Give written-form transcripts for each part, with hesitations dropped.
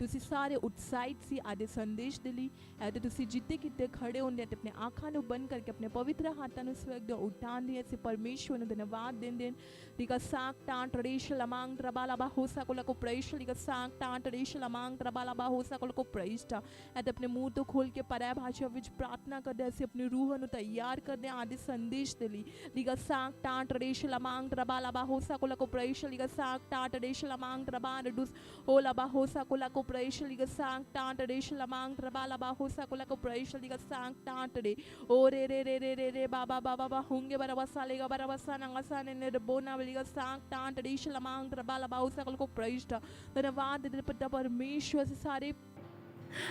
ਤੁਸੀਂ ਸਾਰੇ ਉਤਸ਼ਾਹਿਤ ਸੀ ਆਦੇ ਸੰਦੇਸ਼ ਦੇ ਲਈ ਅਤੇ ਤੁਸੀਂ ਜਿੱਤੇ ਕਿਤੇ ਖੜੇ ਹੁੰਦੇ ਤੇ ਆਪਣੇ ਅੱਖਾਂ ਨੂੰ ਬੰਦ ਕਰਕੇ ਆਪਣੇ ਪਵਿੱਤਰ ਹੱਥਾਂ ਨੂੰ ਸਵਰਗ ਉਠਾਉਂਦੇ ਅਸੀਂ ਪਰਮੇਸ਼ਵਰ ਨੂੰ ਧੰਨਵਾਦ ਦਿੰਦੇ ਲਿਗਾ ਸਾਕ ਟਾਂਟ ਰੇਸ਼ ਲਮਾਂਗ ਟਰਬਾਲਾਬਾ ਹੋ ਸਕੋਲਾ ਕੋ ਪ੍ਰੇਸ਼ ਲਿਗਾ ਸਾਕ ਟਾਂਟ ਰੇਸ਼ ਲਮਾਂਗ ਟਰਬਾਲਾਬਾ ਹੋ ਸਕੋਲਾ ਕੋ ਪ੍ਰੇਸ਼ਟਾ ਅਤੇ ਆਪਣੇ ਮੂੰਹ ਤੋਂ ਖੋਲ ਕੇ ਪਰੈ ਭਾਸ਼ਾ ਵਿੱਚ ਪ੍ਰਾਰਥਨਾ ਕਰਦੇ ਅਸੀਂ ਆਪਣੀ ਰੂਹ ਨੂੰ ਤਿਆਰ ਕਰਦੇ ਆਦੇ ਸੰਦੇਸ਼ ਦੇ ਲਈ ਲਿਗਾ ਸਾਕ ਟਾਂਟ ਰੇਸ਼ ਲਮਾਂਗ ਟਰਬਾਲਾਬਾ ਹੋ ਸਕੋਲਾ ਕੋ ਪ੍ਰੇਸ਼ ਲਿਗਾ ਸਾਕ ਟਾਂਟ ਰੇਸ਼ ਲਮਾਂਗ ਟਰਬਾਨ ਰਡੂਸ ਹੋ ਲਬਾ ਹੋ ਸਕੋਲਾ ਕੋ ਪ੍ਰੇਸ਼ ਲਿਗਾ ਸਾਕ ਟਾਂਟ ਰੇਸ਼ ਲਮਾਂਗ ਟਰਬਾਲਾਬਾ ਹੋ ਸਕੋਲਾ ਕੋ ਪ੍ਰੇਸ਼ ਲਿਗਾ ਸਾਕ ਟਾਂਟ ਰੇ ਓ ਰੇ ਰੇ ਰੇ ਰੇ ਰੇ ਰੇ ਬਾਬਾ ਬਾਬਾ ਬਾ ਹੁੰਗੇ ਬਰਬਸਾ ਲੇਗਾ ਬਰਬਸਾ ਨੰਗਸਾ ਨੇ ਰਬੋਨਾ ਵਲੀਗਾ ਸਾਕ ਟਾਂਟ ਰੇਸ਼ ਲਮਾਂਗ ਟਰਬਾਲਾਬਾ ਹੋ ਸਕੋਲਾ ਕੋ ਪ੍ਰੇਸ਼ ਧੰਨਵਾਦ ਦੇ ਪਿਤਾ ਪਰਮੇਸ਼ਵਰ ਅਸੀਂ ਸਾਰੇ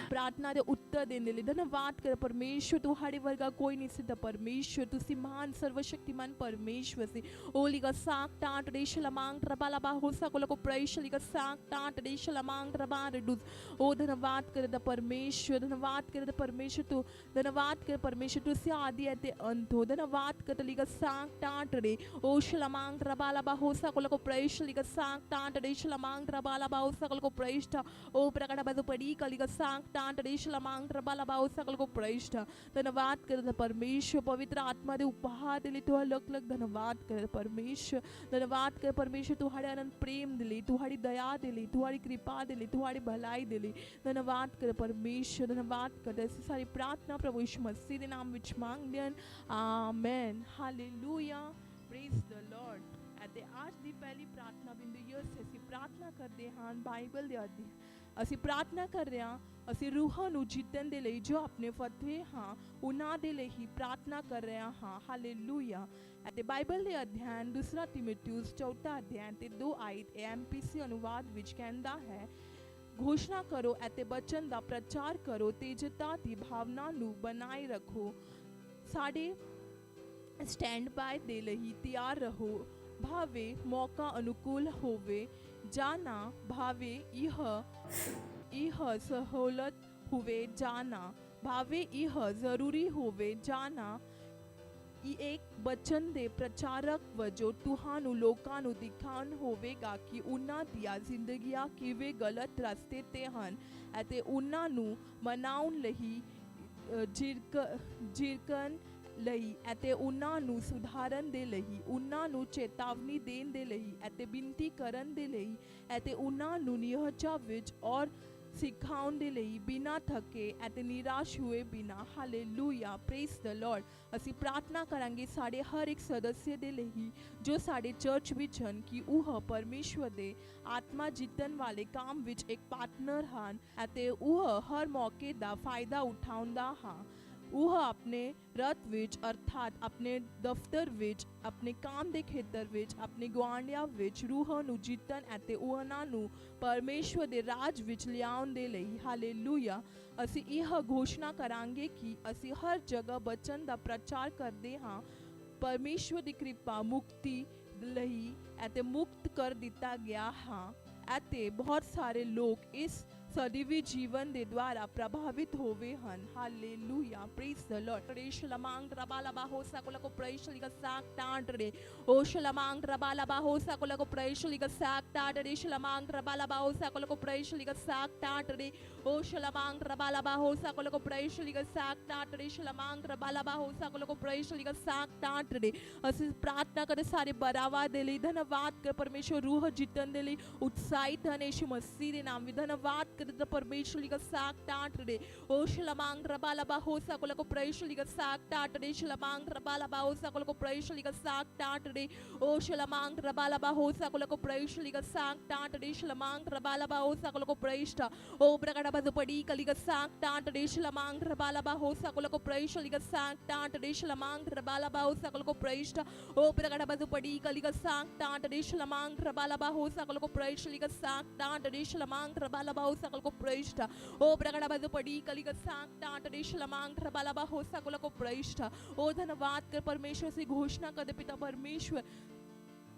ਪ੍ਰਾਰਥਨਾ ਦੇ ਉੱਤਰ ਦੇਣ ਦੇ ਲਈ ਧੰਨਵਾਦ ਕਰ ਪਰਮੇਸ਼ਵਰ ਤੁਹਾਡੇ ਵਰਗਾ ਕੋਈ ਨਹੀਂ ਸਿੱਧਾ ਪਰਮੇਸ਼ਵਰ ਤੁਸੀਂ ਮਹਾਨ ਸਰਵਸ਼ਕਤੀਮਾਨ ਪਰਮੇਸ਼ਵਰ ਸੀ ਓ ਲਿਗਾ ਸਾਕ ਟਾਂਟ ਰੇਸ਼ ਲਮਾਂਗ ਟਰਬਾਲਾਬਾ ਹੋ ਸਕੋਲਾ ਕੋ ਪ੍ਰੇਸ਼ ਲਿਗਾ ਸਾਕ ਟਾਂਟ ਰੇਸ਼ ਲਮਾਂਗ ਟਰਬਾ ਰਡੂਸ ਓ ਧੰਨਵਾਦ ਕਰ ਦਾ ਪਰਮੇਸ਼ਵਰ ਧੰਨਵਾਦ ਕਰ ਦਾ ਪਰਮੇਸ਼ਵਰ ਤੂੰ ਧੰਨਵਾਦ ਕਰ ਪਰਮੇਸ਼ਵਰ ਤੁਸੀਂ ਆਦਿ ਅਤੇ ਅੰਤ ਹੋ ਧੰਨਵਾਦ ਕਰ ਲਿਗਾ ਸਾਕ ਟਾਂਟ ਰੇ ਓ ਸ਼ਲਮਾਂਗ ਟਰਬਾਲਾਬਾ ਹੋ ਸਕੋਲਾ ਕੋ ਪ੍ਰੇਸ਼ ਲਿਗਾ ਸਾਕ ਟਾਂਟ ਰੇਸ਼ ਲਮਾਂਗ ਟਰਬਾਲਾਬਾ ਹੋ ਸਕੋਲਾ ਕੋ ਪ੍ਰੇਸ਼ ਓ ਪ੍ਰਗਟ ਬਦੋ ਪੜੀ ਕਲਿਗਾ ਟਾਂਟ ਰੇਸ਼ ਲਮਾਂਗ ਟਰਬਾਲਾਬਾ ਹੋ ਸਕਲ ਕੋ ਪ੍ਰੇਸ਼ ਧੰਨਵਾਦ ਕਰਦਾ ਪਰਮੇਸ਼ਵਰ ਪਵਿੱਤਰ ਆਤਮਾ ਦੇ ਉਪਹਾਰ ਦੇ ਲਈ ਤੁਹਾਡਾ ਲੱਖ ਲੱਖ ਧੰਨਵਾਦ ਕਰਦਾ ਪਰਮੇਸ਼ਵਰ ਧੰਨਵਾਦ ਕਰ ਪਰਮੇਸ਼ਵਰ ਤੁਹਾਡੇ ਅਨੰਤ ਪ੍ਰੇਮ ਦੇ ਲਈ ਤੁਹਾਡੀ ਦਇਆ ਦੇ ਲਈ ਤੁਹਾਡੀ ਕਿਰਪਾ ਦੇ ਲਈ ਤੁਹਾਡੀ ਭਲਾਈ ਦੇ ਲਈ ਧੰਨਵਾਦ ਕਰ ਪਰਮੇਸ਼ਵਰ ਧੰਨਵਾਦ ਕਰਦਾ ਅਸੀਂ ਸਾਰੀ ਪ੍ਰਾਰਥਨਾ ਪ੍ਰਭੂ ਯਿਸੂ ਮਸੀਹ ਦੇ ਨਾਮ ਵਿੱਚ ਮੰਗਦੇ ਹਾਂ amen hallelujah praise the Lord ਅਤੇ ਅੱਜ ਦੀ ਪਹਿਲੀ ਪ੍ਰਾਰਥਨਾ ਬਿੰਦੂ ਇਹ ਅਸੀਂ ਪ੍ਰਾਰਥਨਾ ਕਰਦੇ ਹਾਂ ਬਾਈਬਲ ਦੇ ਅਧਿਐਨ ਅਸੀਂ ਪ੍ਰਾਰਥਨਾ ਕਰ ਰਹੇ ਹਾਂ ਅਸੀਂ ਰੂਹਾਂ ਨੂੰ ਜਿੱਤਣ ਦੇ ਲਈ ਜੋ ਆਪਣੇ ਫਤਵੇ ਹਾਂ ਉਹਨਾਂ ਦੇ ਲਈ ਹੀ ਪ੍ਰਾਰਥਨਾ ਕਰ ਰਹੇ ਹਾਂ ਹਾਲੇਲੂਇਆ ਅਤੇ ਬਾਈਬਲ ਦੇ ਅਧਿਐਨ 2 ਤਿਮੋਥਿਉਸ 4 ਅਧਿਐਨ ਤੇ 2 ਆਇਤ ਐਮਪੀਸੀ ਅਨੁਵਾਦ ਵਿੱਚ ਕਹਿੰਦਾ ਹੈ ਘੋਸ਼ਣਾ ਕਰੋ ਅਤੇ ਬਚਨ ਦਾ ਪ੍ਰਚਾਰ ਕਰੋ ਤੇਜਤਾ ਦੀ ਭਾਵਨਾ ਨੂੰ ਬਣਾਈ ਰੱਖੋ ਸਾਡੇ ਸਟੈਂਡ ਬਾਏ ਦੇ ਲਈ ਤਿਆਰ ਰਹੋ ਭਾਵੇਂ ਮੌਕਾ ਅਨੁਕੂਲ ਹੋਵੇ ਜਾਂ ਨਾ ਭਾਵੇਂ ਇਹ ਸਹੂਲਤ ਹੋਵੇ ਜਾਂ ਨਾ ਭਾਵੇਂ ਇਹ ਜ਼ਰੂਰੀ ਹੋਵੇ ਜਾਂ ਨਾ ਇਹ ਇੱਕ ਬਚਨ ਦੇ ਪ੍ਰਚਾਰਕ ਵਜੋਂ ਤੁਹਾਨੂੰ ਲੋਕਾਂ ਨੂੰ ਦਿਖਾਉਣ ਹੋਵੇਗਾ ਕਿ ਉਹਨਾਂ ਦੀਆਂ ਜ਼ਿੰਦਗੀਆਂ ਕਿਵੇਂ ਗਲਤ ਰਸਤੇ 'ਤੇ ਹਨ ਅਤੇ ਉਹਨਾਂ ਨੂੰ ਮਨਾਉਣ ਲਈ ਝਿੜਕਣ ਲਈ ਅਤੇ ਉਹਨਾਂ ਨੂੰ ਸੁਧਾਰਨ ਦੇ ਲਈ ਉਹਨਾਂ ਨੂੰ ਚੇਤਾਵਨੀ ਦੇਣ ਦੇ ਲਈ ਅਤੇ ਬੇਨਤੀ ਕਰਨ ਦੇ ਲਈ ਅਤੇ ਉਹਨਾਂ ਨੂੰ ਨਿਹਚਾ ਵਿੱਚ ਔਰ ਸਿਖਾਉਣ ਦੇ ਲਈ ਬਿਨਾਂ ਥੱਕੇ ਅਤੇ ਨਿਰਾਸ਼ ਹੋਏ ਬਿਨਾਂ ਹਾਲੇਲੂਇਆ ਪ੍ਰੇਜ਼ ਦ ਲਾਰਡ ਅਸੀਂ ਪ੍ਰਾਰਥਨਾ ਕਰਾਂਗੇ ਸਾਡੇ ਹਰ ਇੱਕ ਸਦੱਸਿਆ ਦੇ ਲਈ ਜੋ ਸਾਡੇ ਚਰਚ ਵਿੱਚ ਹਨ ਕਿ ਉਹ ਪਰਮੇਸ਼ਵਰ ਦੇ ਆਤਮਾ ਜਿੱਤਣ ਵਾਲੇ ਕੰਮ ਵਿੱਚ ਇੱਕ ਪਾਰਟਨਰ ਹਨ ਅਤੇ ਉਹ ਹਰ ਮੌਕੇ ਦਾ ਫਾਇਦਾ ਉਠਾਉਂਦਾ ਹਾਂ ਉਹ ਆਪਣੇ ਰਥ ਵਿੱਚ ਅਰਥਾਤ ਆਪਣੇ ਦਫ਼ਤਰ ਵਿੱਚ ਆਪਣੇ ਕੰਮ ਦੇ ਖੇਤਰ ਵਿੱਚ ਆਪਣੇ ਗੁਆਂਢੀਆਂ ਵਿੱਚ ਰੂਹਾਂ ਨੂੰ ਜਿੱਤਣ ਅਤੇ ਉਹਨਾਂ ਨੂੰ ਪਰਮੇਸ਼ਵਰ ਦੇ ਰਾਜ ਵਿੱਚ ਲਿਆਉਣ ਦੇ ਲਈ ਹਾਲੇਲੂਇਆ ਅਸੀਂ ਇਹ ਘੋਸ਼ਣਾ ਕਰਾਂਗੇ ਕਿ ਅਸੀਂ ਹਰ ਜਗ੍ਹਾ ਬਚਨ ਦਾ ਪ੍ਰਚਾਰ ਕਰਦੇ ਹਾਂ ਪਰਮੇਸ਼ਵਰ ਦੀ ਕਿਰਪਾ ਮੁਕਤੀ ਲਈ ਅਤੇ ਮੁਕਤ ਕਰ ਦਿੱਤਾ ਗਿਆ ਹਾਂ ਅਤੇ ਬਹੁਤ ਸਾਰੇ ਲੋਕ ਇਸ ਸਦੀਵੀ ਜੀਵਨ ਦੇ ਦੁਆਰਾ ਪ੍ਰਭਾਵਿਤ ਹੋਵੇ ਹਨ ਹਾਲੇਲੂਇਆ ਪ੍ਰੇਜ਼ ਦ ਲਾਰਡ ਰੇਸ਼ ਲਮਾਂਗ ਰਬਾਲਾਬਾ ਹੋ ਸਕੋਲਾ ਕੋ ਪ੍ਰੇਸ਼ ਲਿਗਾ ਸਾਕ ਟਾਂਟ ਰੇ ਓ ਸ਼ਲਮਾਂਗ ਰਬਾਲਾਬਾ ਹੋ ਸਕੋਲਾ ਕੋ ਪ੍ਰੇਸ਼ ਲਿਗਾ ਸਾਕ ਟਾਂਟ ਰੇ ਸ਼ਲਮਾਂਗ ਰਬਾਲਾਬਾ ਹੋ ਸਕੋਲਾ ਕੋ ਪ੍ਰੇਸ਼ ਲਿਗਾ ਸਾਕ ਟਾਂਟ ਰੇ ਓ ਸ਼ਲਮਾਂਗ ਰਬਾਲਾਬਾ ਹੋ ਸਕੋਲਾ ਕੋ ਪ੍ਰੇਸ਼ ਲਿਗਾ ਸਾਕ ਟਾਂਟ ਰੇ ਸ਼ਲਮਾਂਗ ਰਬਾਲਾਬਾ ਹੋ ਸਕੋਲਾ ਕੋ ਪ੍ਰੇਸ਼ ਲਿਗਾ ਸਾਕ ਟਾਂਟ ਰੇ ਅਸੀਂ ਪ੍ਰਾਰਥਨਾ ਕਰਦੇ ਸਾਰੇ ਬਰਾਵਾ ਦੇ ਲਈ ਧੰਨਵਾਦ ਕਰ ਪਰਮੇਸ਼ਵਰ ਰੂਹ ਜਿੱਤਣ ਦੇ ਲਈ ਉਤਸ਼ਾਹਿਤ ਹਨ ਯਿਸੂ ਮਸੀਹ ਦੇ ਨਾਮ ਵਿੱਚ ਧੰਨਵਾਦ the permission liga sak tatre o shlamang rabalaba ho sakol ko praise liga sak tatre shlamang rabalaba ho sakol ko praise liga sak tatre o shlamang rabalaba ho sakol ko praise liga sak tatre shlamang rabalaba ho sakol ko praise o bragada bazu padi kaliga sak tatre shlamang rabalaba ho sakol ko praise liga sak tatre shlamang rabalaba ho sakol ko praise o bragada bazu padi kaliga sak tatre shlamang rabalaba ho sakol ko praise liga sak tatre shlamang rabalaba ho sakol को प्रविष्ट ओ प्रगड़ा बाजू पड़ी कलिगा सांग टांटरे शलमांग रबालाबा हो सकल को प्रविष्ट ओ धन्यवाद कर परमेश्वर से घोषणा कर दे पिता परमेश्वर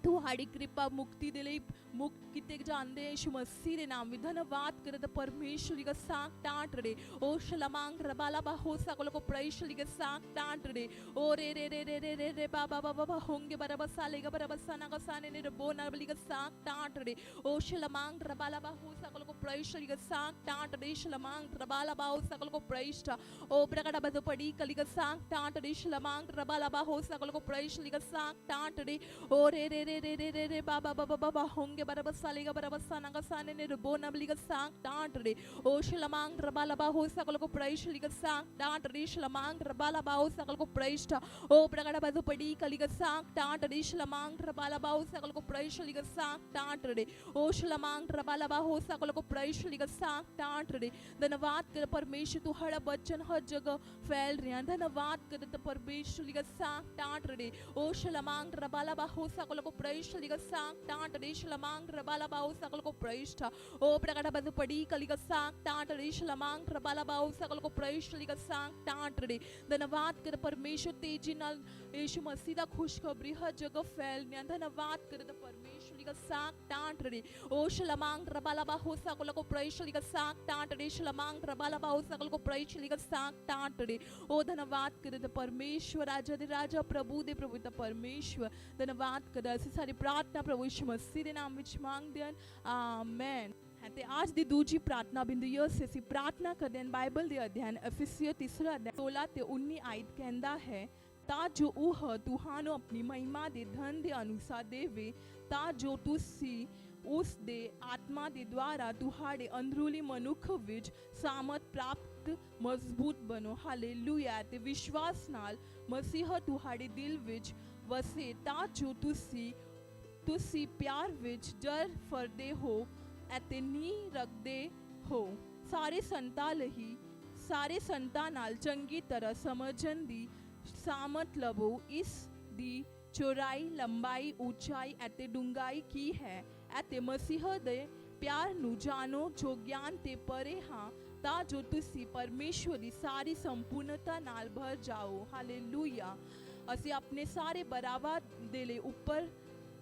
ਤੁਹਾਡੀ ਕਿਰਪਾ ਮੁਕਤੀ ਦੇ ਲਈ ਮੁਕਤ ਕੀਤੇ ਜਾਂਦੇ ਯਿਸੂ ਮਸੀਹ ਦੇ ਨਾਮ ਵਿੱਚ ਧੰਨਵਾਦ ਕਰਦਾ ਪਰਮੇਸ਼ਵਰੀ ਦਾ ਸਾਕ ਟਾਂਟੜੇ ਓ ਸ਼ਲਮਾਂਗ ਰਬਾਲਾ ਬਾਹੋ ਸਕਲ ਕੋ ਪ੍ਰੇਸ਼ਲੀ ਕੇ ਸਾਕ ਟਾਂਟੜੇ ਓ ਰੇ ਰੇ ਰੇ ਰੇ ਰੇ ਰੇ ਰੇ ਬਾਬਾ ਬਾਬਾ ਹੋਂਗੇ ਬਰਬਸਾ ਲੇਗਾ ਬਰਬਸਾ ਨਾ ਕਸਾਨੇ ਨੇ ਰਬੋ ਨਾ ਬਲੀ ਕੇ ਸਾਕ ਟਾਂਟੜੇ ਓ ਸ਼ਲਮਾਂਗ ਰਬਾਲਾ ਬਾਹੋ ਸਕਲ ਕੋ ਪ੍ਰੇਸ਼ਲੀ ਕੇ ਸਾਕ ਟਾਂਟੜੇ ਸ਼ਲਮਾਂਗ ਰਬਾਲਾ ਬਾਹੋ ਸਕਲ ਕੋ ਪ੍ਰੇਸ਼ਟਾ ਓ ਪ੍ਰਗੜਾ ਬਦੋ ਪੜੀ ਕਲੀ ਕੇ ਸਾਕ ਟਾਂਟੜੇ ਸ਼ਲਮਾਂਗ ਰਬਾਲਾ ਬਾਹੋ ਸਕਲ ਕੋ ਪ੍ਰੇਸ਼ਲੀ ਕੇ ਸਾਕ ਟਾਂਟੜੇ ਓ ਰੇ ਰੇ रे रे रे रे रे बाबा बाबा बाबा होंगे बरबसा लेगा बरबसा नगा साने ने रबो नबली का सांग डांट रे ओ शलमांग रबाला बा हो सकल को प्रैश लिगा सांग डांट रे शलमांग रबाला बा हो सकल को प्रैश ओ प्रगड़ा बाजू पड़ी कली का सांग डांट रे शलमांग रबाला बा हो सकल को प्रैश लिगा सांग डांट रे ओ शलमांग रबाला बा हो सकल को प्रैश लिगा सांग डांट रे धन्यवाद कर परमेश्वर तू हर बच्चन हर जगह फैल रहे हैं धन्यवाद कर परमेश्वर लिगा सांग डांट रे ओ शलमांग रबाला बा हो सकल को प्रैष्ठ लिगा सांग टांट रे शलमांग रबाला बाओ सकल को प्रैष्ठ ओ प्रगड़ा बद पड़ी कलिगा सांग टांट रे शलमांग रबाला बाओ सकल को प्रैष्ठ लिगा सांग टांट रे धन्यवाद कर परमेश्वर तेजी नाल यीशु मसीह दा खुशखबरी हर जगह फैलने धन्यवाद कर परमेश्वर लिगा सांग टांट रे ओ शलमांग रबाला बाओ सकल को प्रैष्ठ लिगा सांग टांट रे शलमांग रबाला बाओ सकल को प्रैष्ठ लिगा सांग टांट रे ओ धन्यवाद कर परमेश्वर राजा दे राजा प्रभु दे प्रभु दा परमेश्वर धन्यवाद कर ਅਸੀਂ ਸਾਰੀ ਪ੍ਰਾਰਥਨਾ ਪ੍ਰਭੂ ਯਿਸੂ ਮਸੀਹ ਦੇ ਨਾਮ ਵਿੱਚ ਮੰਗਦੇ ਹਾਂ ਆਮੇਨ ਤੇ ਅੱਜ ਦੀ ਦੂਜੀ ਪ੍ਰਾਰਥਨਾ ਬਿੰਦੂ ਇਹ ਸੀ ਅਸੀਂ ਪ੍ਰਾਰਥਨਾ ਕਰਦੇ ਹਾਂ ਬਾਈਬਲ ਦੇ ਅਧਿਐਨ ਅਫੀਸੀਅ 3 ਅਧਿਆਇ 16 ਤੇ 19 ਆਇਤ ਕਹਿੰਦਾ ਹੈ ਤਾਂ ਜੋ ਉਹ ਤੁਹਾਨੂੰ ਆਪਣੀ ਮਹਿਮਾ ਦੇ ਧਨ ਦੇ ਅਨੁਸਾਰ ਦੇਵੇ ਤਾਂ ਜੋ ਤੁਸੀਂ ਉਸ ਦੇ ਆਤਮਾ ਦੇ ਦੁਆਰਾ ਤੁਹਾਡੇ ਅੰਦਰੂਨੀ ਮਨੁੱਖ ਵਿੱਚ ਸਾਮਰਥ ਪ੍ਰਾਪਤ ਮਜ਼ਬੂਤ ਬਣੋ ਹਾਲੇਲੂਇਆ ਤੇ ਵਿਸ਼ਵਾਸ ਨਾਲ ਮਸੀਹ ਤੁਹਾਡੇ ਦਿਲ ਵਿੱਚ ਵਸੇ ਤਾਂ ਜੋ ਤੁਸੀਂ ਪਿਆਰ ਵਿੱਚ ਜਰ ਫਰਦੇ ਹੋ ਅਤੇ ਨੀਂਹ ਰੱਖਦੇ ਹੋ ਸਾਰੇ ਸੰਤਾਂ ਨਾਲ ਚੰਗੀ ਤਰ੍ਹਾਂ ਸਮਝਣ ਦੀ ਸਾਮਰਥ ਲਵੋ ਇਸ ਦੀ ਚੌੜਾਈ ਲੰਬਾਈ ਉਚਾਈ ਅਤੇ ਡੂੰਘਾਈ ਕੀ ਹੈ ਅਤੇ ਮਸੀਹ ਦੇ ਪਿਆਰ ਨੂੰ ਜਾਣੋ ਜੋ ਗਿਆਨ ਤੇ ਪਰੇ ਹਾਂ ਤਾਂ ਜੋ ਤੁਸੀਂ ਪਰਮੇਸ਼ਵਰ ਦੀ ਸਾਰੀ ਸੰਪੂਰਨਤਾ ਨਾਲ ਭਰ ਜਾਓ ਹਾਲੇਲੂਇਆ ਅਸੀਂ ਆਪਣੇ ਸਾਰੇ ਬਰਾਵਾ ਦੇ ਲਈ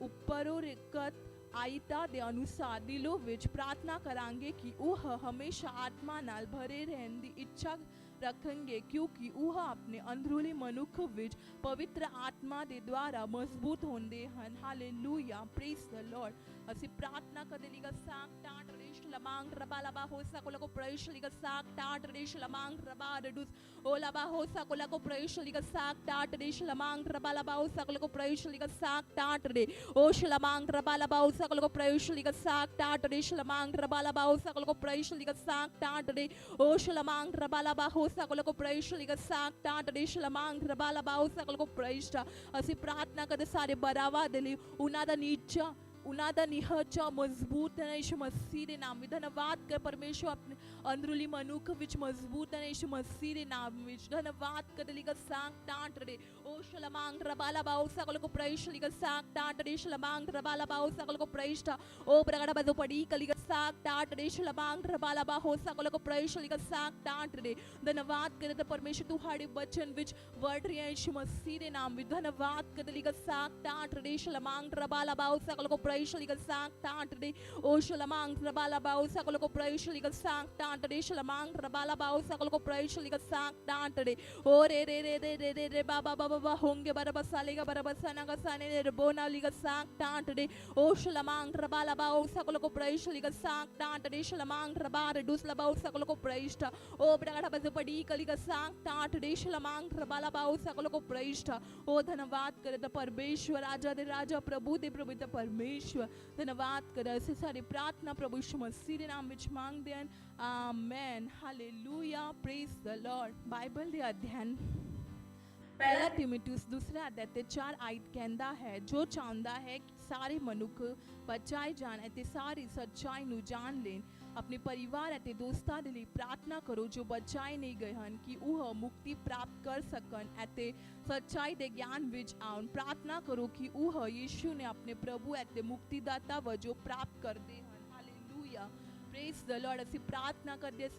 ਉੱਪਰੋਂ ਰਿਕਤ ਆਇਤਾ ਦੇ ਅਨੁਸਾਰ ਦਿਲੋਂ ਵਿੱਚ ਪ੍ਰਾਰਥਨਾ ਕਰਾਂਗੇ ਕਿ ਉਹ ਹਮੇਸ਼ਾ ਆਤਮਾ ਨਾਲ ਭਰੇ ਰਹਿਣ ਦੀ ਇੱਛਾ ਰੱਖਣਗੇ ਕਿਉਂਕਿ ਉਹ ਆਪਣੇ ਅੰਦਰੂਨੀ ਮਨੁੱਖ ਵਿੱਚ ਪਵਿੱਤਰ ਆਤਮਾ ਦੇ ਦੁਆਰਾ ਮਜ਼ਬੂਤ ਹੁੰਦੇ ਹਨ ਹਾਲੇਲੂਇਆ ਪ੍ਰੇਜ਼ ਦ ਲਾਰਡ ਅਸੀਂ ਪ੍ਰਾਰਥਨਾ ਕਰਦੇ ਲਿਗਾ ਸਾਕ ਟਾਟ ਰਿਸ਼ ਲਮਾਂਗ ਰਬਾਲਾ ਬਾ ਹੋ ਸਕੋਲਾ ਕੋ ਪ੍ਰੇਸ਼ ਲਿਗਾ ਸਾਕ ਟਾਟ ਰਿਸ਼ ਲਮਾਂਗ ਰਬਾ ਰਡੂਸ ਓਲਾ ਬਾ ਹੋ ਸਕੋਲਾ ਕੋ ਪ੍ਰੇਸ਼ ਲਿਗਾ ਸਾਕ ਟਾਟ ਰਿਸ਼ ਲਮਾਂਗ ਰਬਾਲਾ ਬਾ ਹੋ ਸਕੋਲਾ ਕੋ ਪ੍ਰੇਸ਼ ਲਿਗਾ ਸਾਕ ਟਾਟ ਰੇ ਓ ਸ਼ਲਮਾਂਗ ਰਬਾਲਾ ਬਾ ਹੋ ਸਕੋਲਾ ਕੋ ਪ੍ਰੇਸ਼ ਲਿਗਾ ਸਾਕ ਟਾਟ ਰਿਸ਼ ਲਮਾਂਗ ਰਬਾਲਾ ਬਾ ਹੋ ਸਕੋਲਾ ਕੋ ਪ੍ਰੇਸ਼ ਲਿਗਾ ਸਾਕ ਟਾਟ ਰੇ ਓ ਸ਼ਲਮਾਂਗ ਰਬਾਲਾ ਬਾ ਹੋ ਸਕੋਲਾ ਕੋ ਪ੍ਰੇਸ਼ ਲਿਗਾ ਸਾਕ ਟਾਟ ਰਿਸ਼ ਲਮਾਂਗ ਰਬਾਲਾ ਬਾ ਹੋ ਸਕੋਲਾ ਕੋ ਪ੍ਰੇਸ਼ ਅਸੀਂ ਪ੍ਰਾਰਥਨਾ ਕਰਦੇ ਸਾਰੇ ਬਰਾਵਾ ਦੇ ਲਈ ਉਹਨਾਂ ਦਾ ਨੀਚਾ ਉਹਨਾਂ ਦਾ ਨਿਹਚਾ ਮਜ਼ਬੂਤ ਹੈ ਯਿਸੂ ਮਸੀਹ ਦੇ ਨਾਮ ਵਿੱਚ ਧੰਨਵਾਦ ਕਰ ਪਰਮੇਸ਼ਵਰ ਆਪਣੇ ਅੰਦਰੂਨੀ ਮਨੁੱਖ ਵਿੱਚ ਮਜ਼ਬੂਤ ਹੈ ਯਿਸੂ ਮਸੀਹ ਦੇ ਨਾਮ ਵਿੱਚ ਧੰਨਵਾਦ ਕਰ ਲਿਗਾ ਸਾਕ ਟਾਂਟ ਰੇ ਓ ਸ਼ਲਮਾਂਗ ਰਬਾਲਾ ਬਾਓ ਸਕਲ ਕੋ ਪ੍ਰੇਸ਼ ਲਿਗਾ ਸਾਕ ਟਾਂਟ ਰੇ ਸ਼ਲਮਾਂਗ ਰਬਾਲਾ ਬਾਓ ਸਕਲ ਕੋ ਪ੍ਰੇਸ਼ ਓ ਪ੍ਰਗੜਾ ਬਦੋ ਪੜੀ ਕਲਿਗਾ ਸਾਕ ਟਾਂਟ ਰੇ ਸ਼ਲਮਾਂਗ ਰਬਾਲਾ ਬਾਓ ਸਕਲ ਕੋ ਪ੍ਰੇਸ਼ ਲਿਗਾ ਸਾਕ ਟਾਂਟ ਰੇ ਧੰਨਵਾਦ ਕਰ ਪਰਮੇਸ਼ਵਰ ਤੁਹਾਡੇ ਬਚਨ ਵਿੱਚ ਵਰਡ ਰਿਹਾ ਯਿਸੂ ਮਸੀਹ ਦੇ ਨਾਮ ਵਿੱਚ ਧੰਨਵਾਦ ਕਰ ਲਿਗਾ ਸਾਕ ਟਾਂਟ ਰੇ ਸ਼ਲਮਾਂਗ ਰਬਾਲਾ ਬਾਓ ਸਕਲ ਕੋ ਪ੍ਰੇਸ਼ ਲਿਗਾ ਸਾਕ ਟਾਂਟ ਰੇ ਓ ਸ਼ਲਮਾਂਗ ਰਬਾਲਾ ਬਾਓ ਸਕਲ ਕੋ ਪ੍ਰੇਸ਼ ਲਿਗਾ ਸਾਕ ਟਾਂਟ ਰੇ ਸ਼ਲਮਾਂਗ ਰਬਾਲਾ ਬਾਓ ਸਕਲ ਕੋ ਪ੍ਰੇਸ਼ ਲਿਗਾ ਸਾਕ ਟਾਂਟ ਰੇ ਓ ਰੇ ਰੇ ਰੇ ਰੇ ਰੇ ਰੇ ਬਾਬਾ ਬਾਬਾ ਹੋਂਗੇ ਬਰਬਸਾ ਲੇਗਾ ਬਰਬਸਾ ਨਾ ਗਸਾਨੇ ਰੇ ਰਬੋਨਾ ਲਿਗਾ ਸਾਕ ਟਾਂਟ ਰੇ ਓ ਸ਼ਲਮਾਂਗ ਰਬਾਲਾ ਬਾਓ ਸਕਲ ਕੋ ਪ੍ਰੇਸ਼ ਲਿਗਾ ਸਾਕ ਟਾਂਟ ਰੇ ਸ਼ਲਮਾਂਗ ਰਬਾ ਰਡੂਸ ਲਬਾਓ ਸਕਲ ਕੋ ਪ੍ਰੇਸ਼ ਓ ਬੜਾੜਾ ਬਸ ਪੜੀ ਕਲਿਗਾ ਸਾਕ ਟਾਂਟ ਰੇ ਸ਼ਲਮਾਂਗ ਰਬਾਲਾ ਬਾਓ ਸਕਲ ਕੋ ਪ੍ਰੇਸ਼ ਓ ਧੰਨਵਾਦ ਕਰੇ ਤਾਂ ਪਰਮੇਸ਼ਵਰ ਰਾਜਾ ਦੇ ਰਾਜਾ ਪ੍ਰਭੂ ਦੇ ਪ੍ਰਭੂ ਦਾ ਪਰਮੇਸ਼ਵਰ ਧੰਨਵਾਦ ਕਰ ਅਸੀਂ ਸਾਡੀ ਪ੍ਰਾਰਥਨਾ ਪ੍ਰਭੂ ਯਿਸੂ ਮਸੀਹ ਦੇ ਨਾਮ ਵਿੱਚ ਮੰਗਦੇ ਹਾਂ amen hallelujah praise the Lord Bible ਦੇ ਅਧਿਐਨ ਪਹਿਲਾ ਤਿਮੋਥਿਉਸ 2 ਅਧਿਆਇ ਤੇ 4 ਆਇਤ ਕਹਿੰਦਾ ਹੈ ਜੋ ਚਾਹੁੰਦਾ ਹੈ ਕਿ ਸਾਰੇ ਮਨੁੱਖ ਬਚਾਏ ਜਾਣ ਅਤੇ ਸਾਰੀ ਸੱਚਾਈ ਨੂੰ ਜਾਣ ਲੈਣ ਆਪਣੇ ਪਰਿਵਾਰ ਅਤੇ ਦੋਸਤਾਂ ਦੇ ਲਈ ਪ੍ਰਾਰਥਨਾ ਕਰੋ ਜੋ ਬਚਾਏ ਨਹੀਂ ਗਏ ਹਨ ਕਿ ਉਹ ਮੁਕਤੀ ਪ੍ਰਾਪਤ ਕਰ ਸਕਣ ਅਤੇ ਸੱਚਾਈ ਦੇ ਗਿਆਨ ਵਿੱਚ ਆਉਣ ਪ੍ਰਾਰਥਨਾ ਕਰੋ ਕਿ ਉਹ ਯਿਸੂ ਨੇ ਆਪਣੇ ਪ੍ਰਭੂ ਅਤੇ ਮੁਕਤੀਦਾਤਾ ਵਜੋਂ ਪ੍ਰਾਪਤ ਕਰਦੇ ਹਨ ਹਾਲੇਲੂਇਆ ਪ੍ਰੇਜ਼ ਦ ਲਾਰਡ ਅਸੀਂ ਪ੍ਰਾਰਥਨਾ ਕਰਦੇ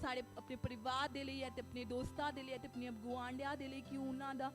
ਸਾਡੇ ਆਪਣੇ ਪਰਿਵਾਰ ਦੇ ਲਈ ਅਤੇ ਆਪਣੇ ਦੋਸਤਾਂ ਦੇ ਲਈ ਅਤੇ ਆਪਣੇ ਗੁਆਂਢੀਆਂ ਦੇ ਲਈ ਕਿ ਉਹਨਾਂ ਦਾ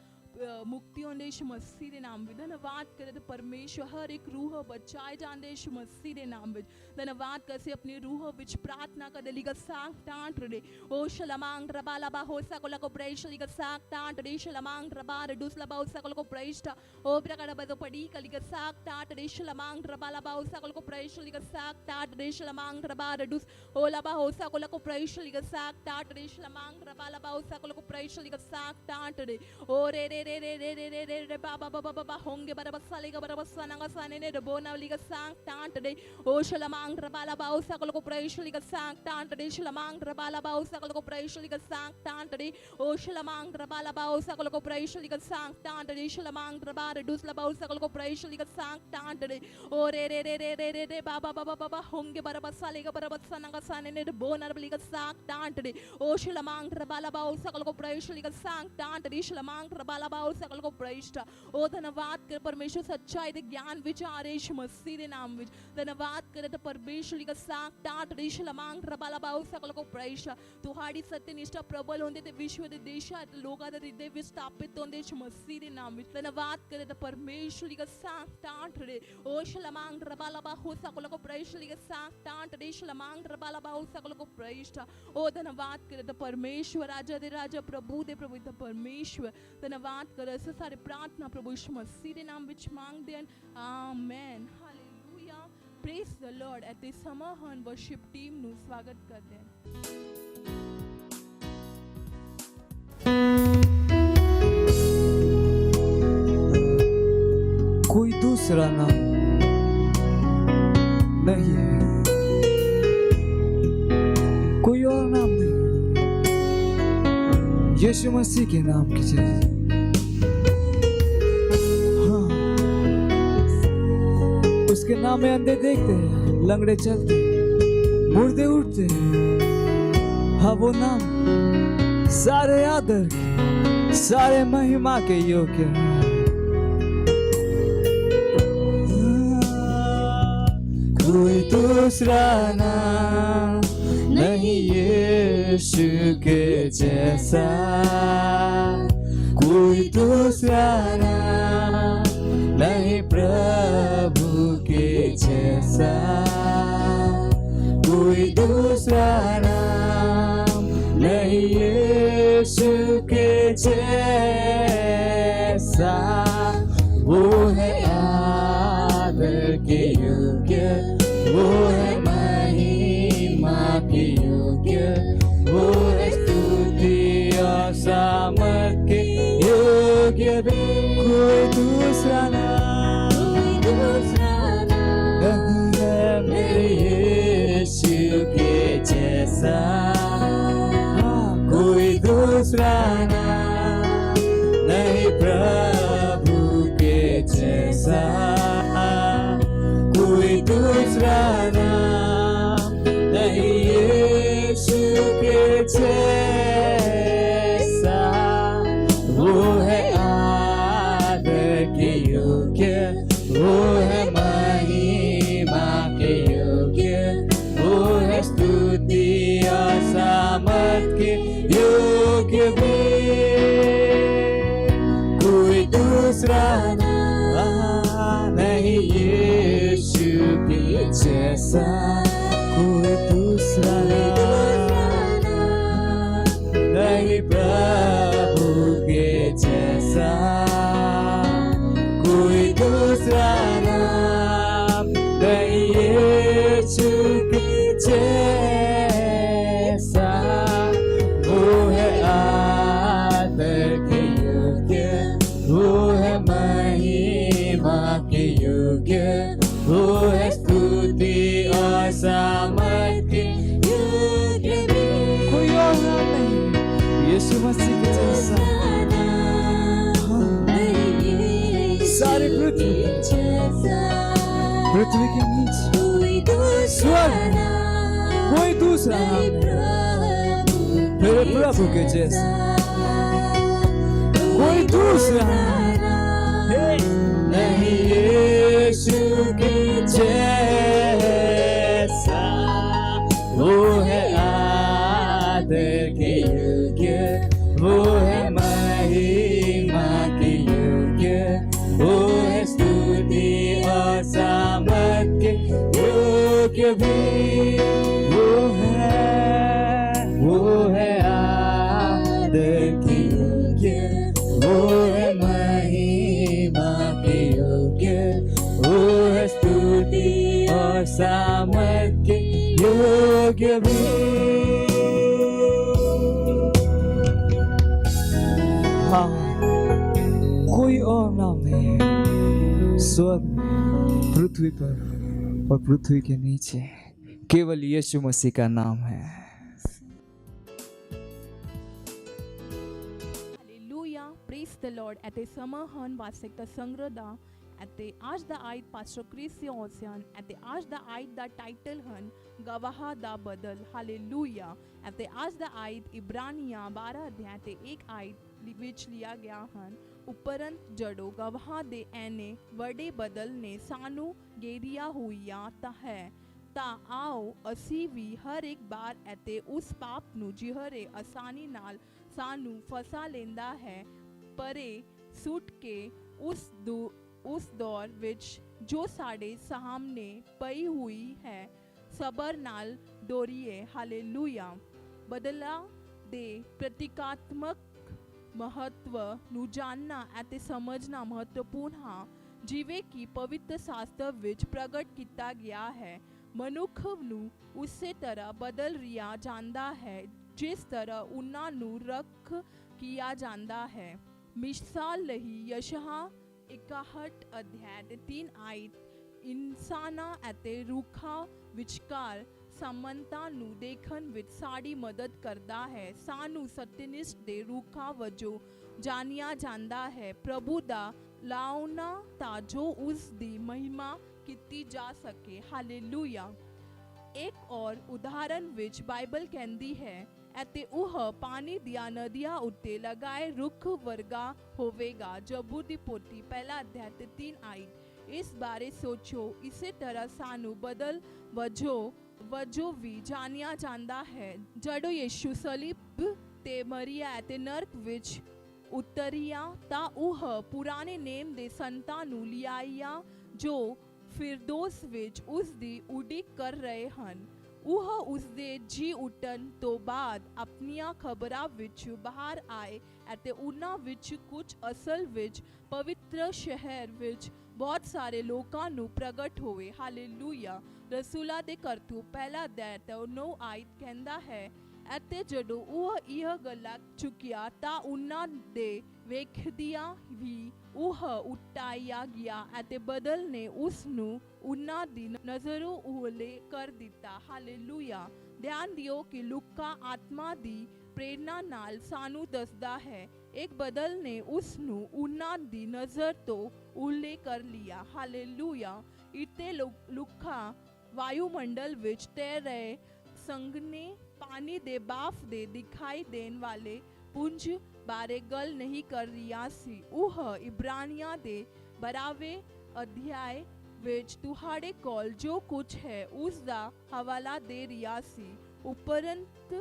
मुक्ति होंदे यीशु मसीह दे नाम विच धन्यवाद करे ते परमेश्वर हर एक रूह बचाए जांदे यीशु मसीह दे नाम विच धन्यवाद करे अपनी रूह विच प्रार्थना कर लिगा सांग टांट रे ओ शलमांग रबाला बा हो सकला को प्रेश लिगा सांग टांट रे शलमांग रबा रे दुसला बा हो सकला को प्रेश ओ प्रकार बदो पड़ी कलिगा सांग टांट रे शलमांग रबाला बा हो सकला को प्रेश लिगा सांग टांट रे शलमांग रबा रे दुस ओ लबा हो सकला को प्रेश लिगा सांग टांट रे शलमांग रबाला बा हो सकला को प्रेश लिगा सांग टांट रे ओ रे रे रे रे रे रे रे रे रे बा बा बा बा बा होंगे बरा बसा लेगा बरा बसा नंगा साने ने बोना लिगा सांग टांट रे ओ शलमांग रबाला बा ओ सकल को प्रेश लिगा सांग टांट रे शलमांग रबाला बा ओ सकल को प्रेश लिगा सांग टांट रे ओ शलमांग रबाला बा ओ सकल को प्रेश लिगा सांग टांट रे शलमांग रबा रे दुसला बा ओ सकल को प्रेश लिगा सांग टांट रे ओ रे रे रे रे रे रे रे बा बा बा बा होंगे बरा बसा लेगा बरा बसा नंगा साने ने बोना लिगा सांग टांट रे ओ शलमांग रबाला बा ओ सकल को प्रेश लिगा सांग टांट रे शलमांग रबाला बा ओ सकल को प्रेश ओ धन्यवाद कर परमेश्वर सच्चाई दे ज्ञान विचार यीशु मसीह दे नाम विच धन्यवाद करे ते परमेश्वर लिगा सांग टांट रे शलमांग रबाला बा ओ सकल को प्रेश तुहाड़ी सत्य निष्ठा प्रबल होंदे ते विश्व दे देशात लोका दे हृदय विच स्थापित होंदे यीशु मसीह दे नाम विच धन्यवाद करे ते परमेश्वर लिगा सांग टांट रे ओ शलमांग रबाला बा हो सकल को प्रेश लिगा सांग टांट रे शलमांग रबाला बा ओ सकल को प्रेश ओ धन्यवाद करे ते परमेश्वर राजा दे राजा प्रभु दे प्रभु ते परमेश्वर धन्यवाद करे सारे प्रार्थना प्रभु यीशु मसीह दे नाम विच मांगदे हैं amen hallelujah praise the Lord at this summer हन वर्शिप टीम नु स्वागत करते हैं कोई दूसरा नाम नहीं है, कोई और नाम नहीं, यीशु मसीह के नाम की जय। हाँ, उसके नाम में अंधे देखते हैं, लंगड़े चलते, मुर्दे उठते। हाँ, वो नाम सारे आदर के, सारे महिमा के योग्य है। कोई दूसरा नाम नहीं यीशु के जैसा, कोई दूसरा नाम नहीं प्रभु के जैसा, कोई दूसरा नाम नहीं यीशु के जैसा। वो है आदर के योग्य, वो है महिमा के योग्य, वो है स्तुति और सामर्थ के योग्य। कोई दूसरा नाम नहीं है मेरे यीशु के जैसा, कोई दूसरा नाम नहीं प्रभु के जैसा, कोई दूसरा नाम नहीं यीशु के जैसा। वो है आदर के योग्य, वो है महिमा के योग्य, वो है स्तुति और सामर्थ के योग्य भी। कोई दूसरा नाम नहीं यीशु के जैसा, कोई दूसरा नाम नहीं प्रभु के जैसा, कोई दूसरा नाम नहीं यीशु के जैसा। वो है आदर के योग्य, वो है महिमा के योग्य, वो है स्तुति और सामर्थ के योग्य। कोई और नाम नहीं यीशु मसीह के जैसा। सारी पृथ्वी के नीचे स्वर्ग, कोई दूसरा नाम नहीं मेरे प्रभु के जैसा, कोई दूसरा नहीं यीशु के जैसा। वो है आदर के योग्य, वो है महिमा के भी वो है आदर के योग्य, वो है महिमा के योग्य, वो है स्तुति और सामर्थ के योग्य भी। हाँ, कोई और नाम नहीं है स्वर्ग में, पृथ्वी पर और पृथ्वी के नीचे, केवल यीशु मसीह का नाम है। Halleluja, praise the Lord. At the summer han vasekta sangrada. At the आज da ait Pastor Chris Ocean. At the आज da ait da title han गवाह da बदल. Halleluja. At the आज da ait इब्रानिया 12 अध्याय ते 1 आयत विच लिया गया ਹਨ ਉਪਰੰਤ ਜੜੋ ਗਵਾਹ ਦੇ ਐਨੇ ਵੱਡੇ ਬਦਲ ਨੇ ਸਾਨੂੰ ਗੇਰੀਆ ਹੋਈਆਂ ਤਾਂ ਹੈ ਤਾਂ ਆਓ ਅਸੀਂ ਵੀ ਹਰ ਇੱਕ ਬਾਰ ਅਤੇ ਉਸ ਪਾਪ ਨੂੰ ਜਿਹੜੇ ਆਸਾਨੀ ਨਾਲ ਸਾਨੂੰ ਫਸਾ ਲੈਂਦਾ ਹੈ ਪਰੇ ਸੁੱਟ ਕੇ ਉਸ ਦੌਰ ਵਿੱਚ ਜੋ ਸਾਡੇ ਸਾਹਮਣੇ ਪਈ ਹੋਈ ਹੈ ਸਬਰ ਨਾਲ ਦੌੜੀਏ ਹਾਲੇਲੂਇਆ ਬਦਲਾ ਦੇ ਪ੍ਰਤੀਕਾਤਮਕ महत्व ਨੂੰ ਜਾਣਨਾ ਅਤੇ ਸਮਝਣਾ ਮਹੱਤਵਪੂਰਨ ਹੈ ਜਿਵੇਂ ਕਿ ਪਵਿੱਤਰ ਸ਼ਾਸਤਰ ਵਿੱਚ ਪ੍ਰਗਟ ਕੀਤਾ ਗਿਆ ਹੈ ਮਨੁੱਖ ਨੂੰ ਉਸੇ ਤਰ੍ਹਾਂ ਬਦਲ ਰਿਹਾ ਜਾਂਦਾ ਹੈ ਜਿਸ ਤਰ੍ਹਾਂ ਉਹਨਾਂ ਨੂੰ ਰੱਖ ਕੀਤਾ ਜਾਂਦਾ ਹੈ ਮਿਸਾਲ ਲਈ ਯਸ਼ਹਾ 61 ਅਧਿਆਇ ਦੇ 3 ਆਇਤ ਇਨਸਾਨਾਂ ਅਤੇ ਰੁੱਖਾਂ ਵਿਚਕਾਰ समानता ਨੂੰ ਦੇਖਣ ਵਿੱਚ ਸਾਡੀ ਮਦਦ ਕਰਦਾ ਹੈ ਸਾਨੂੰ ਸਤਿਨਿਸ਼ਟ ਦੇ ਰੁੱਖਾਂ ਵਜੋਂ ਜਾਣਿਆ ਜਾਂਦਾ ਹੈ ਪ੍ਰਭੂ ਦਾ ਲਾਉਣਾ ਤਾਂ ਜੋ ਉਸ ਦੀ ਮਹਿਮਾ ਕੀਤੀ ਜਾ ਸਕੇ ਹਾਲੇਲੂਇਆ ਇੱਕ ਔਰ ਉਦਾਹਰਨ ਵਿੱਚ ਬਾਈਬਲ ਕਹਿੰਦੀ ਹੈ ਅਤੇ ਉਹ ਪਾਣੀ ਦੀਆਂ ਨਦੀਆਂ ਉੱਤੇ ਲਗਾਏ ਰੁੱਖ ਵਰਗਾ ਹੋਵੇਗਾ ਜਬੂਰ ਦੀ ਪੋਥੀ ਪਹਿਲਾ ਅਧਿਆਇ ਤੇ 3 ਆਇਤ ਇਸ ਬਾਰੇ ਸੋਚੋ ਇਸੇ ਤਰ੍ਹਾਂ ਸਾਨੂੰ ਬਦਲ ਵਜੋਂ ਵੀ ਜਾਣਿਆ ਜਾਂਦਾ ਹੈ ਜਦੋਂ ਯਿਸੂ ਸਲੀਬ ਤੇ ਮਰਿਆ ਅਤੇ ਨਰਕ ਵਿੱਚ ਉਤਰਿਆ ਤਾਂ ਉਹ ਪੁਰਾਣੇ ਨੇਮ ਦੇ ਸੰਤਾਂ ਨੂੰ ਲਿਆਇਆ ਜੋ ਫਿਰਦੌਸ ਵਿੱਚ ਉਸ ਦੀ ਉਡੀਕ ਕਰ ਰਹੇ ਹਨ ਉਹ ਉਸ ਦੇ ਜੀ ਉੱਠਣ ਤੋਂ ਬਾਅਦ ਆਪਣੀਆਂ ਖਬਰਾਂ ਵਿੱਚ ਬਾਹਰ ਆਏ ਅਤੇ ਉਹਨਾਂ ਵਿੱਚ ਕੁਝ ਅਸਲ ਵਿੱਚ ਪਵਿੱਤਰ ਸ਼ਹਿਰ ਵਿੱਚ ਬਹੁਤ ਸਾਰੇ ਲੋਕਾਂ ਨੂੰ ਪ੍ਰਗਟ ਹੋਏ ਹਾਲੇਲੂਇਆ ਰਸੂਲਾਂ ਦੇ ਕਰਤੂਤ ਪਹਿਲਾ ਅਧਿਆਇ ਤੇ 9 ਆਇਤ ਕਹਿੰਦਾ ਹੈ ਅਤੇ ਜਦੋਂ ਉਹ ਇਹ ਗੱਲਾਂ ਚੁੱਕਿਆ ਤਾਂ ਉਹਨਾਂ ਦੇ ਵੇਖਦਿਆਂ ਵੀ ਉਹ ਉਠਾਇਆ ਗਿਆ ਅਤੇ ਬਦਲ ਨੇ ਉਸ ਨੂੰ ਉਹਨਾਂ ਦੀ ਨਜ਼ਰੋਂ ਉਹਲੇ ਕਰ ਦਿੱਤਾ ਹਾਲੇਲੂਇਆ ਧਿਆਨ ਦਿਓ ਕਿ ਲੂਕਾ ਆਤਮਾ ਦੀ ਪ੍ਰੇਰਨਾ ਨਾਲ ਸਾਨੂੰ ਦੱਸਦਾ ਹੈ ਇੱਕ ਬਦਲ ਨੇ ਉਸ ਨੂੰ ਉਹਨਾਂ ਦੀ ਨਜ਼ਰ ਤੋਂ ਉਹਲੇ ਕਰ ਲਿਆ ਹਾਲੇਲੂਇਆ ਇੱਥੇ ਲੂਕਾ ਵਾਯੂਮੰਡਲ ਵਿੱਚ ਤੈਰ ਰਹੇ ਸੰਘਣੇ ਪਾਣੀ ਦੇ ਬਾਫ ਦੇ ਦਿਖਾਈ ਦੇਣ ਵਾਲੇ ਪੁੰਜ ਬਾਰੇ ਗੱਲ ਨਹੀਂ ਕਰ ਰਿਹਾ ਸੀ ਉਹ ਇਬਰਾਨੀਆਂ ਦੇ 12ਵੇਂ ਅਧਿਆਇ ਵਿੱਚ ਤੁਹਾਡੇ ਕੋਲ ਜੋ ਕੁਝ ਹੈ ਉਸ ਦਾ ਹਵਾਲਾ ਦੇ ਰਿਹਾ ਸੀ ਉਪਰੰਤ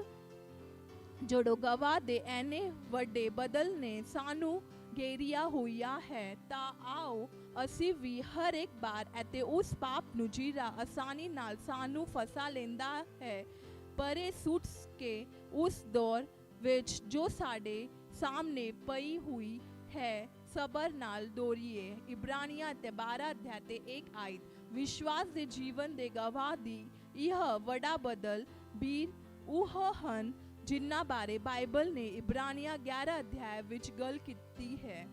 ਜਦੋਂ ਗਵਾਹ ਦੇ ਐਨੇ ਵੱਡੇ ਬਦਲ ਨੇ ਸਾਨੂੰ ਘੇਰਿਆ ਹੋਇਆ ਹੈ ਤਾਂ ਆਓ ਅਸੀਂ ਵੀ ਹਰ ਇੱਕ ਬਾਰ ਅਤੇ ਉਸ ਪਾਪ ਨੂੰ ਜਿਹੜਾ ਆਸਾਨੀ ਨਾਲ ਸਾਨੂੰ ਫਸਾ ਲੈਂਦਾ ਹੈ ਪਰੇ ਸੁੱਟ ਕੇ ਉਸ ਦੌਰ ਵਿੱਚ ਜੋ ਸਾਡੇ ਸਾਹਮਣੇ ਪਈ ਹੋਈ ਹੈ ਸਬਰ ਨਾਲ ਦੌੜੀਏ ਇਬਰਾਨੀਆਂ ਤੇ 12 ਅਧਿਆਇ ਤੇ 1 ਆਇਤ ਵਿਸ਼ਵਾਸ ਦੇ ਜੀਵਨ ਦੇ ਗਵਾਹ ਦੀ ਇਹ ਵੱਡਾ ਬਦਲ ਵੀਰ ਉਹ ਹਨ ਜਿਨ੍ਹਾਂ ਬਾਰੇ ਬਾਈਬਲ ਨੇ ਇਬਰਾਨੀਆਂ 11 ਅਧਿਆਇ ਵਿੱਚ ਗੱਲ ਕੀਤੀ ਹੈ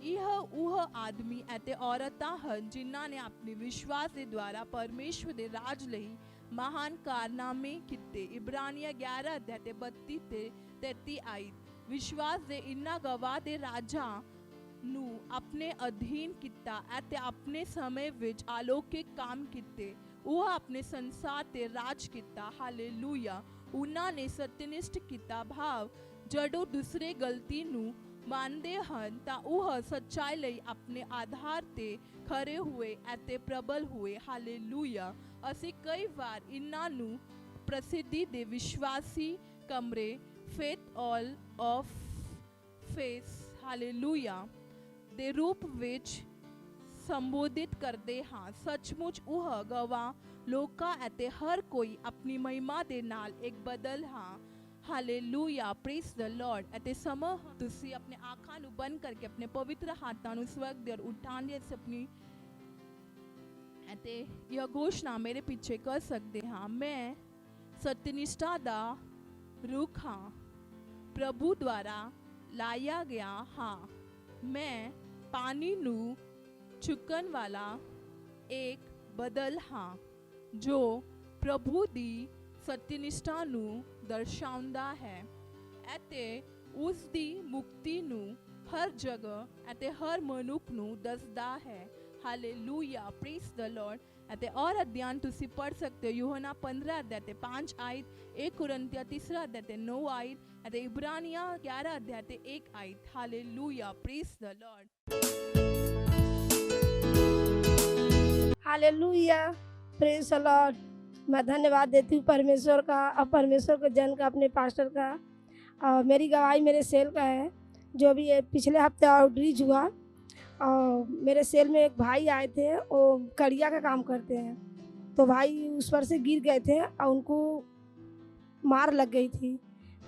ਇਹ ਉਹ ਆਦਮੀ ਅਤੇ ਔਰਤਾਂ ਹਨ ਜਿਨ੍ਹਾਂ ਨੇ ਆਪਣੇ ਵਿਸ਼ਵਾਸ ਦੇ ਦੁਆਰਾ ਪਰਮੇਸ਼ਵਰ ਦੇ ਰਾਜ ਲਈ ਮਹਾਨ ਕਾਰਨਾਮੇ ਕੀਤੇ ਇਬਰਾਨੀਆਂ 11 ਅਧਿਆਇ ਤੇ 32 ਤੇ 33 ਆਇਤ ਵਿਸ਼ਵਾਸ ਦੇ ਇਨ੍ਹਾਂ ਗਵਾਹ ਦੇ ਰਾਜਾਂ ਨੂੰ ਆਪਣੇ ਅਧੀਨ ਕੀਤਾ ਅਤੇ ਆਪਣੇ ਸਮੇਂ ਵਿੱਚ ਅਲੌਕਿਕ ਕੰਮ ਕੀਤੇ ਉਹ ਆਪਣੇ ਸੰਸਾਰ ਤੇ ਰਾਜ ਕੀਤਾ ਹਾਲੇਲੂਇਆ ਉਹਨਾਂ ਨੇ ਸਤਿਨਿਸ਼ਟ ਕੀਤਾ ਭਾਵ ਜਦੋਂ ਦੂਸਰੇ ਗਲਤੀ ਨੂੰ ਮੰਨਦੇ ਹਨ ਤਾਂ ਉਹ ਸੱਚਾਈ ਲਈ ਆਪਣੇ ਆਧਾਰ ਤੇ ਖੜੇ ਹੋਏ ਅਤੇ ਪ੍ਰਬਲ ਹੋਏ ਹਾਲੇਲੂਇਆ ਅਸੀਂ ਕਈ ਵਾਰ ਇਹਨਾਂ ਨੂੰ ਪ੍ਰਸਿੱਧੀ ਦੇ ਵਿਸ਼ਵਾਸੀ ਕਮਰੇ faith all of face hallelujah ਦੇ ਰੂਪ ਵਿੱਚ ਸੰਬੋਧਿਤ ਕਰਦੇ ਹਾਂ। ਸੱਚਮੁੱਚ ਉਹ ਗਵਾਹ ਲੋਕਾਂ ਅਤੇ ਹਰ ਕੋਈ ਆਪਣੀ ਮਹਿਮਾ ਦੇ ਨਾਲ ਇੱਕ ਬਦਲ ਹਾਂ। Hallelujah, praise the Lord. ਅਤੇ ਸਮਾਂ ਤੁਸੀਂ ਆਪਣੇ ਅੱਖਾਂ ਨੂੰ ਬੰਦ ਕਰਕੇ ਆਪਣੇ ਪਵਿੱਤਰ ਹੱਥਾਂ ਨੂੰ ਸਵਰਗ ਦੇ ਔਰ ਉਠਾਉਣ ਲਈ ਆਪਣੀ ਅਤੇ ਇਹ ਘੋਸ਼ਣਾ ਮੇਰੇ ਪਿੱਛੇ ਕਰ ਸਕਦੇ ਹਾਂ। ਮੈਂ ਸਤਿਨਿਸ਼ਠਾ ਦਾ ਰੁੱਖ ਹਾਂ, ਪ੍ਰਭੂ ਦੁਆਰਾ ਲਾਇਆ ਗਿਆ ਹਾਂ। ਮੈਂ ਪਾਣੀ ਨੂੰ ਚੁੱਕਣ ਵਾਲਾ ਇੱਕ ਬਦਲ ਹਾਂ ਜੋ ਪ੍ਰਭੂ ਦੀ ਸਤਿਨਿਸ਼ਠਾ ਨੂੰ ਦਰਸਾਉਂਦਾ ਹੈ ਅਤੇ ਉਸ ਦੀ ਮੁਕਤੀ ਨੂੰ ਹਰ ਜਗ੍ਹਾ ਅਤੇ ਹਰ ਮਨੁੱਖ ਨੂੰ ਦੱਸਦਾ ਹੈ। Hallelujah, praise the Lord. ਅਤੇ ਔਰ ਅਧਿਆਨ ਤੁਸੀਂ ਪੜ੍ਹ ਸਕਦੇ ਹੋ ਯੋਹਨਾ 15 ਅਧਿਆਇ ਤੇ 5 ਆਇਤ, 1 ਕੁਰਿੰਥੀਆਂ 3 ਅਧਿਆਇ ਤੇ 9 ਆਇਤ ਅਤੇ ਇਬਰਾਨੀਆਂ 11 ਅਧਿਆਇ ਤੇ 1 आयत। Hallelujah, praise the Lord. Hallelujah, praise the Lord. मैं धन्यवाद देती हूँ परमेश्वर का और परमेश्वर के जन का, अपने पास्टर का। मेरी गवाही मेरे सेल का है। जो भी ये पिछले हफ्ते आउटरीच हुआ और मेरे सेल में एक भाई आए थे, वो कड़िया का काम करते हैं। तो भाई उस पर से गिर गए थे और उनको मार लग गई थी।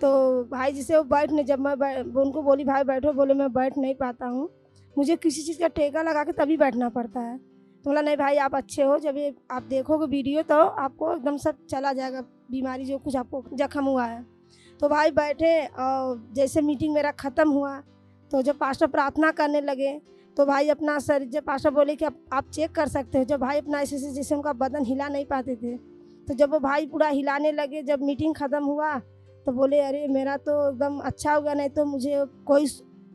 तो भाई जिसे वो बैठने, जब मैं उनको बोली भाई बैठो, बोले मैं बैठ नहीं पाता हूँ, मुझे किसी चीज़ का ठेका लगा के तभी बैठना पड़ता है। तो बोला नहीं भाई आप अच्छे हो, जब ये आप देखोगे वीडियो तो आपको एकदम सब चला जाएगा, बीमारी जो कुछ आपको जख्म हुआ है। तो भाई बैठे और जैसे मीटिंग मेरा ख़त्म हुआ तो जब पास्टर प्रार्थना करने लगे तो भाई अपना सर, जब पास्टर बोले कि आप चेक कर सकते हो, जब भाई अपना ऐसे जैसे उनका बदन हिला नहीं पाते थे, तो जब वो भाई पूरा हिलाने लगे, जब मीटिंग ख़त्म हुआ तो बोले अरे मेरा तो एकदम अच्छा होगा, नहीं तो मुझे कोई,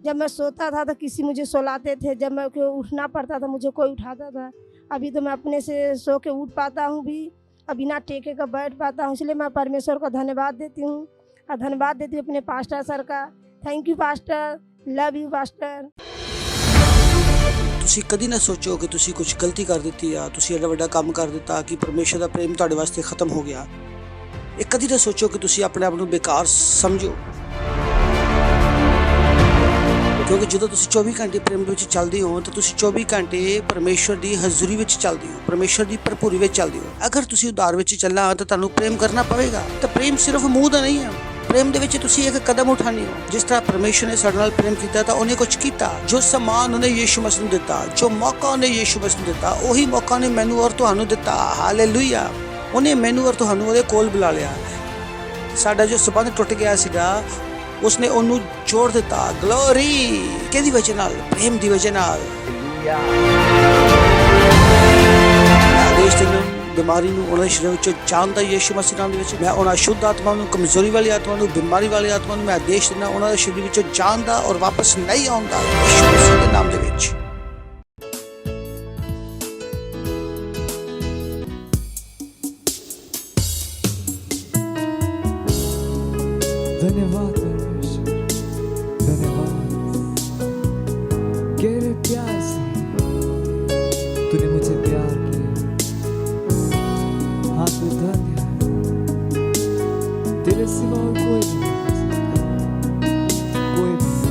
जब मैं सोता था तो किसी मुझे सुलाते थे, जब मैं उठना पड़ता था मुझे कोई उठाता था। अभी तो मैं अपने से सो के उठ पाता हूँ भी, अब बिना टेके का बैठ पाता हूँ। इसलिए मैं परमेश्वर को धन्यवाद देती हूँ और धन्यवाद देती हूँ अपने पास्टर सर का। Thank you pastor, love you pastor. ਤੁਸੀਂ ਕਦੀ ਨਾ ਸੋਚੋ ਕਿ ਤੁਸੀਂ ਕੁਝ ਗਲਤੀ ਕਰ ਦਿੱਤੀ ਆ, ਤੁਸੀਂ ਐਡਾ ਵੱਡਾ ਕੰਮ ਕਰ ਦਿੱਤਾ ਕਿ ਪਰਮੇਸ਼ਰ ਦਾ ਪ੍ਰੇਮ ਤੁਹਾਡੇ ਵਾਸਤੇ ਖਤਮ ਹੋ ਗਿਆ। ਇਹ ਕਦੀ ਨਾ ਸੋਚੋ ਕਿ ਤੁਸੀਂ ਆਪਣੇ ਆਪ ਨੂੰ ਬੇਕਾਰ ਸਮਝੋ, ਕਿਉਂਕਿ ਜਦੋਂ ਤੁਸੀਂ 24 ਘੰਟੇ ਪ੍ਰੇਮ ਵਿੱਚ ਚੱਲਦੇ ਹੋ ਤਾਂ ਤੁਸੀਂ 24 ਘੰਟੇ ਪਰਮੇਸ਼ਰ ਦੀ ਹਜ਼ੂਰੀ ਵਿੱਚ ਚੱਲਦੇ ਹੋ, ਪਰਮੇਸ਼ਰ ਦੀ ਭਰਪੂਰੀ ਵਿੱਚ ਚੱਲਦੇ ਹੋ। ਅਗਰ ਤੁਸੀਂ ਉਦਾਰ ਵਿੱਚ ਚੱਲਣਾ ਤਾਂ ਤੁਹਾਨੂੰ ਪ੍ਰੇਮ ਕਰਨਾ ਪਵੇਗਾ। ਤਾਂ ਪ੍ਰੇਮ ਸਿਰਫ ਮੂੰਹ ਦਾ ਨਹੀਂ ਹੈ, ਪ੍ਰੇਮ ਦੇ ਵਿੱਚ ਤੁਸੀਂ ਇੱਕ ਕਦਮ ਉਠਾਉਂਦੇ ਹੋ। ਜਿਸ ਤਰ੍ਹਾਂ ਪਰਮੇਸ਼ਰ ਨੇ ਸਾਡੇ ਨਾਲ ਪ੍ਰੇਮ ਕੀਤਾ ਤਾਂ ਉਹਨੇ ਕੁਝ ਕੀਤਾ। ਜੋ ਸਮਾਨ ਉਹਨੇ ਯੀਸ਼ੂ ਮਸੀਹ ਨੂੰ ਦਿੱਤਾ, ਜੋ ਮੌਕਾ ਉਹਨੇ ਯੀਸ਼ੂ ਮਸੀਹ ਨੂੰ ਦਿੱਤਾ, ਉਹੀ ਮੌਕਾ ਉਹਨੇ ਮੈਨੂੰ ਔਰ ਤੁਹਾਨੂੰ ਦਿੱਤਾ। ਹਾਲੇਲੂਇਆ, ਉਹਨੇ ਮੈਨੂੰ ਔਰ ਤੁਹਾਨੂੰ ਉਹਦੇ ਕੋਲ ਬੁਲਾ ਲਿਆ। ਸਾਡਾ ਜੋ ਸੰਬੰਧ ਟੁੱਟ ਗਿਆ ਸੀਗਾ ਉਸਨੇ ਉਹਨੂੰ ਜੋੜ ਦਿੱਤਾ। ਗਲੋਰੀ ਕਿਹਦੀ ਵਜ੍ਹਾ ਨਾਲ? ਪ੍ਰੇਮ ਦੀ ਵਜ੍ਹਾ ਨਾਲ। ਆਦੇਸ਼ ਦੇ ਬਿਮਾਰੀ ਨੂੰ ਉਹਨਾਂ ਦੇ ਸਰੀਰ ਵਿੱਚੋਂ ਜਾਣਦਾ ਯੀਸ਼ੂ ਮਸੀਹ ਨਾਮ ਦੇ ਵਿੱਚ। ਮੈਂ ਉਹਨਾਂ ਸ਼ੁੱਧ ਆਤਮਾ ਨੂੰ, ਕਮਜ਼ੋਰੀ ਵਾਲੀ ਆਤਮਾ ਨੂੰ, ਬਿਮਾਰੀ ਵਾਲੀ ਆਤਮਾ ਨੂੰ ਮੈਂ ਆਦੇਸ਼ ਦਿੰਦਾ ਉਹਨਾਂ ਦੇ ਸਰੀਰ ਵਿੱਚੋਂ ਜਾਣਦਾ ਔਰ ਵਾਪਸ ਨਹੀਂ ਆਉਂਦਾ ਯੀਸ਼ੂ ਮਸੀਹ ਦੇ ਨਾਮ ਦੇ ਵਿੱਚ। धन्यवाद परमेश्वर, धन्यवाद। गहरे प्यार से तूने मुझे प्यार किया। हाँ तू धन्य है, तेरे सिवा और कोई नहीं, कोई नहीं।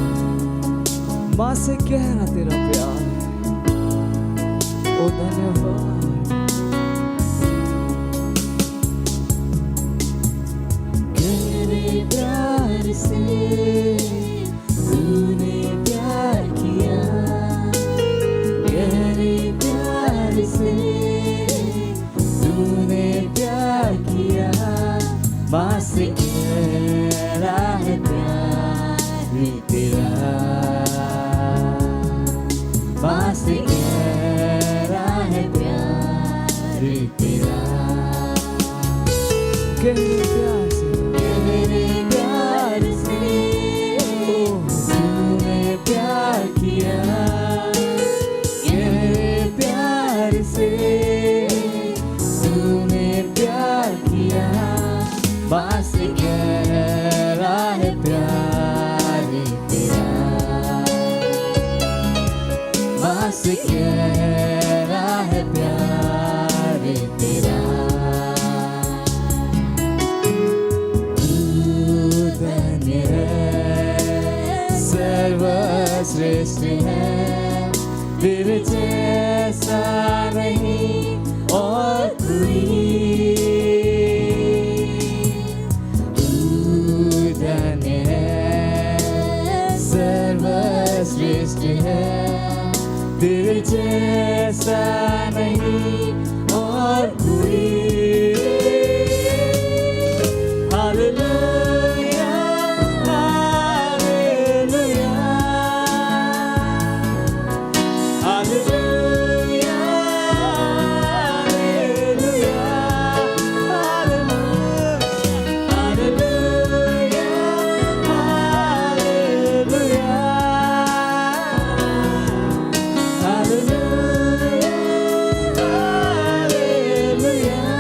माँ से गहरा तेरा प्यार है। ओ धन्यवाद। प्यार से तूने प्यार किया, गहरे प्यार से तूने प्यार किया। माँ से गहरा है प्यार तेरा, माँ से गहरा है प्यार तेरा। गहरे प्यार से प्यार किया, गहरे प्यार से तूने प्यार किया। माँ से गहरा है प्यार तेरा, माँ से गहरा है प्यार तेरा। तू धन्य है, सर्वश्रेष्ठ है, तेरे जैसा नहीं और कोई। तू धन्य है, सर्वश्रेष्ठ है, तेरे जैसा नहीं और कोई। Hallelujah, hallelujah, hallelujah, hallelujah, hallelujah,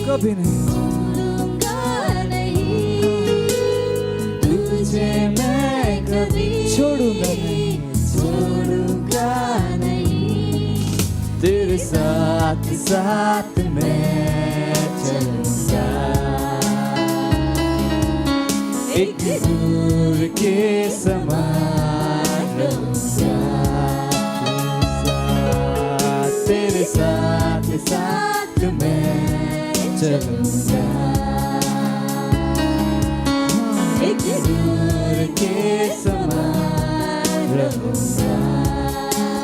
कभी नहीं तुझे मैं कभी छोड़ूंगा नहीं, छोड़ूंगा नहीं। तेरे साथ साथ मैं चलूंगा, एक दूर के समान रहूंगा। तेरे साथ साथ मैं चलूंगा, एक दूर के समान रहूंगा।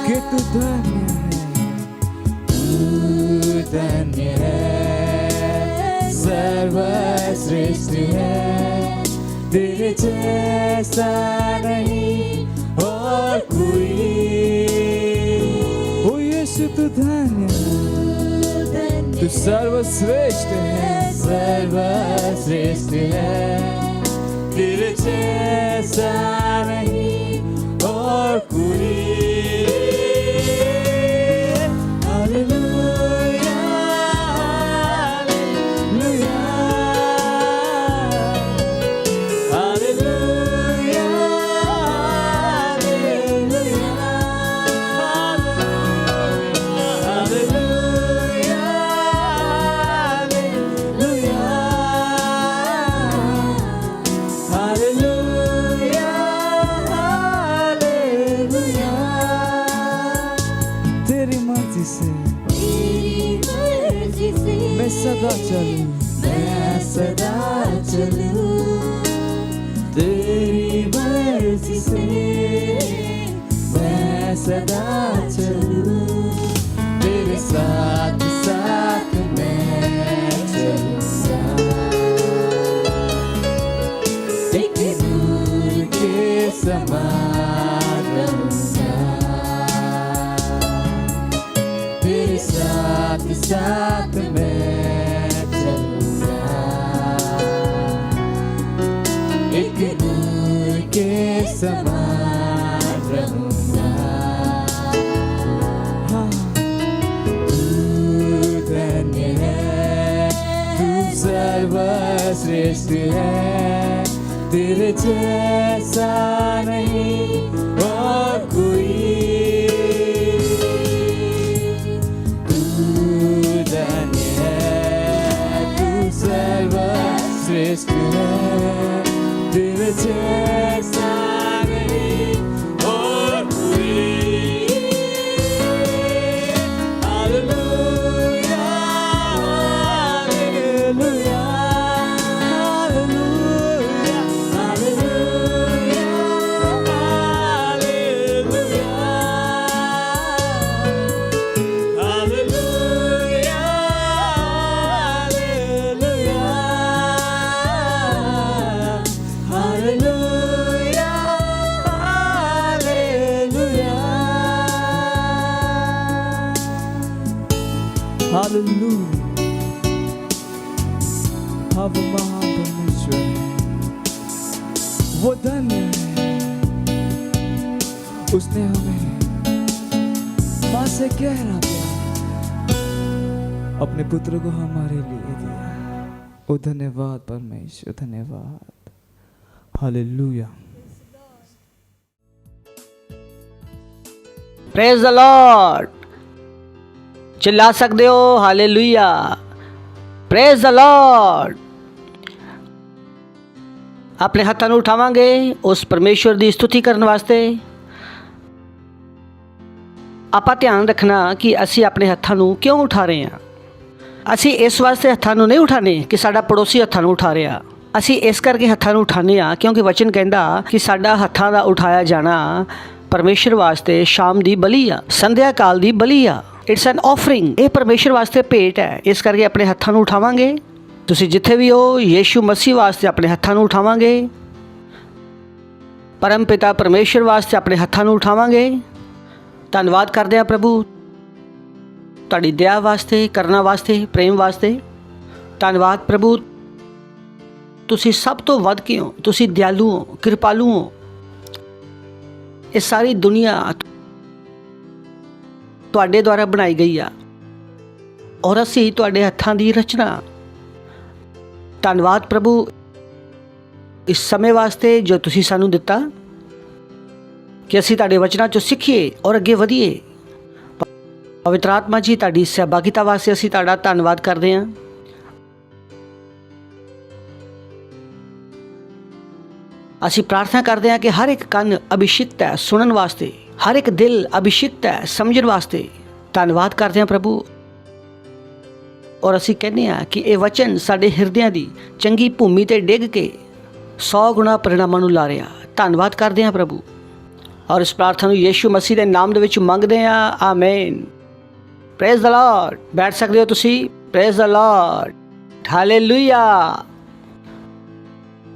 कि तू धन्य है, तू धन्य है, सर्वश्रेष्ठ है, तेरे जैसा नहीं और कोई। ओ यीशु तू धन्य है, तू सर्वश्रेष्ठ है, सर्वश्रेष्ठ है, तेरे जैसा नहीं और कोई। Hallelujah, hallelujah, hallelujah, hallelujah, hallelujah, hallelujah. तेरी मर्जी से मैं सदा चलूं, मैं सदा चलूं, तेरी मर्जी से मैं सदा चलूं, तेरे साथ साथ मैं चलूंगा, एक दूर के समान रहूंगा, तेरे साथ साथ मैं चलूंगा, एक दूर के समान रहूंगा। हाँ तू धन्य है, तू सर्वश्रेष्ठ है, तेरे जैसा नहीं और कोई। सर्वश्रेष्ठ है, तेरे जैसा नहीं और कोई। Hallelujah, hallelujah, hallelujah, hallelujah, hallelujah, hallelujah. Hallelujah. हाँ वो महान परमेश्वर है, वो धन्य है, उसने हमें माँ से गहरा प्यार अपने पुत्र को हमारे लिए दिया। ओ धन्यवाद परमेश्वर, धन्यवाद। हालेलुया। Praise the Lord. चिल्ला सकते हो हालेलुया, प्रेज द लॉर्ड। ਆਪਣੇ ਹੱਥਾਂ ਨੂੰ ਉਠਾਵਾਂਗੇ ਉਸ ਪਰਮੇਸ਼ਵਰ ਦੀ ਸਤੁਤੀ ਕਰਨ ਵਾਸਤੇ। ਆਪਾਂ ਧਿਆਨ ਰੱਖਣਾ ਕਿ ਅਸੀਂ ਆਪਣੇ ਹੱਥਾਂ ਨੂੰ ਕਿਉਂ ਉਠਾ ਰਹੇ ਹਾਂ। ਅਸੀਂ ਇਸ ਵਾਸਤੇ ਹੱਥਾਂ ਨੂੰ ਨਹੀਂ ਉਠਾਉਂਦੇ ਕਿ ਸਾਡਾ ਪੜੋਸੀ ਹੱਥਾਂ ਨੂੰ ਉਠਾ ਰਿਹਾ। ਅਸੀਂ ਇਸ ਕਰਕੇ ਹੱਥਾਂ ਨੂੰ ਉਠਾਉਂਦੇ ਹਾਂ ਕਿਉਂਕਿ ਵਚਨ ਕਹਿੰਦਾ ਕਿ ਸਾਡਾ ਹੱਥਾਂ ਦਾ ਉਠਾਇਆ ਜਾਣਾ ਪਰਮੇਸ਼ਰ ਵਾਸਤੇ ਸ਼ਾਮ ਦੀ ਬਲੀ ਆ, ਸੰਧਿਆ ਕਾਲ ਦੀ ਬਲੀ ਆ। It's N offering. ਇਹ ਪਰਮੇਸ਼ਰ ਵਾਸਤੇ ਭੇਟ ਹੈ। ਇਸ ਕਰਕੇ ਆਪਣੇ ਹੱਥਾਂ ਨੂੰ ਉਠਾਵਾਂਗੇ। ਤੁਸੀਂ ਜਿੱਥੇ ਵੀ ਹੋ, ਯੀਸ਼ੂ ਮਸੀਹ ਵਾਸਤੇ ਆਪਣੇ ਹੱਥਾਂ ਨੂੰ ਉਠਾਵਾਂਗੇ। ਪਰਮ ਪਿਤਾ ਪਰਮੇਸ਼ਰ ਵਾਸਤੇ ਆਪਣੇ ਹੱਥਾਂ ਨੂੰ ਉਠਾਵਾਂਗੇ। ਧੰਨਵਾਦ ਕਰਦੇ ਹਾਂ ਪ੍ਰਭੂ ਤੁਹਾਡੀ ਦਇਆ ਵਾਸਤੇ, ਕਰਨਾ ਵਾਸਤੇ, ਪ੍ਰੇਮ ਵਾਸਤੇ। ਧੰਨਵਾਦ ਪ੍ਰਭੂ, ਤੁਸੀਂ ਸਭ ਤੋਂ ਵੱਧ ਕੇ ਹੋ। ਤੁਸੀਂ ਦਿਆਲੂ ਹੋ, ਕਿਰਪਾਲੂ ਹੋ। ਇਹ ਸਾਰੀ ਦੁਨੀਆ ਤੁਹਾਡੇ ਦੁਆਰਾ ਬਣਾਈ ਗਈ ਆ ਔਰ ਅਸੀਂ ਤੁਹਾਡੇ ਹੱਥਾਂ ਦੀ ਰਚਨਾ। ਧੰਨਵਾਦ ਪ੍ਰਭੂ ਇਸ ਸਮੇਂ ਵਾਸਤੇ ਜੋ ਤੁਸੀਂ ਸਾਨੂੰ ਦਿੱਤਾ ਕਿ ਅਸੀਂ ਤੁਹਾਡੇ ਵਚਨਾਂ 'ਚੋਂ ਸਿੱਖੀਏ ਔਰ ਅੱਗੇ ਵਧੀਏ। ਪਵਿੱਤਰ ਆਤਮਾ ਜੀ, ਤੁਹਾਡੀ ਸਹਿਭਾਗਿਤਾ ਵਾਸਤੇ ਅਸੀਂ ਤੁਹਾਡਾ ਧੰਨਵਾਦ ਕਰਦੇ ਹਾਂ। ਅਸੀਂ ਪ੍ਰਾਰਥਨਾ ਕਰਦੇ ਹਾਂ ਕਿ ਹਰ ਇੱਕ ਕੰਨ ਅਭਿਸ਼ਿਕਤ ਹੈ ਸੁਣਨ ਵਾਸਤੇ, ਹਰ ਇੱਕ ਦਿਲ ਅਭਿਸ਼ਿਕਤ ਹੈ ਸਮਝਣ ਵਾਸਤੇ। ਧੰਨਵਾਦ ਕਰਦੇ ਹਾਂ ਪ੍ਰਭੂ ਔਰ ਅਸੀਂ ਕਹਿੰਦੇ ਹਾਂ ਕਿ ਇਹ ਵਚਨ ਸਾਡੇ ਹਿਰਦਿਆਂ ਦੀ ਚੰਗੀ ਭੂਮੀ 'ਤੇ ਡਿੱਗ ਕੇ 100 ਗੁਣਾ ਪਰਿਣਾਮਾਂ ਨੂੰ ਲਾ ਰਿਹਾ। ਧੰਨਵਾਦ ਕਰਦੇ ਹਾਂ ਪ੍ਰਭੂ ਔਰ ਇਸ ਪ੍ਰਾਰਥਨਾ ਨੂੰ ਯੀਸ਼ੂ ਮਸੀਹ ਦੇ ਨਾਮ ਦੇ ਵਿੱਚ ਮੰਗਦੇ ਹਾਂ। ਆਮੇਨ। Praise the Lord. ਬੈਠ ਸਕਦੇ ਹੋ ਤੁਸੀਂ। Praise the Lord. ਹਾਲੇਲੂਇਆ।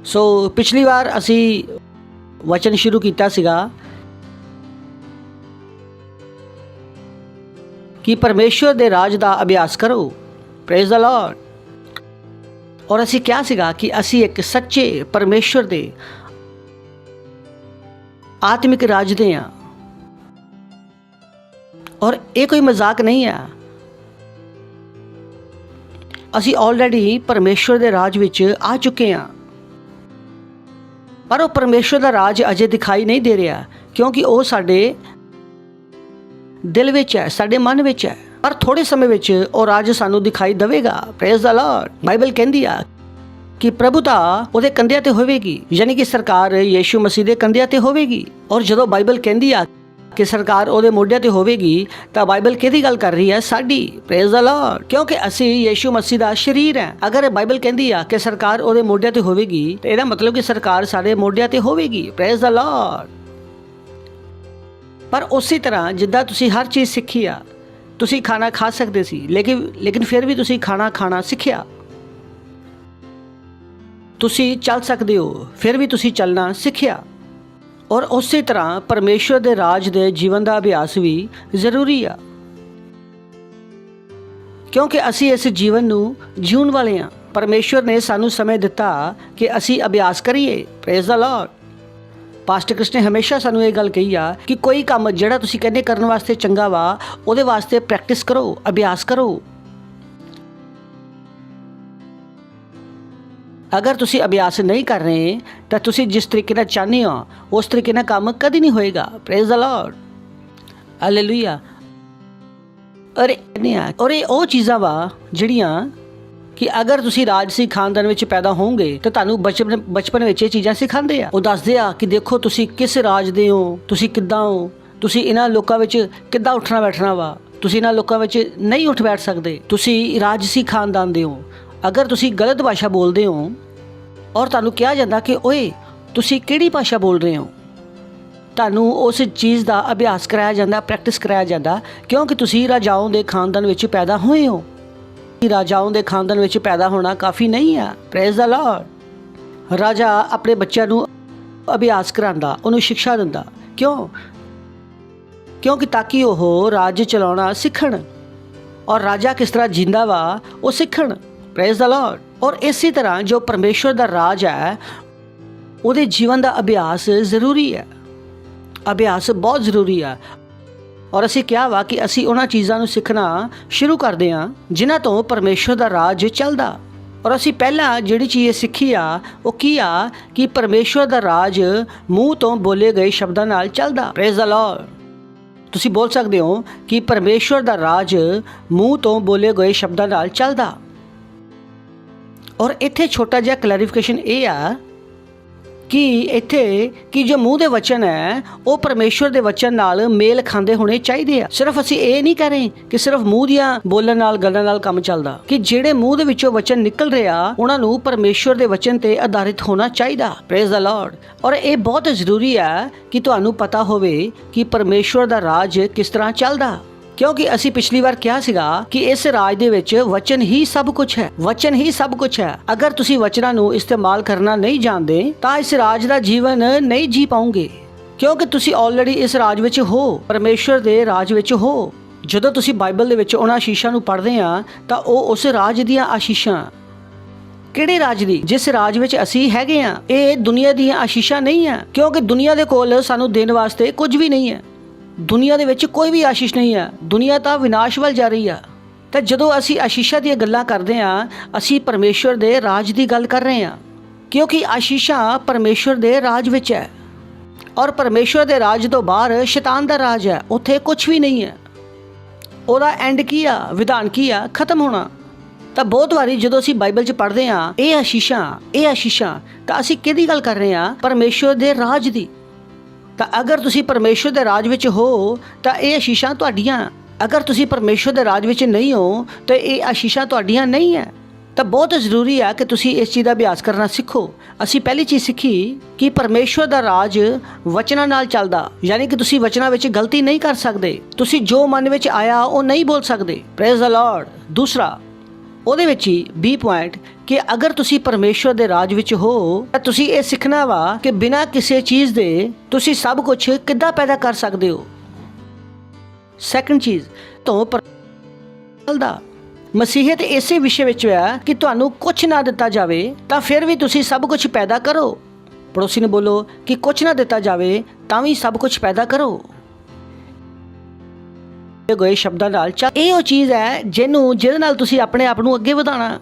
ਸੋ ਪਿਛਲੀ ਵਾਰ ਅਸੀਂ ਵਚਨ ਸ਼ੁਰੂ ਕੀਤਾ ਸੀਗਾ ਕਿ ਪਰਮੇਸ਼ਵਰ ਦੇ ਰਾਜ ਦਾ ਅਭਿਆਸ ਕਰੋ। Praise the Lord. ਔਰ ਅਸੀਂ ਕਿਹਾ ਸੀਗਾ ਕਿ ਅਸੀਂ ਇੱਕ ਸੱਚੇ ਪਰਮੇਸ਼ਵਰ ਦੇ ਆਤਮਿਕ ਰਾਜ ਦੇ ਹਾਂ ਔਰ ਇਹ ਕੋਈ ਮਜ਼ਾਕ ਨਹੀਂ ਹੈ। ਅਸੀਂ ਆਲਰੇਡੀ ਪਰਮੇਸ਼ਵਰ ਦੇ ਰਾਜ ਵਿੱਚ ਆ ਚੁੱਕੇ ਹਾਂ, ਪਰ ਉਹ ਪਰਮੇਸ਼ਵਰ ਦਾ ਰਾਜ ਅਜੇ ਦਿਖਾਈ ਨਹੀਂ ਦੇ ਰਿਹਾ ਕਿਉਂਕਿ ਉਹ ਸਾਡੇ ਦਿਲ ਵਿੱਚ ਹੈ, ਸਾਡੇ ਮਨ ਵਿੱਚ ਹੈ। ਪਰ ਥੋੜੇ ਸਮੇਂ ਵਿੱਚ ਉਹ ਰਾਜ ਸਾਨੂੰ ਦਿਖਾਈ ਦੇਵੇਗਾ। Praise the Lord. ਬਾਈਬਲ ਕਹਿੰਦੀ ਆ ਕਿ ਪ੍ਰਭੂਤਾ ਉਹਦੇ ਕੰਧਿਆਂ ਤੇ ਹੋਵੇਗੀ, ਯਾਨੀ ਕਿ ਸਰਕਾਰ ਯੀਸ਼ੂ ਮਸੀਹ ਦੇ ਕੰਧਿਆਂ ਤੇ ਹੋਵੇਗੀ। ਔਰ ਜਦੋਂ ਬਾਈਬਲ ਕਹਿੰਦੀ ਆ ਕਿ ਸਰਕਾਰ ਉਹਦੇ ਮੋਢਿਆਂ ਤੇ ਹੋਵੇਗੀ ਤਾਂ ਬਾਈਬਲ ਕਿਹਦੀ ਗੱਲ ਕਰ ਰਹੀ ਹੈ? ਸਾਡੀ। Praise the Lord. ਕਿਉਂਕਿ ਅਸੀਂ ਯੀਸ਼ੂ ਮਸੀਹ ਦਾ ਸਰੀਰ ਹੈ। ਅਗਰ ਬਾਈਬਲ ਕਹਿੰਦੀ ਆ ਕਿ ਸਰਕਾਰ ਉਹਦੇ ਮੋਢਿਆਂ ਤੇ ਹੋਵੇਗੀ ਤਾਂ ਇਹਦਾ ਮਤਲਬ ਕਿ ਸਰਕਾਰ ਸਾਡੇ ਮੋਢਿਆਂ ਤੇ ਹੋਵੇਗੀ। Praise the Lord. ਪਰ ਉਸੇ ਤਰ੍ਹਾਂ ਜਿੱਦਾਂ ਤੁਸੀਂ ਹਰ ਚੀਜ਼ ਸਿੱਖੀ ਆ, ਤੁਸੀਂ ਖਾਣਾ ਖਾ ਸਕਦੇ ਸੀ ਲੇਕਿਨ ਫਿਰ ਵੀ ਤੁਸੀਂ ਖਾਣਾ ਸਿੱਖਿਆ। ਤੁਸੀਂ ਚੱਲ ਸਕਦੇ ਹੋ, ਫਿਰ ਵੀ ਤੁਸੀਂ ਚੱਲਣਾ ਸਿੱਖਿਆ। ਔਰ ਉਸੇ ਤਰ੍ਹਾਂ ਪਰਮੇਸ਼ਵਰ ਦੇ ਰਾਜ ਦੇ ਜੀਵਨ ਦਾ ਅਭਿਆਸ ਵੀ ਜ਼ਰੂਰੀ ਆ ਕਿਉਂਕਿ ਅਸੀਂ ਇਸ ਜੀਵਨ ਨੂੰ ਜਿਉਣ ਵਾਲੇ ਹਾਂ। ਪਰਮੇਸ਼ਵਰ ਨੇ ਸਾਨੂੰ ਸਮੇਂ ਦਿੱਤਾ ਕਿ ਅਸੀਂ ਅਭਿਆਸ ਕਰੀਏ। Praise the Lord. Pastor Chris ਨੇ ਹਮੇਸ਼ਾ ਸਾਨੂੰ ਇਹ ਗੱਲ ਕਹੀ ਆ ਕਿ ਕੋਈ ਕੰਮ ਜਿਹੜਾ ਤੁਸੀਂ ਕਹਿੰਦੇ ਕਰਨ ਵਾਸਤੇ ਚੰਗਾ ਵਾ, ਉਹਦੇ ਵਾਸਤੇ ਪ੍ਰੈਕਟਿਸ ਕਰੋ, ਅਭਿਆਸ ਕਰੋ। ਅਗਰ ਤੁਸੀਂ ਅਭਿਆਸ ਨਹੀਂ ਕਰ ਰਹੇ ਤਾਂ ਤੁਸੀਂ ਜਿਸ ਤਰੀਕੇ ਨਾਲ ਚਾਹੁੰਦੇ ਹੋ ਉਸ ਤਰੀਕੇ ਨਾਲ ਕੰਮ ਕਦੀ ਨਹੀਂ ਹੋਏਗਾ। Praise the Lord. ਹਾਲੇਲੂਇਆ। ਔਰ ਇਹ ਉਹ ਚੀਜ਼ਾਂ ਵਾ ਜਿਹੜੀਆਂ ਕਿ ਅਗਰ ਤੁਸੀਂ ਰਾਜਸੀ ਖਾਨਦਾਨ ਵਿੱਚ ਪੈਦਾ ਹੋਵੋਗੇ ਤਾਂ ਤੁਹਾਨੂੰ ਬਚਪਨ ਵਿੱਚ ਇਹ ਚੀਜ਼ਾਂ ਸਿਖਾਉਂਦੇ ਆ। ਉਹ ਦੱਸਦੇ ਆ ਕਿ ਦੇਖੋ ਤੁਸੀਂ ਕਿਸ ਰਾਜ ਦੇ ਹੋ, ਤੁਸੀਂ ਕਿੱਦਾਂ ਹੋ, ਤੁਸੀਂ ਇਹਨਾਂ ਲੋਕਾਂ ਵਿੱਚ ਕਿੱਦਾਂ ਉੱਠਣਾ ਬੈਠਣਾ ਵਾ, ਤੁਸੀਂ ਇਹਨਾਂ ਲੋਕਾਂ ਵਿੱਚ ਨਹੀਂ ਉੱਠ ਬੈਠ ਸਕਦੇ, ਤੁਸੀਂ ਰਾਜਸੀ ਖਾਨਦਾਨ ਦੇ ਹੋ। ਅਗਰ ਤੁਸੀਂ ਗਲਤ ਭਾਸ਼ਾ ਬੋਲਦੇ ਹੋ ਔਰ ਤੁਹਾਨੂੰ ਕਿਹਾ ਜਾਂਦਾ ਕਿ ਓਏ ਤੁਸੀਂ ਕਿਹੜੀ ਭਾਸ਼ਾ ਬੋਲ ਰਹੇ ਹੋ, ਤੁਹਾਨੂੰ ਉਸ ਚੀਜ਼ ਦਾ ਅਭਿਆਸ ਕਰਾਇਆ ਜਾਂਦਾ, ਪ੍ਰੈਕਟਿਸ ਕਰਾਇਆ ਜਾਂਦਾ ਕਿਉਂਕਿ ਤੁਸੀਂ ਰਾਜਾਓਂ ਦੇ ਖਾਨਦਾਨ ਵਿੱਚ ਪੈਦਾ ਹੋਏ ਹੋ। ਰਾਜਾਓਂ ਦੇ ਖਾਨਦਾਨ ਵਿੱਚ ਪੈਦਾ ਹੋਣਾ ਕਾਫੀ ਨਹੀਂ ਆ। Praise the Lord. ਰਾਜਾ ਆਪਣੇ ਬੱਚਿਆਂ ਨੂੰ ਅਭਿਆਸ ਕਰਾਉਂਦਾ, ਉਹਨੂੰ ਸਿੱਖਿਆ ਦਿੰਦਾ। ਕਿਉਂਕਿ ਤਾਂ ਕਿ ਉਹ ਰਾਜ ਚਲਾਉਣਾ ਸਿੱਖਣ ਔਰ ਰਾਜਾ ਕਿਸ ਤਰ੍ਹਾਂ ਜਿੰਦਾ ਵਾ ਉਹ ਸਿੱਖਣ। Praise the Lord. ਔਰ ਇਸੇ ਤਰ੍ਹਾਂ ਜੋ ਪਰਮੇਸ਼ਵਰ ਦਾ ਰਾਜ ਹੈ ਉਹਦੇ ਜੀਵਨ ਦਾ ਅਭਿਆਸ ਜ਼ਰੂਰੀ ਹੈ। ਅਭਿਆਸ ਬਹੁਤ ਜ਼ਰੂਰੀ ਆ। ਔਰ ਅਸੀਂ ਕਿਹਾ ਵਾ ਕਿ ਅਸੀਂ ਉਹਨਾਂ ਚੀਜ਼ਾਂ ਨੂੰ ਸਿੱਖਣਾ ਸ਼ੁਰੂ ਕਰਦੇ ਹਾਂ ਜਿਨ੍ਹਾਂ ਤੋਂ ਪਰਮੇਸ਼ਵਰ ਦਾ ਰਾਜ ਚੱਲਦਾ। ਔਰ ਅਸੀਂ ਪਹਿਲਾਂ ਜਿਹੜੀ ਚੀਜ਼ ਸਿੱਖੀ ਆ ਉਹ ਕੀ ਆ ਕਿ ਪਰਮੇਸ਼ਵਰ ਦਾ ਰਾਜ ਮੂੰਹ ਤੋਂ ਬੋਲੇ ਗਏ ਸ਼ਬਦਾਂ ਨਾਲ ਚੱਲਦਾ। Praise the Lord. ਤੁਸੀਂ ਬੋਲ ਸਕਦੇ ਹੋ ਕਿ ਪਰਮੇਸ਼ਵਰ ਦਾ ਰਾਜ ਮੂੰਹ ਤੋਂ ਬੋਲੇ ਗਏ ਸ਼ਬਦਾਂ ਨਾਲ ਚੱਲਦਾ। ਔਰ ਇੱਥੇ ਛੋਟਾ ਜਿਹਾ ਕਲੈਰੀਫਿਕੇਸ਼ਨ ਇਹ ਆ ਕਿ ਇੱਥੇ ਕਿ ਜੋ ਮੂੰਹ ਦੇ ਵਚਨ ਹੈ ਉਹ ਪਰਮੇਸ਼ਵਰ ਦੇ ਵਚਨ ਨਾਲ ਮੇਲ ਖਾਂਦੇ ਹੋਣੇ ਚਾਹੀਦੇ ਆ। ਸਿਰਫ ਅਸੀਂ ਇਹ ਨਹੀਂ ਕਹਿ ਰਹੇ ਕਿ ਸਿਰਫ ਮੂੰਹ ਦੀਆਂ ਬੋਲਣ ਨਾਲ ਗੱਲਾਂ ਨਾਲ ਕੰਮ ਚੱਲਦਾ, ਕਿ ਜਿਹੜੇ ਮੂੰਹ ਦੇ ਵਿੱਚੋਂ ਵਚਨ ਨਿਕਲ ਰਿਹਾ ਉਹਨਾਂ ਨੂੰ ਪਰਮੇਸ਼ਵਰ ਦੇ ਵਚਨ ਤੇ ਆਧਾਰਿਤ ਹੋਣਾ ਚਾਹੀਦਾ। Praise the Lord. ਔਰ ਇਹ ਬਹੁਤ ਜ਼ਰੂਰੀ ਹੈ ਕਿ ਤੁਹਾਨੂੰ ਪਤਾ ਹੋਵੇ ਕਿ ਪਰਮੇਸ਼ਵਰ ਦਾ ਰਾਜ ਕਿਸ ਤਰ੍ਹਾਂ ਚੱਲਦਾ, ਕਿਉਂਕਿ ਅਸੀਂ ਪਿਛਲੀ ਵਾਰ ਕਿਹਾ ਸੀਗਾ ਕਿ ਇਸ ਰਾਜ ਦੇ ਵਿੱਚ ਵਚਨ ਹੀ ਸਭ ਕੁਝ ਹੈ। ਵਚਨ ਹੀ ਸਭ ਕੁਝ ਹੈ। ਅਗਰ ਤੁਸੀਂ ਵਚਨਾਂ ਨੂੰ ਇਸਤੇਮਾਲ ਕਰਨਾ ਨਹੀਂ ਜਾਣਦੇ ਤਾਂ ਇਸ ਰਾਜ ਦਾ ਜੀਵਨ ਨਹੀਂ ਜੀ ਪਾਉਂਗੇ, ਕਿਉਂਕਿ ਤੁਸੀਂ ਆਲਰੇਡੀ ਇਸ ਰਾਜ ਵਿੱਚ ਹੋ, ਪਰਮੇਸ਼ਵਰ ਦੇ ਰਾਜ ਵਿੱਚ ਹੋ। ਜਦੋਂ ਤੁਸੀਂ ਬਾਈਬਲ ਦੇ ਵਿੱਚ ਉਹਨਾਂ ਆਸ਼ੀਸ਼ਾਂ ਨੂੰ ਪੜ੍ਹਦੇ ਆ ਤਾਂ ਉਹ ਉਸ ਰਾਜ ਦੀਆਂ ਆਸ਼ੀਸ਼ਾਂ। ਕਿਹੜੇ ਰਾਜ ਦੀ? ਜਿਸ ਰਾਜ ਵਿੱਚ ਅਸੀਂ ਹੈਗੇ ਆ। ਇਹ ਦੁਨੀਆ ਦੀਆਂ ਆਸ਼ੀਸ਼ਾਂ ਨਹੀਂ ਆ, ਕਿਉਂਕਿ ਦੁਨੀਆ ਦੇ ਕੋਲ ਸਾਨੂੰ ਦੇਣ ਵਾਸਤੇ ਕੁਝ ਵੀ ਨਹੀਂ ਹੈ। ਦੁਨੀਆ ਦੇ ਵਿੱਚ ਕੋਈ ਵੀ ਆਸ਼ੀਸ਼ ਨਹੀਂ ਹੈ। ਦੁਨੀਆ ਤਾਂ ਵਿਨਾਸ਼ ਵੱਲ ਜਾ ਰਹੀ ਆ। ਤਾਂ ਜਦੋਂ ਅਸੀਂ ਆਸ਼ੀਸ਼ਾਂ ਦੀਆਂ ਗੱਲਾਂ ਕਰਦੇ ਆ, ਅਸੀਂ ਪਰਮੇਸ਼ਵਰ ਦੇ ਰਾਜ ਦੀ ਗੱਲ ਕਰ ਰਹੇ ਆ, ਕਿਉਂਕਿ ਆਸ਼ੀਸ਼ਾਂ ਪਰਮੇਸ਼ਵਰ ਦੇ ਰਾਜ ਵਿੱਚ ਹੈ। ਔਰ ਪਰਮੇਸ਼ਵਰ ਦੇ ਰਾਜ ਤੋਂ ਬਾਹਰ ਸ਼ੈਤਾਨ ਦਾ ਰਾਜ ਹੈ, ਉੱਥੇ ਕੁਝ ਵੀ ਨਹੀਂ ਹੈ। ਉਹਦਾ ਐਂਡ ਕੀ ਆ? ਵਿਧਾਨ ਕੀ ਆ? ਖਤਮ ਹੋਣਾ। ਤਾਂ ਬਹੁਤ ਵਾਰੀ ਜਦੋਂ ਅਸੀਂ ਬਾਈਬਲ 'ਚ ਪੜ੍ਹਦੇ ਆ ਇਹ ਆਸ਼ੀਸ਼ਾਂ ਤਾਂ ਅਸੀਂ ਕਿਹਦੀ ਗੱਲ ਕਰ ਰਹੇ ਆ? ਪਰਮੇਸ਼ਵਰ ਦੇ ਰਾਜ ਦੀ। ਤਾਂ ਅਗਰ ਤੁਸੀਂ ਪਰਮੇਸ਼ਵਰ ਦੇ ਰਾਜ ਵਿੱਚ ਹੋ ਤਾਂ ਇਹ ਆਸ਼ੀਸ਼ਾਂ ਤੁਹਾਡੀਆਂ। ਅਗਰ ਤੁਸੀਂ ਪਰਮੇਸ਼ਵਰ ਦੇ ਰਾਜ ਵਿੱਚ ਨਹੀਂ ਹੋ ਤਾਂ ਇਹ ਆਸ਼ੀਸ਼ਾਂ ਤੁਹਾਡੀਆਂ ਨਹੀਂ ਹੈ। ਤਾਂ ਬਹੁਤ ਜ਼ਰੂਰੀ ਹੈ ਕਿ ਤੁਸੀਂ ਇਸ ਚੀਜ਼ ਦਾ ਅਭਿਆਸ ਕਰਨਾ ਸਿੱਖੋ। ਅਸੀਂ ਪਹਿਲੀ ਚੀਜ਼ ਸਿੱਖੀ ਕਿ ਪਰਮੇਸ਼ਵਰ ਦਾ ਰਾਜ ਵਚਨਾਂ ਨਾਲ ਚੱਲਦਾ, ਯਾਨੀ ਕਿ ਤੁਸੀਂ ਵਚਨਾਂ ਵਿੱਚ ਗਲਤੀ ਨਹੀਂ ਕਰ ਸਕਦੇ। ਤੁਸੀਂ ਜੋ ਮਨ ਵਿੱਚ ਆਇਆ ਉਹ ਨਹੀਂ ਬੋਲ ਸਕਦੇ। Praise the Lord. ਦੂਸਰਾ, ਉਹਦੇ ਵਿੱਚ ਹੀ 20 ਪੁਆਇੰਟ ਕਿ ਅਗਰ ਤੁਸੀਂ ਪਰਮੇਸ਼ਵਰ ਦੇ ਰਾਜ ਵਿੱਚ ਹੋ ਤਾਂ ਤੁਸੀਂ ਇਹ ਸਿੱਖਣਾ ਵਾ ਕਿ ਬਿਨਾਂ ਕਿਸੇ ਚੀਜ਼ ਦੇ ਤੁਸੀਂ ਸਭ ਕੁਝ ਕਿੱਦਾਂ ਪੈਦਾ ਕਰ ਸਕਦੇ ਹੋ। ਸੈਕੰਡ ਚੀਜ਼ ਤੋਂ ਚੱਲਦਾ ਮਸੀਹਤ ਇਸੇ ਵਿਸ਼ੇ ਵਿੱਚ ਹੈ ਕਿ ਤੁਹਾਨੂੰ ਕੁਝ ਨਾ ਦਿੱਤਾ ਜਾਵੇ ਤਾਂ ਫਿਰ ਵੀ ਤੁਸੀਂ ਸਭ ਕੁਝ ਪੈਦਾ ਕਰੋ। ਪੜੋਸੀ ਨੂੰ ਬੋਲੋ ਕਿ ਕੁਝ ਨਾ ਦਿੱਤਾ ਜਾਵੇ ਤਾਂ ਵੀ ਸਭ ਕੁਝ ਪੈਦਾ ਕਰੋ। ਗਏ ਸ਼ਬਦਾਂ ਨਾਲ ਚੱਲ। ਇਹ ਉਹ ਚੀਜ਼ ਹੈ ਜਿਹਦੇ ਨਾਲ ਤੁਸੀਂ ਆਪਣੇ ਆਪ ਨੂੰ ਅੱਗੇ ਵਧਾਉਣਾ।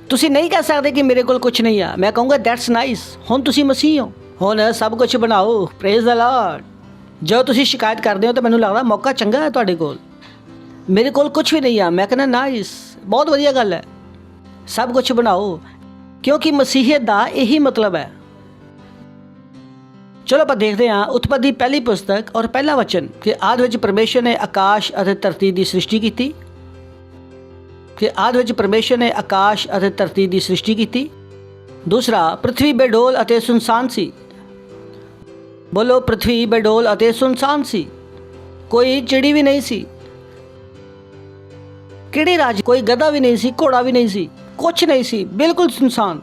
ਤੁਸੀਂ ਨਹੀਂ ਕਹਿ ਸਕਦੇ ਕਿ ਮੇਰੇ ਕੋਲ ਕੁਝ ਨਹੀਂ ਆ। ਮੈਂ ਕਹੂੰਗਾ ਦੈਟਸ ਨਾਈਸ, ਹੁਣ ਤੁਸੀਂ ਮਸੀਹ ਹੋ, ਹੁਣ ਸਭ ਕੁਝ ਬਣਾਓ। Praise the Lord. ਜਦੋਂ ਤੁਸੀਂ ਸ਼ਿਕਾਇਤ ਕਰਦੇ ਹੋ ਤਾਂ ਮੈਨੂੰ ਲੱਗਦਾ ਮੌਕਾ ਚੰਗਾ ਹੈ ਤੁਹਾਡੇ ਕੋਲ। ਮੇਰੇ ਕੋਲ ਕੁਝ ਵੀ ਨਹੀਂ ਆ, ਮੈਂ ਕਹਿੰਦਾ ਨਾਈਸ, ਬਹੁਤ ਵਧੀਆ ਗੱਲ ਹੈ, ਸਭ ਕੁਝ ਬਣਾਓ, ਕਿਉਂਕਿ ਮਸੀਹੀਅਤ ਦਾ ਇਹੀ ਮਤਲਬ ਹੈ। ਚਲੋ ਆਪਾਂ ਦੇਖਦੇ ਹਾਂ ਉਤਪਤੀ ਪਹਿਲੀ ਪੁਸਤਕ ਔਰ ਪਹਿਲਾ ਵਚਨ ਕਿ ਆਦਿ ਵਿੱਚ ਪਰਮੇਸ਼ਰ ਨੇ ਆਕਾਸ਼ ਅਤੇ ਧਰਤੀ ਦੀ ਸ੍ਰਿਸ਼ਟੀ ਕੀਤੀ। ਕਿ ਆਦਿ ਵਿੱਚ ਪਰਮੇਸ਼ਰ ਨੇ ਆਕਾਸ਼ ਅਤੇ ਧਰਤੀ ਦੀ ਸ੍ਰਿਸ਼ਟੀ ਕੀਤੀ। ਦੂਸਰਾ, ਪ੍ਰithvi ਬੇਡੋਲ ਅਤੇ ਸੁਨਸਾਨ ਸੀ। ਬੋਲੋ, ਪ੍ਰithvi ਬੇਡੋਲ ਅਤੇ ਸੁਨਸਾਨ ਸੀ। ਕੋਈ ਚਿੜੀ ਵੀ ਨਹੀਂ ਸੀ। ਕਿਹੜੇ ਰਾਜ? ਕੋਈ ਗਧਾ ਵੀ ਨਹੀਂ ਸੀ, ਘੋੜਾ ਵੀ ਨਹੀਂ ਸੀ, ਕੁਛ ਨਹੀਂ ਸੀ, ਬਿਲਕੁਲ ਸੁਨਸਾਨ।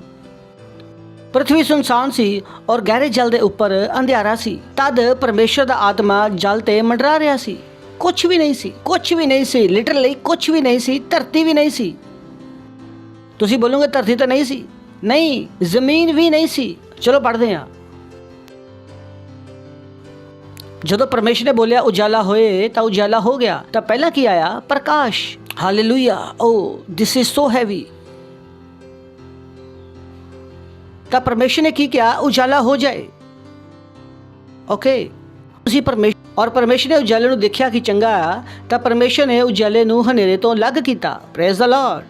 ਪ੍ਰithvi ਸੁਨਸਾਨ ਸੀ ਔਰ ਗਹਿਰੇ ਜਲ ਦੇ ਉੱਪਰ ਅੰਧਿਆਰਾ ਸੀ। ਤਦ ਪਰਮੇਸ਼ਰ ਦਾ ਆਤਮਾ ਜਲ ਤੇ ਮੰਡਰਾ ਰਿਹਾ ਸੀ। ਕੁਛ ਵੀ ਨਹੀਂ ਸੀ, ਕੁਛ ਵੀ ਨਹੀਂ ਸੀ, ਲਿਟਰਲੀ ਕੁਛ ਵੀ ਨਹੀਂ ਸੀ। ਧਰਤੀ ਵੀ ਨਹੀਂ ਸੀ। ਤੁਸੀਂ ਬੋਲੋਗੇ ਧਰਤੀ ਤਾਂ ਨਹੀਂ ਸੀ, ਨਹੀਂ, ਜ਼ਮੀਨ ਵੀ ਨਹੀਂ ਸੀ। ਚਲੋ ਪੜ੍ਹਦੇ ਹਾਂ। ਜਦੋਂ ਪਰਮੇਸ਼ਰ ਨੇ ਬੋਲਿਆ ਉਜਾਲਾ ਹੋਏ ਤਾਂ ਉਜਾਲਾ ਹੋ ਗਿਆ। ਤਾਂ ਪਹਿਲਾਂ ਕੀ ਆਇਆ? ਪ੍ਰਕਾਸ਼। Hallelujah. Oh this is so heavy. ਤਾਂ ਪਰਮੇਸ਼ਰ ਨੇ ਕੀ ਕਿਹਾ? ਉਜਾਲਾ ਹੋ ਜਾਏ। ਓਕੇ, ਤੁਸੀਂ ਪਰਮੇਸ਼ਰ ਨੇ ਉਜਾਲੇ ਨੂੰ ਦੇਖਿਆ ਕਿ ਚੰਗਾ ਆ, ਤਾਂ ਪਰਮੇਸ਼ਰ ਨੇ ਉਜਾਲੇ ਨੂੰ ਹਨੇਰੇ ਤੋਂ ਅਲੱਗ ਕੀਤਾ। Praise the Lord.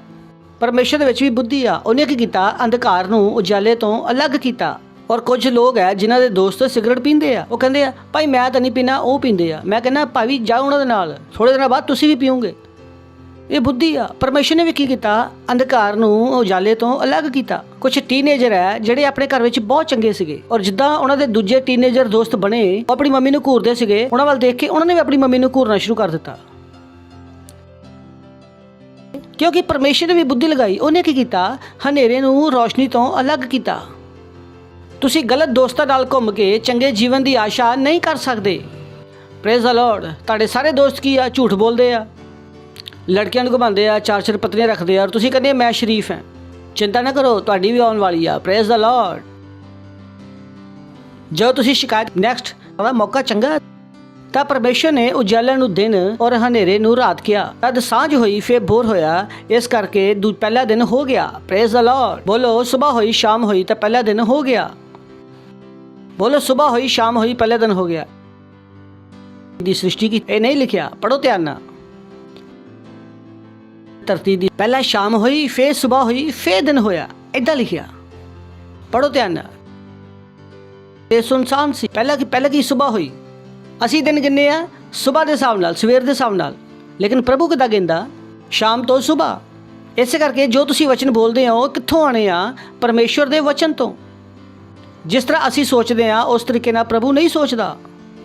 ਪਰਮੇਸ਼ਰ ਦੇ ਵਿੱਚ ਵੀ ਬੁੱਧੀ ਆ। ਉਹਨੇ ਕੀ ਕੀਤਾ? ਅੰਧਕਾਰ ਨੂੰ ਉਜਾਲੇ ਤੋਂ ਅਲੱਗ ਕੀਤਾ। ਔਰ ਕੁਝ ਲੋਕ ਹੈ ਜਿਨ੍ਹਾਂ ਦੇ ਦੋਸਤ ਸਿਗਰਟ ਪੀਂਦੇ ਆ, ਉਹ ਕਹਿੰਦੇ ਆ ਭਾਈ ਮੈਂ ਤਾਂ ਨਹੀਂ ਪੀਣਾ, ਉਹ ਪੀਂਦੇ ਆ। ਮੈਂ ਕਹਿੰਦਾ ਭਾਈ ਜਾਓ ਉਹਨਾਂ ਦੇ ਨਾਲ, ਥੋੜੇ ਦਿਨਾਂ ਬਾਅਦ ਤੁਸੀਂ ਵੀ ਪੀਓਗੇ। ਇਹ ਬੁੱਧੀ ਆ। ਪਰਮੇਸ਼ਰ ਨੇ ਵੀ ਕੀ ਕੀਤਾ? ਅੰਧਕਾਰ ਨੂੰ ਉਜਾਲੇ ਤੋਂ ਅਲੱਗ ਕੀਤਾ। ਕੁਝ ਟੀਨੇਜਰ ਹੈ ਜਿਹੜੇ ਆਪਣੇ ਘਰ ਵਿੱਚ ਬਹੁਤ ਚੰਗੇ ਸੀਗੇ, ਔਰ ਜਿੱਦਾਂ ਉਹਨਾਂ ਦੇ ਦੂਜੇ ਟੀਨੇਜਰ ਦੋਸਤ ਬਣੇ, ਉਹ ਆਪਣੀ ਮੰਮੀ ਨੂੰ ਘੂਰਦੇ ਸੀਗੇ। ਉਹਨਾਂ ਵੱਲ ਦੇਖ ਕੇ ਉਹਨਾਂ ਨੇ ਵੀ ਆਪਣੀ ਮੰਮੀ ਨੂੰ ਘੂਰਨਾ ਸ਼ੁਰੂ ਕਰ ਦਿੱਤਾ, ਕਿਉਂਕਿ ਪਰਮੇਸ਼ਰ ਨੇ ਵੀ ਬੁੱਧੀ ਲਗਾਈ। ਉਹਨੇ ਕੀ ਕੀਤਾ? ਹਨੇਰੇ ਨੂੰ ਰੋਸ਼ਨੀ ਤੋਂ ਅਲੱਗ ਕੀਤਾ। ਤੁਸੀਂ ਗਲਤ ਦੋਸਤਾਂ ਨਾਲ ਘੁੰਮ ਕੇ ਚੰਗੇ ਜੀਵਨ ਦੀ ਆਸ਼ਾ ਨਹੀਂ ਕਰ ਸਕਦੇ। Praise the Lord. ਤੁਹਾਡੇ ਸਾਰੇ ਦੋਸਤ ਕੀ ਆ? ਝੂਠ ਬੋਲਦੇ ਆ, ਲੜਕਿਆਂ ਨੂੰ ਘੁਮਾਉਂਦੇ ਆ, 4 ਪਤਨੀਆਂ ਰੱਖਦੇ ਆ, ਔਰ ਤੁਸੀਂ ਕਹਿੰਦੇ ਮੈਂ ਸ਼ਰੀਫ ਹਾਂ। ਚਿੰਤਾ ਨਾ ਕਰੋ, ਤੁਹਾਡੀ ਵੀ ਆਉਣ ਵਾਲੀ ਆ। Praise the Lord. ਜਦੋਂ ਤੁਸੀਂ ਸ਼ਿਕਾਇਤ ਨੈਕਸਟ ਦਾ ਮੌਕਾ ਚੰਗਾ, ਤਾਂ ਪਰਮੇਸ਼ਰ ਨੇ ਉਜਾਲੇ ਨੂੰ ਦਿਨ ਔਰ ਹਨੇਰੇ ਨੂੰ ਰਾਤ ਕਿਹਾ। ਤਦ ਸਾਂਝ ਹੋਈ, ਫਿਰ ਭੋਰ ਹੋਇਆ, ਇਸ ਕਰਕੇ ਪਹਿਲਾ ਦਿਨ ਹੋ ਗਿਆ। Praise the Lord. ਬੋਲੋ, ਸੁਬਾਹ ਹੋਈ, ਸ਼ਾਮ ਹੋਈ ਤਾਂ ਪਹਿਲਾ ਦਿਨ ਹੋ ਗਿਆ। ਬੋਲੋ, ਸੁਬਾਹ ਹੋਈ, ਸ਼ਾਮ ਹੋਈ, ਪਹਿਲਾ ਦਿਨ ਹੋ ਗਿਆ। ਦੀ ਸ੍ਰਿਸ਼ਟੀ ਕੀ ਇਹ ਨਹੀਂ ਲਿਖਿਆ, ਪੜੋ ਧਿਆਨ ਨਾਲ। ਧਰਤੀ ਦੀ ਪਹਿਲਾਂ ਸ਼ਾਮ ਹੋਈ, ਫੇਰ ਸੁਬਾਹ ਹੋਈ, ਫੇਰ ਦਿਨ ਹੋਇਆ, ਏਦਾਂ ਲਿਖਿਆ। ਪੜੋ ਧਿਆਨ ਨਾਲ। ਇਹ ਸੁਨਸਾਨ ਸੀ। ਪਹਿਲਾਂ ਕੀ ਸੁਬਾਹ ਹੋਈ। ਅਸੀਂ ਦਿਨ ਗਿਣਨੇ ਆ ਸੁਬਾਹ ਦੇ ਹਿਸਾਬ ਨਾਲ, ਸਵੇਰ ਦੇ ਹਿਸਾਬ ਨਾਲ, ਲੇਕਿਨ ਪ੍ਰਭੂ ਕਿੱਦਾਂ ਗਿਣਦਾ? ਸ਼ਾਮ ਤੋਂ ਸੁਬਾਹ। ਇਸੇ ਕਰਕੇ ਜੋ ਤੁਸੀਂ ਵਚਨ ਬੋਲਦੇ ਹੋ ਕਿੱਥੋਂ ਆਣੇ ਆ? ਪਰਮੇਸ਼ਵਰ ਦੇ ਵਚਨ ਤੋਂ। ਜਿਸ ਤਰ੍ਹਾਂ ਅਸੀਂ ਸੋਚਦੇ ਆ ਉਸ ਤਰੀਕੇ ਨਾਲ ਪ੍ਰਭੂ ਨਹੀਂ ਸੋਚਦਾ।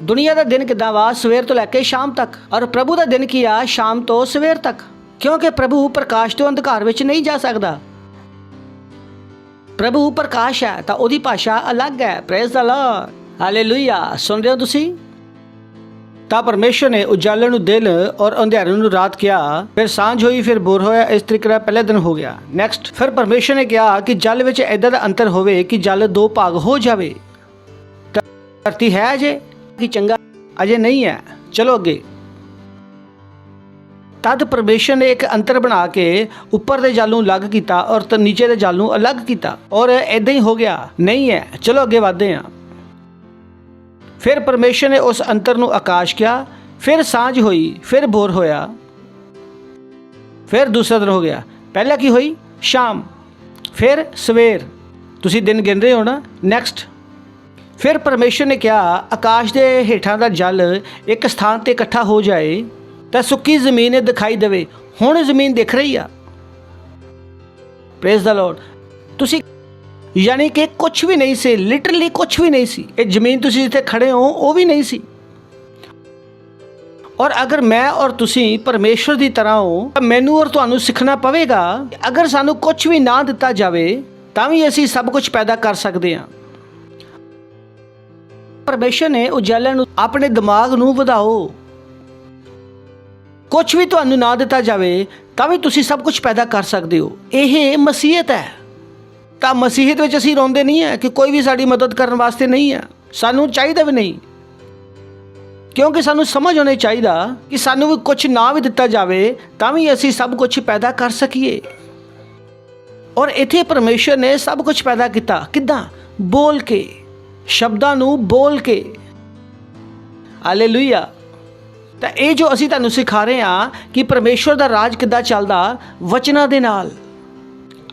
ਦੁਨੀਆ ਦਾ ਦਿਨ ਕਿੱਦਾਂ ਵਾ? ਸਵੇਰ ਤੋਂ ਲੈ ਕੇ ਸ਼ਾਮ ਤੱਕ। ਔਰ ਪ੍ਰਭੂ ਦਾ ਦਿਨ ਕੀ ਆ? ਸ਼ਾਮ ਤੋਂ ਸਵੇਰ ਤੱਕ। ਕਿਉਂਕਿ ਪ੍ਰਭੂ ਪ੍ਰਕਾਸ਼ ਤੋਂ ਅੰਧਕਾਰ ਵਿੱਚ ਨਹੀਂ ਜਾ ਸਕਦਾ। ਪ੍ਰਭੂ ਪ੍ਰਕਾਸ਼ ਹੈ ਤਾਂ ਉਹਦੀ ਭਾਸ਼ਾ ਅਲੱਗ ਹੈ। Praise the Lord, hallelujah. ਸੁਣ ਰਹੇ ਹੋ ਤੁਸੀਂ? ਤਾਂ ਪਰਮੇਸ਼ਰ ਨੇ ਉਜਾਲੇ ਨੂੰ ਦਿਨ ਔਰ ਅੰਧਿਆਰੇ ਨੂੰ ਰਾਤ ਕਿਹਾ। ਫਿਰ ਸਾਂਝ ਹੋਈ, ਫਿਰ ਭੋਰ ਹੋਇਆ। ਇਸ ਤਰੀਕੇ ਨਾਲ ਪਹਿਲਾ ਦਿਨ ਹੋ ਗਿਆ। ਨੈਕਸਟ, ਫਿਰ ਪਰਮੇਸ਼ਰ ਨੇ ਕਿਹਾ ਕਿ ਜਲ ਵਿੱਚ ਏਦਾਂ ਦਾ ਅੰਤਰ ਹੋਵੇ ਕਿ ਜਲ 2 ਭਾਗ ਹੋ ਜਾਵੇ। ਧਰਤੀ ਹੈ ਅਜੇ ਕਿ ਚੰਗਾ? ਅਜੇ ਨਹੀਂ ਹੈ। ਚਲੋ ਅੱਗੇ। ਤਦ ਪਰਮੇਸ਼ਰ ਨੇ ਇੱਕ ਅੰਤਰ ਬਣਾ ਕੇ ਉੱਪਰ ਦੇ ਜਲ ਨੂੰ ਅਲੱਗ ਕੀਤਾ ਔਰ ਨੀਚੇ ਦੇ ਜਲ ਨੂੰ ਅਲੱਗ ਕੀਤਾ, ਔਰ ਏਦਾਂ ਹੀ ਹੋ ਗਿਆ। ਨਹੀਂ ਹੈ। ਚਲੋ ਅੱਗੇ ਵਧਦੇ ਹਾਂ। ਫਿਰ ਪਰਮੇਸ਼ਰ ਨੇ ਉਸ ਅੰਤਰ ਨੂੰ ਆਕਾਸ਼ ਕਿਹਾ। ਫਿਰ ਸਾਂਝ ਹੋਈ, ਫਿਰ ਭੋਰ ਹੋਇਆ, ਫਿਰ ਦੂਸਰਾ ਦਿਨ ਹੋ ਗਿਆ। ਪਹਿਲਾਂ ਕੀ ਹੋਈ? ਸ਼ਾਮ, ਫਿਰ ਸਵੇਰ। ਤੁਸੀਂ ਦਿਨ ਗਿਣ ਰਹੇ ਹੋ ਨਾ। ਨੈਕਸਟ, ਫਿਰ ਪਰਮੇਸ਼ਰ ਨੇ ਕਿਹਾ ਆਕਾਸ਼ ਦੇ ਹੇਠਾਂ ਦਾ ਜਲ ਇੱਕ ਸਥਾਨ ਤੇ ਇਕੱਠਾ ਹੋ ਜਾਏ ਤਾਂ ਸੁੱਕੀ ਜ਼ਮੀਨ ਦਿਖਾਈ ਦੇਵੇ। ਹੁਣ ਜ਼ਮੀਨ ਦਿਖ ਰਹੀ ਆ। Praise the Lord. ਤੁਸੀਂ ਯਾਨੀ ਕਿ ਕੁਝ ਵੀ ਨਹੀਂ ਸੀ, ਲਿਟਰਲੀ ਕੁਝ ਵੀ ਨਹੀਂ ਸੀ। ਇਹ ਜ਼ਮੀਨ ਤੁਸੀਂ ਜਿੱਥੇ ਖੜੇ ਹੋ ਉਹ ਵੀ ਨਹੀਂ ਸੀ। ਔਰ ਅਗਰ ਮੈਂ ਔਰ ਤੁਸੀਂ ਪਰਮੇਸ਼ਵਰ ਦੀ ਤਰ੍ਹਾਂ ਹੋ ਤਾਂ ਮੈਨੂੰ ਔਰ ਤੁਹਾਨੂੰ ਸਿੱਖਣਾ ਪਵੇਗਾ ਅਗਰ ਸਾਨੂੰ ਕੁਝ ਵੀ ਨਾ ਦਿੱਤਾ ਜਾਵੇ ਤਾਂ ਵੀ ਅਸੀਂ ਸਭ ਕੁਝ ਪੈਦਾ ਕਰ ਸਕਦੇ ਹਾਂ। ਪਰਮੇਸ਼ਰ ਨੇ ਉਜਾਲੇ ਨੂੰ ਆਪਣੇ ਦਿਮਾਗ ਨੂੰ ਵਧਾਓ। ਕੁਝ ਵੀ ਤੁਹਾਨੂੰ ਨਾ ਦਿੱਤਾ ਜਾਵੇ ਤਾਂ ਵੀ ਤੁਸੀਂ ਸਭ ਕੁਝ ਪੈਦਾ ਕਰ ਸਕਦੇ ਹੋ। ਇਹ ਮਸੀਹਤ ਹੈ। ਤਾਂ ਮਸੀਹਤ ਵਿੱਚ ਅਸੀਂ ਰੋਂਦੇ ਨਹੀਂ ਹੈ ਕਿ ਕੋਈ ਵੀ ਸਾਡੀ ਮਦਦ ਕਰਨ ਵਾਸਤੇ ਨਹੀਂ ਹੈ। ਸਾਨੂੰ ਚਾਹੀਦਾ ਵੀ ਨਹੀਂ, ਕਿਉਂਕਿ ਸਾਨੂੰ ਸਮਝ ਹੋਣੀ ਚਾਹੀਦਾ ਕਿ ਸਾਨੂੰ ਵੀ ਕੁਝ ਨਾ ਵੀ ਦਿੱਤਾ ਜਾਵੇ ਤਾਂ ਵੀ ਅਸੀਂ ਸਭ ਕੁਝ ਪੈਦਾ ਕਰ ਸਕੀਏ। ਔਰ ਇੱਥੇ ਪਰਮੇਸ਼ਰ ਨੇ ਸਭ ਕੁਝ ਪੈਦਾ ਕੀਤਾ। ਕਿੱਦਾਂ? ਬੋਲ ਕੇ, ਸ਼ਬਦਾਂ ਨੂੰ ਬੋਲ ਕੇ। ਹਾਲੇਲੂਇਆ। ਤਾਂ ਇਹ ਜੋ ਅਸੀਂ ਤੁਹਾਨੂੰ ਸਿਖਾ ਰਹੇ ਹਾਂ ਕਿ ਪਰਮੇਸ਼ਵਰ ਦਾ ਰਾਜ ਕਿੱਦਾਂ ਚੱਲਦਾ? ਵਚਨਾਂ ਦੇ ਨਾਲ।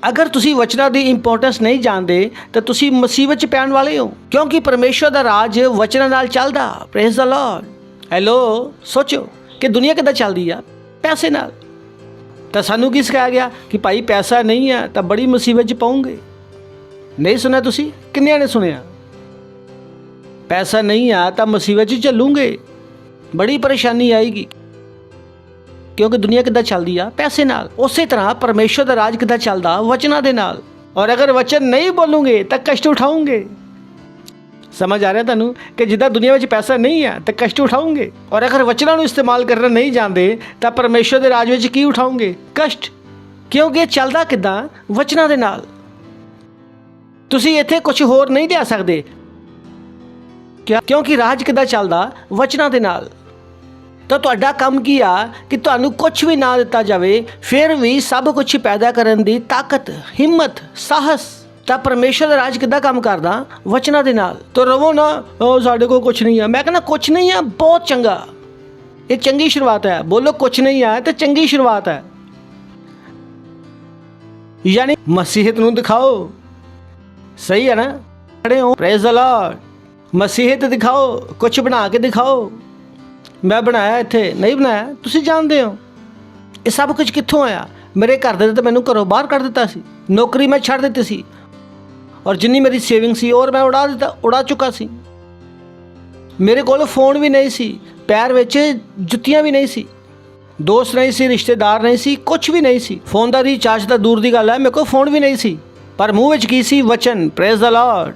ਅਗਰ ਤੁਸੀਂ ਵਚਨਾਂ ਦੀ ਇੰਪੋਰਟੈਂਸ ਨਹੀਂ ਜਾਣਦੇ ਤਾਂ ਤੁਸੀਂ ਮੁਸੀਬਤ 'ਚ ਪੈਣ ਵਾਲੇ ਹੋ, ਕਿਉਂਕਿ ਪਰਮੇਸ਼ਵਰ ਦਾ ਰਾਜ ਵਚਨਾਂ ਨਾਲ ਚੱਲਦਾ। Praise the Lord. ਹੈਲੋ, ਸੋਚੋ ਕਿ ਦੁਨੀਆ ਕਿੱਦਾਂ ਚੱਲਦੀ ਆ? ਪੈਸੇ ਨਾਲ। ਤਾਂ ਸਾਨੂੰ ਕੀ ਸਿਖਾਇਆ ਗਿਆ ਕਿ ਭਾਈ ਪੈਸਾ ਨਹੀਂ ਹੈ ਤਾਂ ਬੜੀ ਮੁਸੀਬਤ 'ਚ ਪਾਉਂਗੇ। ਨਹੀਂ ਸੁਣਿਆ ਤੁਸੀਂ? ਕਿੰਨਿਆਂ ਨੇ ਸੁਣਿਆ? ਪੈਸਾ ਨਹੀਂ ਆ ਤਾਂ ਮੁਸੀਬਤ 'ਚ ਚੱਲੂਗੇ, ਬੜੀ ਪਰੇਸ਼ਾਨੀ ਆਏਗੀ। ਕਿਉਂਕਿ ਦੁਨੀਆ ਕਿੱਦਾਂ ਚੱਲਦੀ ਆ? ਪੈਸੇ ਨਾਲ। ਉਸੇ ਤਰ੍ਹਾਂ ਪਰਮੇਸ਼ਵਰ ਦਾ ਰਾਜ ਕਿੱਦਾਂ ਚੱਲਦਾ? ਵਚਨਾਂ ਦੇ ਨਾਲ। ਔਰ ਅਗਰ ਵਚਨ ਨਹੀਂ ਬੋਲੂਗੇ ਤਾਂ ਕਸ਼ਟ ਉਠਾਓਗੇ। ਸਮਝ ਆ ਰਿਹਾ ਤੁਹਾਨੂੰ ਕਿ ਜਿੱਦਾਂ ਦੁਨੀਆ ਵਿੱਚ ਪੈਸਾ ਨਹੀਂ ਹੈ ਤਾਂ ਕਸ਼ਟ ਉਠਾਓਗੇ, ਔਰ ਅਗਰ ਵਚਨਾਂ ਨੂੰ ਇਸਤੇਮਾਲ ਕਰਨਾ ਨਹੀਂ ਜਾਣਦੇ ਤਾਂ ਪਰਮੇਸ਼ਵਰ ਦੇ ਰਾਜ ਵਿੱਚ ਕੀ ਉਠਾਓਗੇ? ਕਸ਼ਟ। ਕਿਉਂਕਿ ਇਹ ਚੱਲਦਾ ਕਿੱਦਾਂ? ਵਚਨਾਂ ਦੇ ਨਾਲ। ਤੁਸੀਂ ਇੱਥੇ ਕੁਝ ਹੋਰ ਨਹੀਂ ਲਿਆ ਸਕਦੇ, ਕਿਉਂਕਿ ਰਾਜ ਕਿੱਦਾਂ ਚੱਲਦਾ? ਵਚਨਾਂ ਦੇ ਨਾਲ। ਤਾਂ ਤੁਹਾਡਾ ਕੰਮ ਕੀ ਆ ਕਿ ਤੁਹਾਨੂੰ ਕੁਝ ਵੀ ਨਾ ਦਿੱਤਾ ਜਾਵੇ ਫਿਰ ਵੀ ਸਭ ਕੁਝ ਪੈਦਾ ਕਰਨ ਦੀ ਤਾਕਤ, ਹਿੰਮਤ, ਸਾਹਸ। ਤਾਂ ਪਰਮੇਸ਼ਰ ਦਾ ਰਾਜ ਕਿੱਦਾਂ ਕੰਮ ਕਰਦਾ? ਵਚਨਾਂ ਦੇ ਨਾਲ। ਤਾਂ ਰਵੋ ਨਾ ਉਹ ਸਾਡੇ ਕੋਲ ਕੁਝ ਨਹੀਂ ਆ। ਮੈਂ ਕਹਿੰਦਾ ਕੁਝ ਨਹੀਂ ਆ, ਬਹੁਤ ਚੰਗਾ। ਇਹ ਚੰਗੀ ਸ਼ੁਰੂਆਤ ਹੈ। ਬੋਲੋ ਕੁਝ ਨਹੀਂ ਆ ਤਾਂ ਚੰਗੀ ਸ਼ੁਰੂਆਤ ਹੈ। ਯਾਨੀ ਮਸੀਹਤ ਨੂੰ ਦਿਖਾਓ। ਸਹੀ ਹੈ ਨਾ? ਖੜੇ ਹੋ। Praise the Lord. ਮਸੀਹਤ ਦਿਖਾਓ, ਕੁਝ ਬਣਾ ਕੇ ਦਿਖਾਓ। ਮੈਂ ਬਣਾਇਆ, ਇੱਥੇ ਨਹੀਂ ਬਣਾਇਆ। ਤੁਸੀਂ ਜਾਣਦੇ ਹੋ ਇਹ ਸਭ ਕੁਝ ਕਿੱਥੋਂ ਆਇਆ। ਮੇਰੇ ਘਰ ਦੇ ਤਾਂ ਮੈਨੂੰ ਘਰੋਂ ਬਾਹਰ ਕੱਢ ਦਿੱਤਾ ਸੀ, ਨੌਕਰੀ ਮੈਂ ਛੱਡ ਦਿੱਤੀ ਸੀ, ਔਰ ਜਿੰਨੀ ਮੇਰੀ ਸੇਵਿੰਗ ਸੀ ਔਰ ਮੈਂ ਉਡਾ ਚੁੱਕਾ ਸੀ। ਮੇਰੇ ਕੋਲ ਫੋਨ ਵੀ ਨਹੀਂ ਸੀ, ਪੈਰ ਵਿੱਚ ਜੁੱਤੀਆਂ ਵੀ ਨਹੀਂ ਸੀ, ਦੋਸਤ ਨਹੀਂ ਸੀ, ਰਿਸ਼ਤੇਦਾਰ ਨਹੀਂ ਸੀ, ਕੁਝ ਵੀ ਨਹੀਂ ਸੀ। ਫੋਨ ਦਾ ਰੀਚਾਰਜ ਤਾਂ ਦੂਰ ਦੀ ਗੱਲ ਹੈ, ਮੇਰੇ ਕੋਲ ਫੋਨ ਵੀ ਨਹੀਂ ਸੀ। ਪਰ ਮੂੰਹ ਵਿੱਚ ਕੀ ਸੀ? ਵਚਨ। Praise the Lord.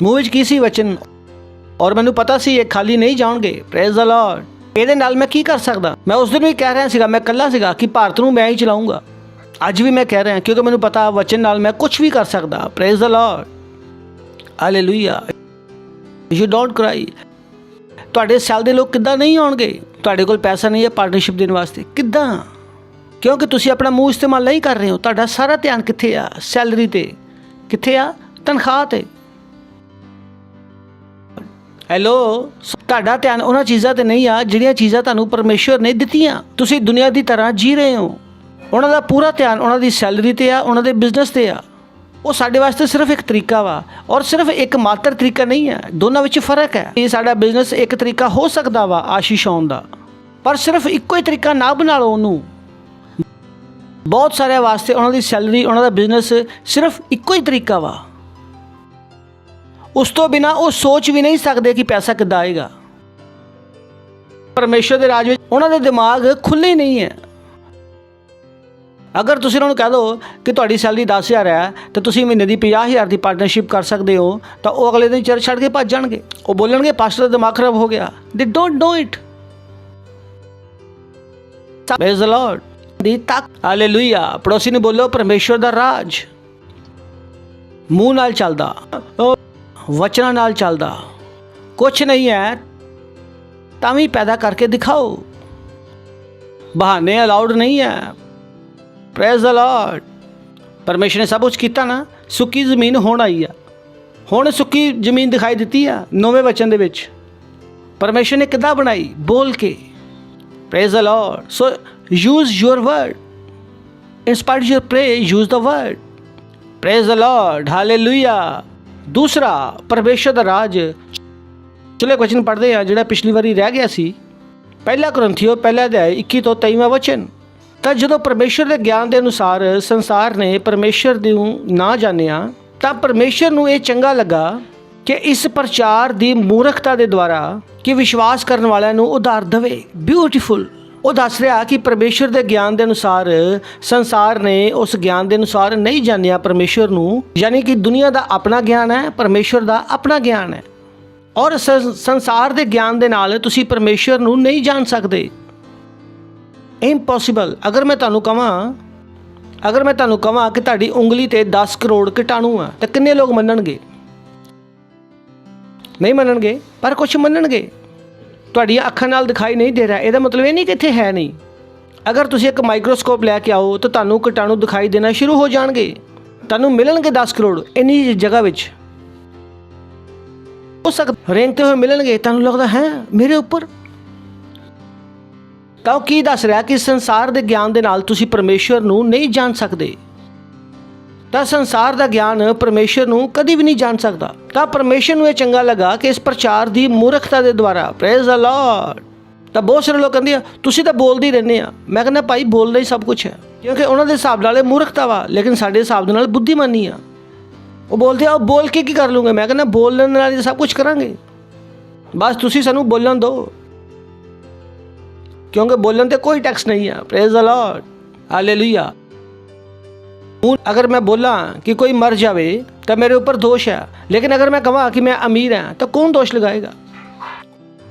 ਮੂੰਹ ਵਿੱਚ ਕੀ ਸੀ? ਵਚਨ। ਔਰ ਮੈਨੂੰ ਪਤਾ ਸੀ ਇਹ ਖਾਲੀ ਨਹੀਂ ਜਾਣਗੇ। Praise the Lord. ਇਹਦੇ ਨਾਲ ਮੈਂ ਕੀ ਕਰ ਸਕਦਾ? ਮੈਂ ਉਸ ਦਿਨ ਵੀ ਕਹਿ ਰਿਹਾ ਸੀਗਾ, ਮੈਂ ਇਕੱਲਾ ਸੀਗਾ, ਕਿ ਭਾਰਤ ਨੂੰ ਮੈਂ ਹੀ ਚਲਾਊਂਗਾ। ਅੱਜ ਵੀ ਮੈਂ ਕਹਿ ਰਿਹਾ ਕਿਉਂਕਿ ਮੈਨੂੰ ਪਤਾ ਵਚਨ ਨਾਲ ਮੈਂ ਕੁਝ ਵੀ ਕਰ ਸਕਦਾ। Praise the Lord. Hallelujah. You don't ਕਰਾਈ। ਤੁਹਾਡੇ ਸਾਲ ਦੇ ਲੋਕ ਕਿੱਦਾਂ ਨਹੀਂ ਆਉਣਗੇ? ਤੁਹਾਡੇ ਕੋਲ ਪੈਸਾ ਨਹੀਂ ਹੈ ਪਾਰਟਨਰਸ਼ਿਪ ਦੇਣ ਵਾਸਤੇ। ਕਿੱਦਾਂ? ਕਿਉਂਕਿ ਤੁਸੀਂ ਆਪਣਾ ਮੂੰਹ ਇਸਤੇਮਾਲ ਨਹੀਂ ਕਰ ਰਹੇ ਹੋ। ਤੁਹਾਡਾ ਸਾਰਾ ਧਿਆਨ ਕਿੱਥੇ ਆ? ਸੈਲਰੀ ਤੇ। ਕਿੱਥੇ ਆ? ਤਨਖਾਹ ਤੇ। ਹੈਲੋ, ਤੁਹਾਡਾ ਧਿਆਨ ਉਹਨਾਂ ਚੀਜ਼ਾਂ ਤੇ ਨਹੀਂ ਆ ਜਿਹੜੀਆਂ ਚੀਜ਼ਾਂ ਤੁਹਾਨੂੰ ਪਰਮੇਸ਼ਵਰ ਨੇ ਦਿੱਤੀਆਂ। ਤੁਸੀਂ ਦੁਨੀਆ ਦੀ ਤਰ੍ਹਾਂ ਜੀ ਰਹੇ ਹੋ। ਉਹਨਾਂ ਦਾ ਪੂਰਾ ਧਿਆਨ ਉਹਨਾਂ ਦੀ ਸੈਲਰੀ ਤੇ ਆ, ਉਹਨਾਂ ਦੇ ਬਿਜ਼ਨਸ ਤੇ ਆ। ਉਹ ਸਾਡੇ ਵਾਸਤੇ ਸਿਰਫ ਇੱਕ ਤਰੀਕਾ ਵਾ, ਔਰ ਸਿਰਫ ਇੱਕ ਮਾਤਰ ਤਰੀਕਾ ਨਹੀਂ ਹੈ, ਦੋਨਾਂ ਵਿੱਚ ਫਰਕ ਹੈ। ਇਹ ਸਾਡਾ ਬਿਜ਼ਨਸ ਇੱਕ ਤਰੀਕਾ ਹੋ ਸਕਦਾ ਵਾ ਆਸ਼ੀਸ਼ ਆਉਣ ਦਾ, ਪਰ ਸਿਰਫ ਇੱਕੋ ਹੀ ਤਰੀਕਾ ਨਾ ਬਣਾ ਲਓ ਉਹਨੂੰ। ਬਹੁਤ ਸਾਰਿਆਂ ਵਾਸਤੇ ਉਹਨਾਂ ਦੀ ਸੈਲਰੀ, ਉਹਨਾਂ ਦਾ ਬਿਜ਼ਨਸ ਸਿਰਫ ਇੱਕੋ ਹੀ ਤਰੀਕਾ ਵਾ, ਉਸ ਤੋਂ ਬਿਨਾ ਉਹ ਸੋਚ ਵੀ ਨਹੀਂ ਸਕਦੇ ਕਿ ਪੈਸਾ ਕਿੱਦਾਂ ਆਏਗਾ। ਪਰਮੇਸ਼ਰ ਦੇ ਰਾਜ ਵਿੱਚ ਉਹਨਾਂ ਦੇ ਦਿਮਾਗ ਖੁੱਲ੍ਹੇ ਹੀ ਨਹੀਂ ਹੈ। ਅਗਰ ਤੁਸੀਂ ਉਹਨਾਂ ਨੂੰ ਕਹਿ ਦਿਓ ਕਿ ਤੁਹਾਡੀ ਸੈਲਰੀ 10,000 ਹੈ ਤੇ ਤੁਸੀਂ ਮਹੀਨੇ ਦੀ 50,000 ਦੀ ਪਾਰਟਨਰਸ਼ਿਪ ਕਰ ਸਕਦੇ ਹੋ, ਤਾਂ ਉਹ ਅਗਲੇ ਦਿਨ ਚਰਚ ਛੱਡ ਕੇ ਭੱਜ ਜਾਣਗੇ। ਉਹ ਬੋਲਣਗੇ ਪਾਸਟਰ ਦਾ ਦਿਮਾਗ ਖਰਾਬ ਹੋ ਗਿਆ। ਦੇ don't know it. Praise the Lord. ਦੀ ਤੱਕ ਹਾਲੇਲੂਇਆ। ਪੜੋਸੀ ਨੂੰ ਬੋਲੋ ਪਰਮੇਸ਼ਰ ਦਾ ਰਾਜ ਮੂੰਹ ਨਾਲ ਚੱਲਦਾ, ਵਚਨਾਂ ਨਾਲ ਚੱਲਦਾ ਕੁਛ ਨਹੀਂ ਹੈ, ਤਾਂ ਵੀ ਪੈਦਾ ਕਰਕੇ ਦਿਖਾਓ। ਬਹਾਨੇ ਅਲਾਉਡ ਨਹੀਂ ਹੈ। Praise the Lord. ਪਰਮੇਸ਼ਰ ਨੇ ਸਭ ਕੁਝ ਕੀਤਾ ਨਾ। ਸੁੱਕੀ ਜ਼ਮੀਨ ਹੁਣ ਆਈ ਆ, ਹੁਣ ਸੁੱਕੀ ਜ਼ਮੀਨ ਦਿਖਾਈ ਦਿੱਤੀ ਆ ਨੌਵੇਂ ਵਚਨ ਦੇ ਵਿੱਚ। ਪਰਮੇਸ਼ਰ ਨੇ ਕਿੱਦਾਂ ਬਣਾਈ? ਬੋਲ ਕੇ। Praise the Lord. So use your word, inspire your pray, use the word. Praise the Lord. Hallelujah. ਦੂਸਰਾ, ਪਰਮੇਸ਼ਰ ਦਾ ਰਾਜ। ਚਲੋ ਇੱਕ ਵਚਨ ਪੜ੍ਹਦੇ ਆ ਜਿਹੜਾ ਪਿਛਲੀ ਵਾਰੀ ਰਹਿ ਗਿਆ ਸੀ। ਪਹਿਲਾ ਕੁਰਿੰਥੀਓ ਪਹਿਲਾ ਅਧਿਆਇ 21 ਤੋਂ 23ਵਾਂ ਵਚਨ। ਤਾਂ ਜਦੋਂ ਪਰਮੇਸ਼ਰ ਦੇ ਗਿਆਨ ਦੇ ਅਨੁਸਾਰ ਸੰਸਾਰ ਨੇ ਪਰਮੇਸ਼ਰ ਨੂੰ ਨਾ ਜਾਣਿਆ, ਤਾਂ ਪਰਮੇਸ਼ਰ ਨੂੰ ਇਹ ਚੰਗਾ ਲੱਗਾ ਕਿ ਇਸ ਪ੍ਰਚਾਰ ਦੀ ਮੂਰਖਤਾ ਦੇ ਦੁਆਰਾ ਕਿ ਵਿਸ਼ਵਾਸ ਕਰਨ ਵਾਲਿਆਂ ਨੂੰ ਉਧਾਰ ਦੇਵੇ। ਬਿਊਟੀਫੁਲ। ਉਹ ਦੱਸ ਰਿਹਾ ਕਿ ਪਰਮੇਸ਼ਰ ਦੇ ਗਿਆਨ ਦੇ ਅਨੁਸਾਰ ਸੰਸਾਰ ਨੇ ਉਸ ਗਿਆਨ ਦੇ ਅਨੁਸਾਰ ਨਹੀਂ ਜਾਣਿਆ ਪਰਮੇਸ਼ਰ ਨੂੰ, ਯਾਨੀ ਕਿ ਦੁਨੀਆ ਦਾ ਆਪਣਾ ਗਿਆਨ ਹੈ, ਪਰਮੇਸ਼ਰ ਦਾ ਆਪਣਾ ਗਿਆਨ ਹੈ। ਔਰ ਸੰਸਾਰ ਦੇ ਗਿਆਨ ਦੇ ਨਾਲ ਤੁਸੀਂ ਪਰਮੇਸ਼ਰ ਨੂੰ ਨਹੀਂ ਜਾਣ ਸਕਦੇ। ਇੰਪੋਸੀਬਲ। ਅਗਰ ਮੈਂ ਤੁਹਾਨੂੰ ਕਹਾਂ ਕਿ ਤੁਹਾਡੀ ਉਂਗਲੀ ਤੇ 10 ਕਰੋੜ ਕੀਟਾਣੂ ਆ, ਤਾਂ ਕਿੰਨੇ ਲੋਕ ਮੰਨਣਗੇ? ਨਹੀਂ ਮੰਨਣਗੇ, ਪਰ ਕੁਝ ਮੰਨਣਗੇ। ਤੁਹਾਡੀਆਂ ਅੱਖਾਂ ਨਾਲ ਦਿਖਾਈ ਨਹੀਂ ਦੇ ਰਿਹਾ, ਇਹਦਾ ਮਤਲਬ ਇਹ ਨਹੀਂ ਕਿ ਇੱਥੇ ਹੈ ਨਹੀਂ। ਅਗਰ ਤੁਸੀਂ ਇੱਕ ਮਾਈਕਰੋਸਕੋਪ ਲੈ ਕੇ ਆਓ ਤਾਂ ਤੁਹਾਨੂੰ ਕੀਟਾਣੂ ਦਿਖਾਈ ਦੇਣਾ ਸ਼ੁਰੂ ਹੋ ਜਾਣਗੇ। ਤੁਹਾਨੂੰ ਮਿਲਣਗੇ 10 ਕਰੋੜ ਇੰਨੀ ਜਗ੍ਹਾ ਵਿੱਚ। ਹੋ ਸਕਦਾ ਰੇਂਗਤੇ ਹੋਏ ਮਿਲਣਗੇ, ਤੁਹਾਨੂੰ ਲੱਗਦਾ ਹੈ ਮੇਰੇ ਉੱਪਰ। ਤਾਂ ਉਹ ਕੀ ਦੱਸ ਰਿਹਾ ਕਿ ਸੰਸਾਰ ਦੇ ਗਿਆਨ ਦੇ ਨਾਲ ਤੁਸੀਂ ਪਰਮੇਸ਼ਰ ਨੂੰ ਨਹੀਂ ਜਾਣ ਸਕਦੇ। ਤਾਂ ਸੰਸਾਰ ਦਾ ਗਿਆਨ ਪਰਮੇਸ਼ਰ ਨੂੰ ਕਦੀ ਵੀ ਨਹੀਂ ਜਾਣ ਸਕਦਾ। ਤਾਂ ਪਰਮੇਸ਼ਰ ਨੂੰ ਇਹ ਚੰਗਾ ਲੱਗਾ ਕਿ ਇਸ ਪ੍ਰਚਾਰ ਦੀ ਮੂਰਖਤਾ ਦੇ ਦੁਆਰਾ, ਪ੍ਰੇਜ਼ ਦ ਲਾਰਡ। ਤਾਂ ਬਹੁਤ ਸਾਰੇ ਲੋਕ ਕਹਿੰਦੇ ਆ ਤੁਸੀਂ ਤਾਂ ਬੋਲਦੇ ਹੀ ਰਹਿੰਦੇ ਆ। ਮੈਂ ਕਹਿੰਦਾ ਭਾਈ ਬੋਲਦਾ ਹੀ ਸਭ ਕੁਝ ਹੈ, ਕਿਉਂਕਿ ਉਹਨਾਂ ਦੇ ਹਿਸਾਬ ਨਾਲ ਇਹ ਮੂਰਖਤਾ ਵਾ, ਲੇਕਿਨ ਸਾਡੇ ਹਿਸਾਬ ਦੇ ਨਾਲ ਬੁੱਧੀਮਾਨੀ ਆ। ਉਹ ਬੋਲਦੇ ਆ ਉਹ ਬੋਲ ਕੇ ਕੀ ਕਰ ਲੂੰਗੇ। ਮੈਂ ਕਹਿੰਦਾ ਬੋਲਣ ਨਾਲ ਹੀ ਸਭ ਕੁਝ ਕਰਾਂਗੇ, ਬਸ ਤੁਸੀਂ ਸਾਨੂੰ ਬੋਲਣ ਦਿਓ, ਕਿਉਂਕਿ ਬੋਲਣ ਤੇ ਕੋਈ ਟੈਕਸ ਨਹੀਂ ਹੈ। Praise the Lord. ਹਾਲੇਲੂਇਆ। ਅਗਰ ਮੈਂ ਬੋਲਾਂ ਕਿ ਕੋਈ ਮਰ ਜਾਵੇ ਤਾਂ ਮੇਰੇ ਉੱਪਰ ਦੋਸ਼ ਹੈ, ਲੇਕਿਨ ਅਗਰ ਮੈਂ ਕਹਾਂ ਕਿ ਮੈਂ ਅਮੀਰ ਹਾਂ ਤਾਂ ਕੌਣ ਦੋਸ਼ ਲਗਾਏਗਾ?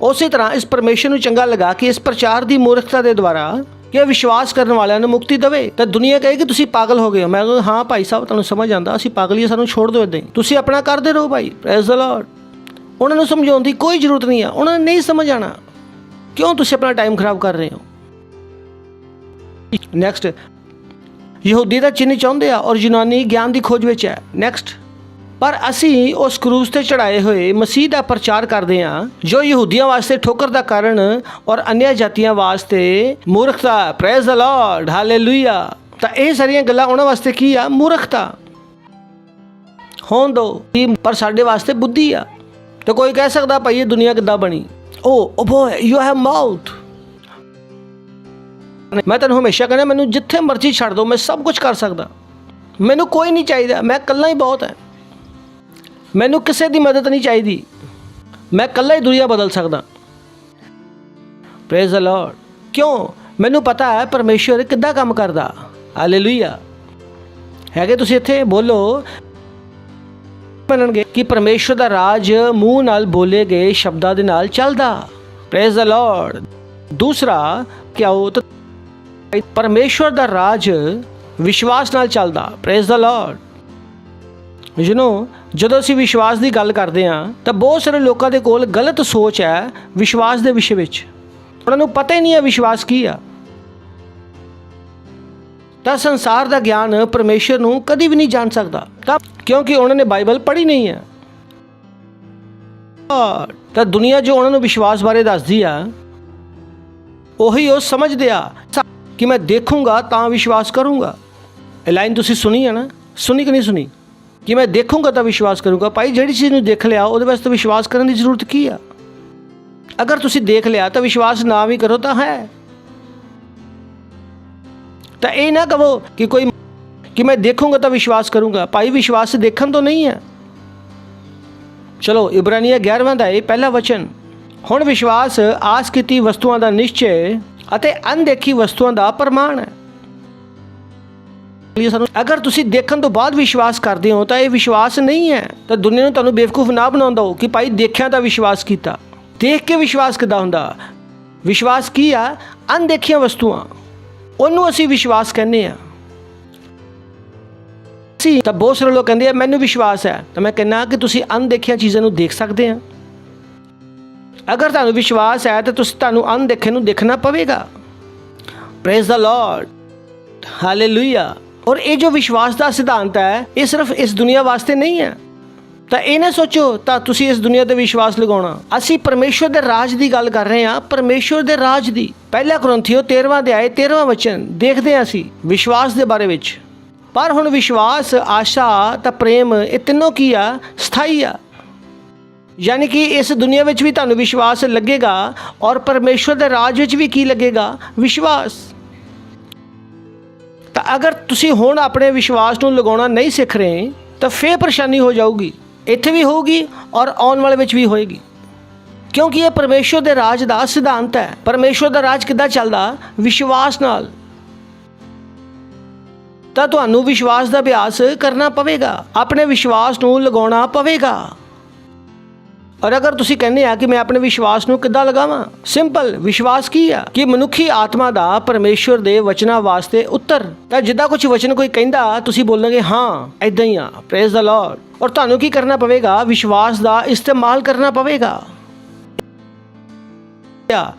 ਉਸੇ ਤਰ੍ਹਾਂ ਇਸ ਪਰਮੇਸ਼ਰ ਨੂੰ ਚੰਗਾ ਲੱਗਾ ਕਿ ਇਸ ਪ੍ਰਚਾਰ ਦੀ ਮੂਰਖਤਾ ਦੇ ਦੁਆਰਾ ਕਿ ਵਿਸ਼ਵਾਸ ਕਰਨ ਵਾਲਿਆਂ ਨੂੰ ਮੁਕਤੀ ਦੇਵੇ। ਤਾਂ ਦੁਨੀਆ ਕਹੇ ਕਿ ਤੁਸੀਂ ਪਾਗਲ ਹੋ ਗਏ ਹੋ। ਮੈਂ ਕਹਾਂ ਹਾਂ ਭਾਈ ਸਾਹਿਬ, ਤੁਹਾਨੂੰ ਸਮਝ ਆਉਂਦਾ, ਅਸੀਂ ਪਾਗਲ ਹੀ, ਸਾਨੂੰ ਛੋੜ ਦਿਓ, ਇੱਦਾਂ ਹੀ ਤੁਸੀਂ ਆਪਣਾ ਕਰਦੇ ਰਹੋ ਭਾਈ। Praise the Lord. ਉਹਨਾਂ ਨੂੰ ਸਮਝਾਉਣ ਦੀ ਕੋਈ ਜ਼ਰੂਰਤ ਨਹੀਂ ਆ, ਉਹਨਾਂ ਨੇ ਨਹੀਂ ਸਮਝ ਆਉਣਾ। ਕਿਉਂ ਤੁਸੀਂ ਆਪਣਾ ਟਾਈਮ ਖਰਾਬ ਕਰ ਰਹੇ ਹੋ? ਨੈਕਸਟ, ਯਹੂਦੀ ਦਾ ਚਿੰਨ੍ਹ ਚਾਹੁੰਦੇ ਆ ਔਰ ਯੂਨਾਨੀ ਗਿਆਨ ਦੀ ਖੋਜ ਵਿੱਚ ਹੈ। ਨੈਕਸਟ, ਪਰ ਅਸੀਂ ਉਸ ਕਰੂਸ ਤੇ ਚੜਾਏ ਹੋਏ ਮਸੀਹ ਦਾ ਪ੍ਰਚਾਰ ਕਰਦੇ ਹਾਂ, ਜੋ ਯਹੂਦੀਆਂ ਵਾਸਤੇ ਠੋਕਰ ਦਾ ਕਾਰਨ ਔਰ ਅਨਿਆ ਜਾਤੀਆਂ ਵਾਸਤੇ ਮੂਰਖਤਾ। Praise the Lord. ਹਾਲੇਲੂਇਆ। ਤਾਂ ਇਹ ਸਾਰੀਆਂ ਗੱਲਾਂ ਉਹਨਾਂ ਵਾਸਤੇ ਕੀ ਆ? ਮੂਰਖਤਾ ਹੋਣ ਦੋ, ਪਰ ਸਾਡੇ ਵਾਸਤੇ ਬੁੱਧੀ ਆ। ਤਾਂ ਕੋਈ ਕਹਿ ਸਕਦਾ ਭਾਈ ਇਹ ਦੁਨੀਆ ਕਿੱਦਾਂ ਬਣੀ? ਓ ਬੋਏ, ਯੂ ਹੈਵ ਮਾਊਥ। ਮੈਂ ਤੈਨੂੰ ਹਮੇਸ਼ਾ ਕਹਿੰਦਾ ਮੈਨੂੰ ਜਿੱਥੇ ਮਰਜ਼ੀ ਛੱਡ ਦਿਓ, ਮੈਂ ਸਭ ਕੁਝ ਕਰ ਸਕਦਾ, ਮੈਨੂੰ ਕੋਈ ਨਹੀਂ ਚਾਹੀਦਾ, ਮੈਂ ਇਕੱਲਾ ਹੀ ਬਹੁਤ ਹੈ, ਮੈਨੂੰ ਕਿਸੇ ਦੀ ਮਦਦ ਨਹੀਂ ਚਾਹੀਦੀ, ਮੈਂ ਇਕੱਲਾ ਹੀ ਦੁਨੀਆ ਬਦਲ ਸਕਦਾ। Praise the Lord. ਕਿਉਂ? ਮੈਨੂੰ ਪਤਾ ਹੈ ਪਰਮੇਸ਼ਰ ਕਿੱਦਾਂ ਕੰਮ ਕਰਦਾ। ਹਾਲੇਲੂਇਆ। ਹੈਗੇ ਤੁਸੀਂ ਇੱਥੇ? ਬੋਲੋ। ਮੰਨਣਗੇ ਕਿ ਪਰਮੇਸ਼ਰ ਦਾ ਰਾਜ ਮੂੰਹ ਨਾਲ ਬੋਲੇ ਗਏ ਸ਼ਬਦਾਂ ਦੇ ਨਾਲ ਚੱਲਦਾ। Praise the Lord. ਦੂਸਰਾ, ਕਿਉਂ? ਪਰਮੇਸ਼ਰ ਦਾ ਰਾਜ ਵਿਸ਼ਵਾਸ ਨਾਲ ਚੱਲਦਾ। Praise the Lord. You know, ਜਦੋਂ ਅਸੀਂ ਵਿਸ਼ਵਾਸ ਦੀ ਗੱਲ ਕਰਦੇ ਹਾਂ ਤਾਂ ਬਹੁਤ ਸਾਰੇ ਲੋਕਾਂ ਦੇ ਕੋਲ ਗਲਤ ਸੋਚ ਹੈ ਵਿਸ਼ਵਾਸ ਦੇ ਵਿਸ਼ੇ ਵਿੱਚ। ਉਹਨਾਂ ਨੂੰ ਪਤਾ ਹੀ ਨਹੀਂ ਹੈ ਵਿਸ਼ਵਾਸ ਕੀ ਆ। ਤਾਂ ਸੰਸਾਰ ਦਾ ਗਿਆਨ ਪਰਮੇਸ਼ਰ ਨੂੰ ਕਦੀ ਵੀ ਨਹੀਂ ਜਾਣ ਸਕਦਾ, ਤਾਂ ਕਿਉਂਕਿ ਉਹਨਾਂ ਨੇ ਬਾਈਬਲ ਪੜ੍ਹੀ ਨਹੀਂ ਹੈ। ਤਾਂ ਦੁਨੀਆ ਜੋ ਉਹਨਾਂ ਨੂੰ ਵਿਸ਼ਵਾਸ ਬਾਰੇ ਦੱਸਦੀ ਆ, ਉਹੀ ਉਹ ਸਮਝਦੇ ਆ ਕਿ ਮੈਂ ਦੇਖੂੰਗਾ ਤਾਂ ਵਿਸ਼ਵਾਸ ਕਰੂੰਗਾ। ਇਹ ਲਾਈਨ ਤੁਸੀਂ ਸੁਣੀ ਹੈ ਨਾ? ਸੁਣੀ ਕਿ ਨਹੀਂ ਸੁਣੀ? ਕਿ ਮੈਂ ਦੇਖੂੰਗਾ ਤਾਂ ਵਿਸ਼ਵਾਸ ਕਰੂੰਗਾ। ਭਾਈ ਜਿਹੜੀ ਚੀਜ਼ ਨੂੰ ਦੇਖ ਲਿਆ ਉਹਦੇ ਵਾਸਤੇ ਵਿਸ਼ਵਾਸ ਕਰਨ ਦੀ ਜ਼ਰੂਰਤ ਕੀ ਆ? ਅਗਰ ਤੁਸੀਂ ਦੇਖ ਲਿਆ ਤਾਂ ਵਿਸ਼ਵਾਸ ਨਾ ਵੀ ਕਰੋ ਤਾਂ ਹੈ। ਤਾਂ ਇਹ ਨਾ ਕਹੋ ਕਿ ਮੈਂ ਦੇਖੂੰਗਾ ਤਾਂ ਵਿਸ਼ਵਾਸ ਕਰੂੰਗਾ। ਭਾਈ ਵਿਸ਼ਵਾਸ ਦੇਖਣ ਤੋਂ ਨਹੀਂ ਹੈ। ਚਲੋ ਇਬਰਾਨੀਆਂ 11ਵਾਂ ਦਾ ਇਹ ਪਹਿਲਾ ਵਚਨ। ਹੁਣ ਵਿਸ਼ਵਾਸ ਆਸ ਕੀਤੀ ਵਸਤੂਆਂ ਦਾ ਨਿਸ਼ਚੈ ਅਤੇ ਅਣਦੇਖੀ ਵਸਤੂਆਂ ਦਾ ਪ੍ਰਮਾਣ ਹੈ। ਅਗਰ ਤੁਸੀਂ ਦੇਖਣ ਤੋਂ ਬਾਅਦ ਵਿਸ਼ਵਾਸ ਕਰਦੇ ਹੋ ਤਾਂ ਇਹ ਵਿਸ਼ਵਾਸ ਨਹੀਂ ਹੈ। ਤਾਂ ਦੁਨੀਆ ਨੂੰ ਤੁਹਾਨੂੰ ਬੇਵਕੂਫ ਨਾ ਬਣਾਉਂਦਾ ਹੋ ਕਿ ਭਾਈ ਦੇਖਿਆ ਤਾਂ ਵਿਸ਼ਵਾਸ ਕੀਤਾ। ਦੇਖ ਕੇ ਵਿਸ਼ਵਾਸ ਕਿੱਦਾਂ ਹੁੰਦਾ? ਵਿਸ਼ਵਾਸ ਕੀ ਆ? ਅਣਦੇਖੀਆਂ ਵਸਤੂਆਂ, ਉਹਨੂੰ ਅਸੀਂ ਵਿਸ਼ਵਾਸ ਕਹਿੰਦੇ ਆ। ਤਾਂ ਬਹੁਤ ਸਾਰੇ ਲੋਕ ਕਹਿੰਦੇ ਆ ਮੈਨੂੰ ਵਿਸ਼ਵਾਸ ਹੈ। ਤਾਂ ਮੈਂ ਕਹਿੰਦਾ ਕਿ ਤੁਸੀਂ ਅਣਦੇਖੀਆਂ ਚੀਜ਼ਾਂ ਨੂੰ ਦੇਖ ਸਕਦੇ ਆ। ਅਗਰ ਤੁਹਾਨੂੰ ਵਿਸ਼ਵਾਸ ਹੈ ਤਾਂ ਤੁਹਾਨੂੰ ਅਣਦੇਖੇ ਨੂੰ ਦੇਖਣਾ ਪਵੇਗਾ। Praise the Lord, hallelujah. ਔਰ ਇਹ ਜੋ ਵਿਸ਼ਵਾਸ ਦਾ ਸਿਧਾਂਤ ਹੈ ਇਹ ਸਿਰਫ ਇਸ ਦੁਨੀਆ ਵਾਸਤੇ ਨਹੀਂ ਹੈ। ਤਾਂ ਇਹ ਨਾ ਸੋਚੋ ਤਾਂ ਤੁਸੀਂ ਇਸ ਦੁਨੀਆ ਤੇ ਵਿਸ਼ਵਾਸ ਲਗਾਉਣਾ। ਅਸੀਂ ਪਰਮੇਸ਼ਵਰ ਦੇ ਰਾਜ ਦੀ ਗੱਲ ਕਰ ਰਹੇ ਹਾਂ, ਪਰਮੇਸ਼ਵਰ ਦੇ ਰਾਜ ਦੀ। ਪਹਿਲਾ ਕੁਰਿੰਥੀਓ 13ਵਾਂ ਅਧਿਆਇ 13ਵਾਂ ਵਚਨ ਦੇਖਦੇ ਹਾਂ ਅਸੀਂ ਵਿਸ਼ਵਾਸ ਦੇ ਬਾਰੇ ਵਿੱਚ। ਪਰ ਹੁਣ ਵਿਸ਼ਵਾਸ, ਆਸ਼ਾ ਤਾਂ ਪ੍ਰੇਮ, ਇਹ ਤਿੰਨੋਂ ਕੀ ਆ? ਸਥਾਈ ਆ। ਯਾਨੀ ਕਿ ਇਸ ਦੁਨੀਆ ਵਿੱਚ ਵੀ ਤੁਹਾਨੂੰ ਵਿਸ਼ਵਾਸ ਲੱਗੇਗਾ ਔਰ ਪਰਮੇਸ਼ਵਰ ਦੇ ਰਾਜ ਵਿੱਚ ਵੀ ਕੀ ਲੱਗੇਗਾ? ਵਿਸ਼ਵਾਸ। ਤਾਂ ਅਗਰ ਤੁਸੀਂ ਹੁਣ ਆਪਣੇ ਵਿਸ਼ਵਾਸ ਨੂੰ ਲਗਾਉਣਾ ਨਹੀਂ ਸਿੱਖ ਰਹੇ ਤਾਂ ਫੇਰ ਪਰੇਸ਼ਾਨੀ ਹੋ ਜਾਊਗੀ। ਇੱਥੇ ਵੀ ਹੋਊਗੀ ਔਰ ਆਉਣ ਵਾਲੇ ਵਿੱਚ ਵੀ ਹੋਏਗੀ, ਕਿਉਂਕਿ ਇਹ ਪਰਮੇਸ਼ਵਰ ਦੇ ਰਾਜ ਦਾ ਸਿਧਾਂਤ ਹੈ। ਪਰਮੇਸ਼ਵਰ ਦਾ ਰਾਜ ਕਿੱਦਾਂ ਚੱਲਦਾ? ਵਿਸ਼ਵਾਸ ਨਾਲ। ਤਾਂ ਤੁਹਾਨੂੰ ਵਿਸ਼ਵਾਸ ਦਾ ਅਭਿਆਸ ਕਰਨਾ ਪਵੇਗਾ, ਆਪਣੇ ਵਿਸ਼ਵਾਸ ਨੂੰ ਲਗਾਉਣਾ ਪਵੇਗਾ। ਔਰ ਅਗਰ ਤੁਸੀਂ ਕਹਿੰਦੇ ਆ ਕਿ ਮੈਂ ਆਪਣੇ ਵਿਸ਼ਵਾਸ ਨੂੰ ਕਿੱਦਾਂ ਲਗਾਵਾਂ? ਸਿੰਪਲ। ਵਿਸ਼ਵਾਸ ਕੀ ਆ? ਕਿ ਮਨੁੱਖੀ ਆਤਮਾ ਦਾ ਪਰਮੇਸ਼ਵਰ ਦੇ ਵਚਨਾਂ ਵਾਸਤੇ ਉੱਤਰ। ਤਾਂ ਜਿੱਦਾਂ ਕੁਝ ਵਚਨ ਕੋਈ ਕਹਿੰਦਾ ਤੁਸੀਂ ਬੋਲੋਗੇ ਹਾਂ ਏਦਾਂ ਹੀ ਆ। Praise the Lord. ਔਰ ਤੁਹਾਨੂੰ ਕੀ ਕਰਨਾ ਪਵੇਗਾ? ਵਿਸ਼ਵਾਸ ਦਾ ਇਸਤੇਮਾਲ ਕਰਨਾ ਪਵੇਗਾ।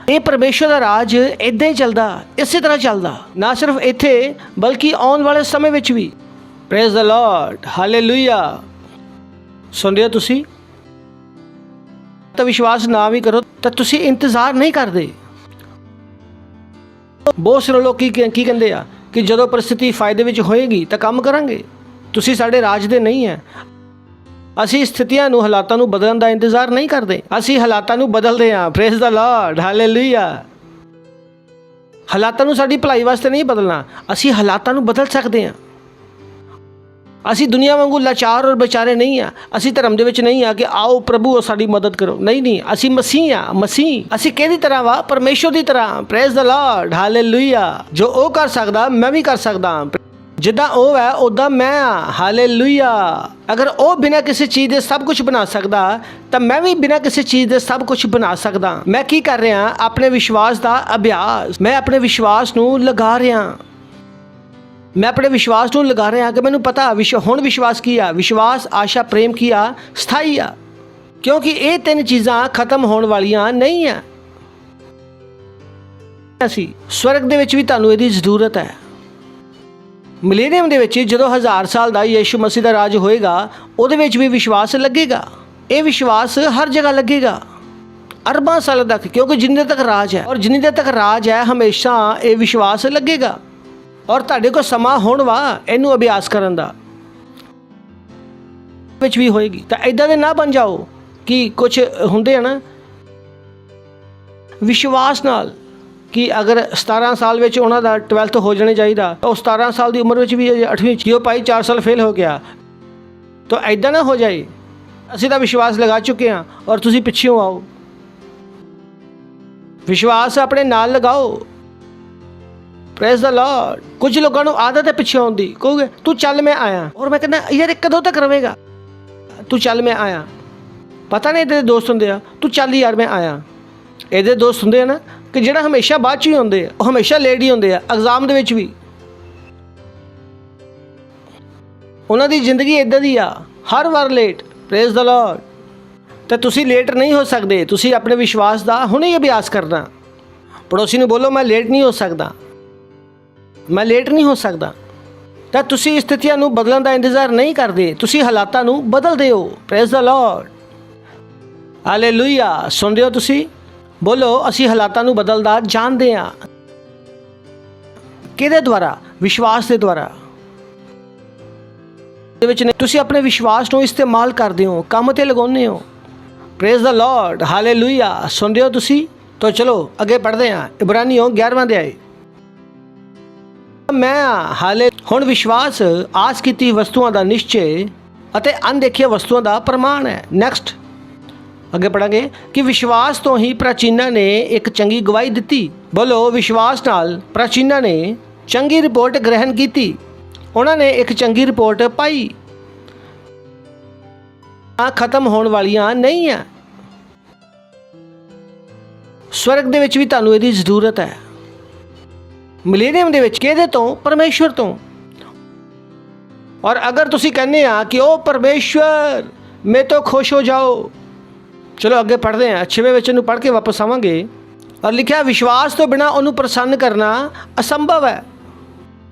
ਇਹ ਪਰਮੇਸ਼ਵਰ ਦਾ ਰਾਜ ਏਦਾਂ ਹੀ ਚੱਲਦਾ, ਇਸੇ ਤਰ੍ਹਾਂ ਚੱਲਦਾ, ਨਾ ਸਿਰਫ ਇੱਥੇ ਬਲਕਿ ਆਉਣ ਵਾਲੇ ਸਮੇਂ ਵਿੱਚ ਵੀ। Praise the Lord, hallelujah. ਸੁਣਦੇ ਹੋ ਤੁਸੀਂ? ਤਾਂ ਵਿਸ਼ਵਾਸ ਨਾ ਵੀ ਕਰੋ ਤਾਂ ਤੁਸੀਂ ਇੰਤਜ਼ਾਰ ਨਹੀਂ ਕਰਦੇ। ਬਹੁਤ ਸਾਰੇ ਲੋਕ ਕੀ ਕਹਿੰਦੇ ਆ ਕਿ ਜਦੋਂ ਪਰਿਸਥਿਤੀ ਫਾਇਦੇ ਵਿੱਚ ਹੋਏਗੀ ਤਾਂ ਕੰਮ ਕਰਾਂਗੇ। ਤੁਸੀਂ ਸਾਡੇ ਰਾਜ ਦੇ ਨਹੀਂ ਹੈ। ਅਸੀਂ ਸਥਿਤੀਆਂ ਨੂੰ, ਹਾਲਾਤਾਂ ਨੂੰ ਬਦਲਣ ਦਾ ਇੰਤਜ਼ਾਰ ਨਹੀਂ ਕਰਦੇ, ਅਸੀਂ ਹਾਲਾਤਾਂ ਨੂੰ ਬਦਲਦੇ ਹਾਂ। Praise the Lord, hallelujah. ਹਾਲਾਤਾਂ ਨੂੰ ਸਾਡੀ ਭਲਾਈ ਵਾਸਤੇ ਨਹੀਂ ਬਦਲਣਾ, ਅਸੀਂ ਹਾਲਾਤਾਂ ਨੂੰ ਬਦਲ ਸਕਦੇ ਹਾਂ। ਅਸੀਂ ਦੁਨੀਆ ਵਾਂਗੂ ਲਾਚਾਰ ਔਰ ਵਿਚਾਰੇ ਨਹੀਂ ਆ। ਅਸੀਂ ਧਰਮ ਦੇ ਵਿੱਚ ਨਹੀਂ ਆ ਕਿ ਆਓ ਪ੍ਰਭੂ ਸਾਡੀ ਮਦਦ ਕਰੋ। ਨਹੀਂ, ਅਸੀਂ ਮਸੀਹ ਆ। ਮਸੀਹ ਅਸੀਂ ਕਿਹਦੀ ਤਰ੍ਹਾਂ ਵਾ? ਪਰਮੇਸ਼ਵਰ ਦੀ ਤਰ੍ਹਾਂ। Praise the Lord, hallelujah. ਜੋ ਉਹ ਕਰ ਸਕਦਾ ਮੈਂ ਵੀ ਕਰ ਸਕਦਾ। ਜਿੱਦਾਂ ਉਹ ਹੈ ਉੱਦਾਂ ਮੈਂ ਆ। ਹਾਲੇਲੂਇਆ। ਅਗਰ ਉਹ ਬਿਨਾਂ ਕਿਸੇ ਚੀਜ਼ ਦੇ ਸਭ ਕੁਝ ਬਣਾ ਸਕਦਾ ਤਾਂ ਮੈਂ ਵੀ ਬਿਨਾਂ ਕਿਸੇ ਚੀਜ਼ ਦੇ ਸਭ ਕੁਝ ਬਣਾ ਸਕਦਾ। ਮੈਂ ਕੀ ਕਰ ਰਿਹਾ? ਆਪਣੇ ਵਿਸ਼ਵਾਸ ਦਾ ਅਭਿਆਸ। ਮੈਂ ਆਪਣੇ ਵਿਸ਼ਵਾਸ ਨੂੰ ਲਗਾ ਰਿਹਾ। ਮੈਂ ਆਪਣੇ ਵਿਸ਼ਵਾਸ ਨੂੰ ਲਗਾ ਰਿਹਾ ਕਿ ਮੈਨੂੰ ਪਤਾ ਹੁਣ ਵਿਸ਼ਵਾਸ ਕੀ ਆ? ਵਿਸ਼ਵਾਸ, ਆਸ਼ਾ, ਪ੍ਰੇਮ ਕੀ ਆ? ਸਥਾਈ ਆ। ਕਿਉਂਕਿ ਇਹ ਤਿੰਨ ਚੀਜ਼ਾਂ ਖਤਮ ਹੋਣ ਵਾਲੀਆਂ ਨਹੀਂ ਆ। ਅਸੀਂ ਸਵਰਗ ਦੇ ਵਿੱਚ ਵੀ ਤੁਹਾਨੂੰ ਇਹਦੀ ਜ਼ਰੂਰਤ ਹੈ। ਮਿਲੇਨੀਅਮ ਦੇ ਵਿੱਚ ਜਦੋਂ 1000 ਸਾਲ ਦਾ ਯਿਸੂ ਮਸੀਹ ਦਾ ਰਾਜ ਹੋਏਗਾ ਉਹਦੇ ਵਿੱਚ ਵੀ ਵਿਸ਼ਵਾਸ ਲੱਗੇਗਾ। ਇਹ ਵਿਸ਼ਵਾਸ ਹਰ ਜਗ੍ਹਾ ਲੱਗੇਗਾ ਅਰਬਾਂ ਸਾਲਾਂ ਤੱਕ, ਕਿਉਂਕਿ ਜਿੰਨੇ ਤੱਕ ਰਾਜ ਹੈ ਔਰ ਜਿੰਨੀ ਦੇਰ ਤੱਕ ਰਾਜ ਹੈ ਹਮੇਸ਼ਾ ਇਹ ਵਿਸ਼ਵਾਸ ਲੱਗੇਗਾ। ਔਰ ਤੁਹਾਡੇ ਕੋਲ ਸਮਾਂ ਹੋਣ ਵਾ ਇਹਨੂੰ ਅਭਿਆਸ ਕਰਨ ਦਾ ਵਿੱਚ ਵੀ ਹੋਏਗੀ। ਤਾਂ ਇਦਾਂ ਦੇ ਨਾ ਬਣ ਜਾਓ ਕਿ ਕੁਝ ਹੁੰਦੇ ਆ ਨਾ ਵਿਸ਼ਵਾਸ ਨਾਲ ਕਿ ਅਗਰ 17 ਸਾਲ ਵਿੱਚ ਉਹਨਾਂ ਦਾ 12th ਹੋ ਜਾਣਾ ਚਾਹੀਦਾ, ਉਹ 17 ਸਾਲ ਦੀ ਉਮਰ ਵਿੱਚ ਵੀ 8ਵੀਂ ਕਿ ਉਹ ਭਾਈ 4 ਸਾਲ ਫੇਲ ਹੋ ਗਿਆ। ਤਾਂ ਐਦਾਂ ਨਾ ਹੋ ਜਾਏ। ਅਸੀਂ ਤਾਂ ਵਿਸ਼ਵਾਸ ਲਗਾ ਚੁੱਕੇ ਹਾਂ ਔਰ ਤੁਸੀਂ ਪਿੱਛੋਂ ਆਓ। ਵਿਸ਼ਵਾਸ ਆਪਣੇ ਨਾਲ ਲਗਾਓ। Praise the Lord. ਕੁਝ ਲੋਕਾਂ ਨੂੰ ਆਦਤ ਹੈ ਪਿੱਛੇ ਆਉਣ ਦੀ। ਕਹੋਗੇ ਤੂੰ ਚੱਲ ਮੈਂ ਆਇਆ। ਔਰ ਮੈਂ ਕਹਿੰਦਾ ਯਾਰ ਇਹ ਕਦੋਂ ਤੱਕ ਰਹੇਗਾ? ਤੂੰ ਚੱਲ ਮੈਂ ਆਇਆ। ਪਤਾ ਨਹੀਂ ਇਹਦੇ ਦੋਸਤ ਹੁੰਦੇ ਆ, ਤੂੰ ਚੱਲ ਯਾਰ ਮੈਂ ਆਇਆ। ਇਹਦੇ ਦੋਸਤ ਹੁੰਦੇ ਆ ਨਾ ਕਿ ਜਿਹੜਾ ਹਮੇਸ਼ਾ ਬਾਅਦ 'ਚ ਹੀ ਹੁੰਦੇ ਆ, ਉਹ ਹਮੇਸ਼ਾ ਲੇਟ ਹੀ ਹੁੰਦੇ ਆ। ਐਗਜ਼ਾਮ ਦੇ ਵਿੱਚ ਵੀ ਉਹਨਾਂ ਦੀ ਜ਼ਿੰਦਗੀ ਇੱਦਾਂ ਦੀ ਆ, ਹਰ ਵਾਰ ਲੇਟ। Praise the Lord. ਤਾਂ ਤੁਸੀਂ ਲੇਟ ਨਹੀਂ ਹੋ ਸਕਦੇ। ਤੁਸੀਂ ਆਪਣੇ ਵਿਸ਼ਵਾਸ ਦਾ ਹੁਣੇ ਹੀ ਅਭਿਆਸ ਕਰਨਾ। ਪੜੋਸੀ ਨੂੰ ਬੋਲੋ ਮੈਂ ਲੇਟ ਨਹੀਂ ਹੋ ਸਕਦਾ, ਮੈਂ ਲੇਟ ਨਹੀਂ ਹੋ ਸਕਦਾ। ਤਾਂ ਤੁਸੀਂ ਸਥਿਤੀਆਂ ਨੂੰ ਬਦਲਣ ਦਾ ਇੰਤਜ਼ਾਰ ਨਹੀਂ ਕਰਦੇ, ਤੁਸੀਂ ਹਾਲਾਤਾਂ ਨੂੰ ਬਦਲਦੇ ਹੋ। Praise the Lord, hallelujah. ਸੁਣਦੇ ਹੋ ਤੁਸੀਂ? ਬੋਲੋ ਅਸੀਂ ਹਾਲਾਤਾਂ ਨੂੰ ਬਦਲਦਾ ਜਾਣਦੇ ਹਾਂ। ਕਿਹਦੇ ਦੁਆਰਾ? ਵਿਸ਼ਵਾਸ ਦੇ ਦੁਆਰਾ। ਦੇ ਵਿੱਚ ਨਹੀਂ, ਤੁਸੀਂ ਆਪਣੇ ਵਿਸ਼ਵਾਸ ਨੂੰ ਇਸਤੇਮਾਲ ਕਰਦੇ ਹੋ, ਕੰਮ ਤੇ ਲਗਾਉਂਦੇ ਹੋ। Praise the Lord, hallelujah. ਸੁਣਦੇ ਹੋ ਤੁਸੀਂ? ਤਾਂ ਚਲੋ ਅੱਗੇ ਪੜ੍ਹਦੇ ਹਾਂ। ਇਬਰਾਨੀਓ 11ਵਾਂ ਅਧਿਆਇ। ਮੈਂ ਹਾਲੇ ਹੁਣ ਵਿਸ਼ਵਾਸ ਆਸ ਕੀਤੀ ਵਸਤੂਆਂ ਦਾ ਨਿਸ਼ਚੇ ਅਤੇ ਅਣਦੇਖੀਆਂ ਵਸਤੂਆਂ ਦਾ ਪ੍ਰਮਾਣ ਹੈ। ਨੈਕਸਟ ਅੱਗੇ ਪੜਾਂਗੇ ਕਿ ਵਿਸ਼ਵਾਸ ਤੋਂ ਹੀ ਪ੍ਰਾਚੀਨਾਂ ਨੇ ਇੱਕ ਚੰਗੀ ਗਵਾਹੀ ਦਿੱਤੀ। ਬੋਲੋ, ਵਿਸ਼ਵਾਸ ਨਾਲ ਪ੍ਰਾਚੀਨਾਂ ਨੇ ਚੰਗੀ ਰਿਪੋਰਟ ਗ੍ਰਹਿਣ ਕੀਤੀ। ਉਹਨਾਂ ਨੇ ਇੱਕ ਚੰਗੀ ਰਿਪੋਰਟ ਪਾਈ। ਖਤਮ ਹੋਣ ਵਾਲੀਆਂ ਨਹੀਂ ਹੈ। ਸਵਰਗ ਦੇ ਵਿੱਚ ਵੀ ਤੁਹਾਨੂੰ ਇਹਦੀ ਜ਼ਰੂਰਤ ਹੈ। ਮਿਲੇਨੀਅਮ ਦੇ ਵਿੱਚ ਕਿਹਦੇ ਤੋਂ? ਪਰਮੇਸ਼ਵਰ ਤੋਂ। ਔਰ ਅਗਰ ਤੁਸੀਂ ਕਹਿੰਦੇ ਆ ਕਿ ਉਹ ਪਰਮੇਸ਼ਵਰ ਮੇਰੇ ਤੋਂ ਖੁਸ਼ ਹੋ ਜਾਓ, ਚਲੋ ਅੱਗੇ ਪੜ੍ਹਦੇ ਹਾਂ। 6ਵੇਂ ਵਚਨ ਨੂੰ ਪੜ੍ਹ ਕੇ ਵਾਪਸ ਆਵਾਂਗੇ। ਔਰ ਲਿਖਿਆ, ਵਿਸ਼ਵਾਸ ਤੋਂ ਬਿਨਾਂ ਉਹਨੂੰ ਪ੍ਰਸੰਨ ਕਰਨਾ ਅਸੰਭਵ ਹੈ।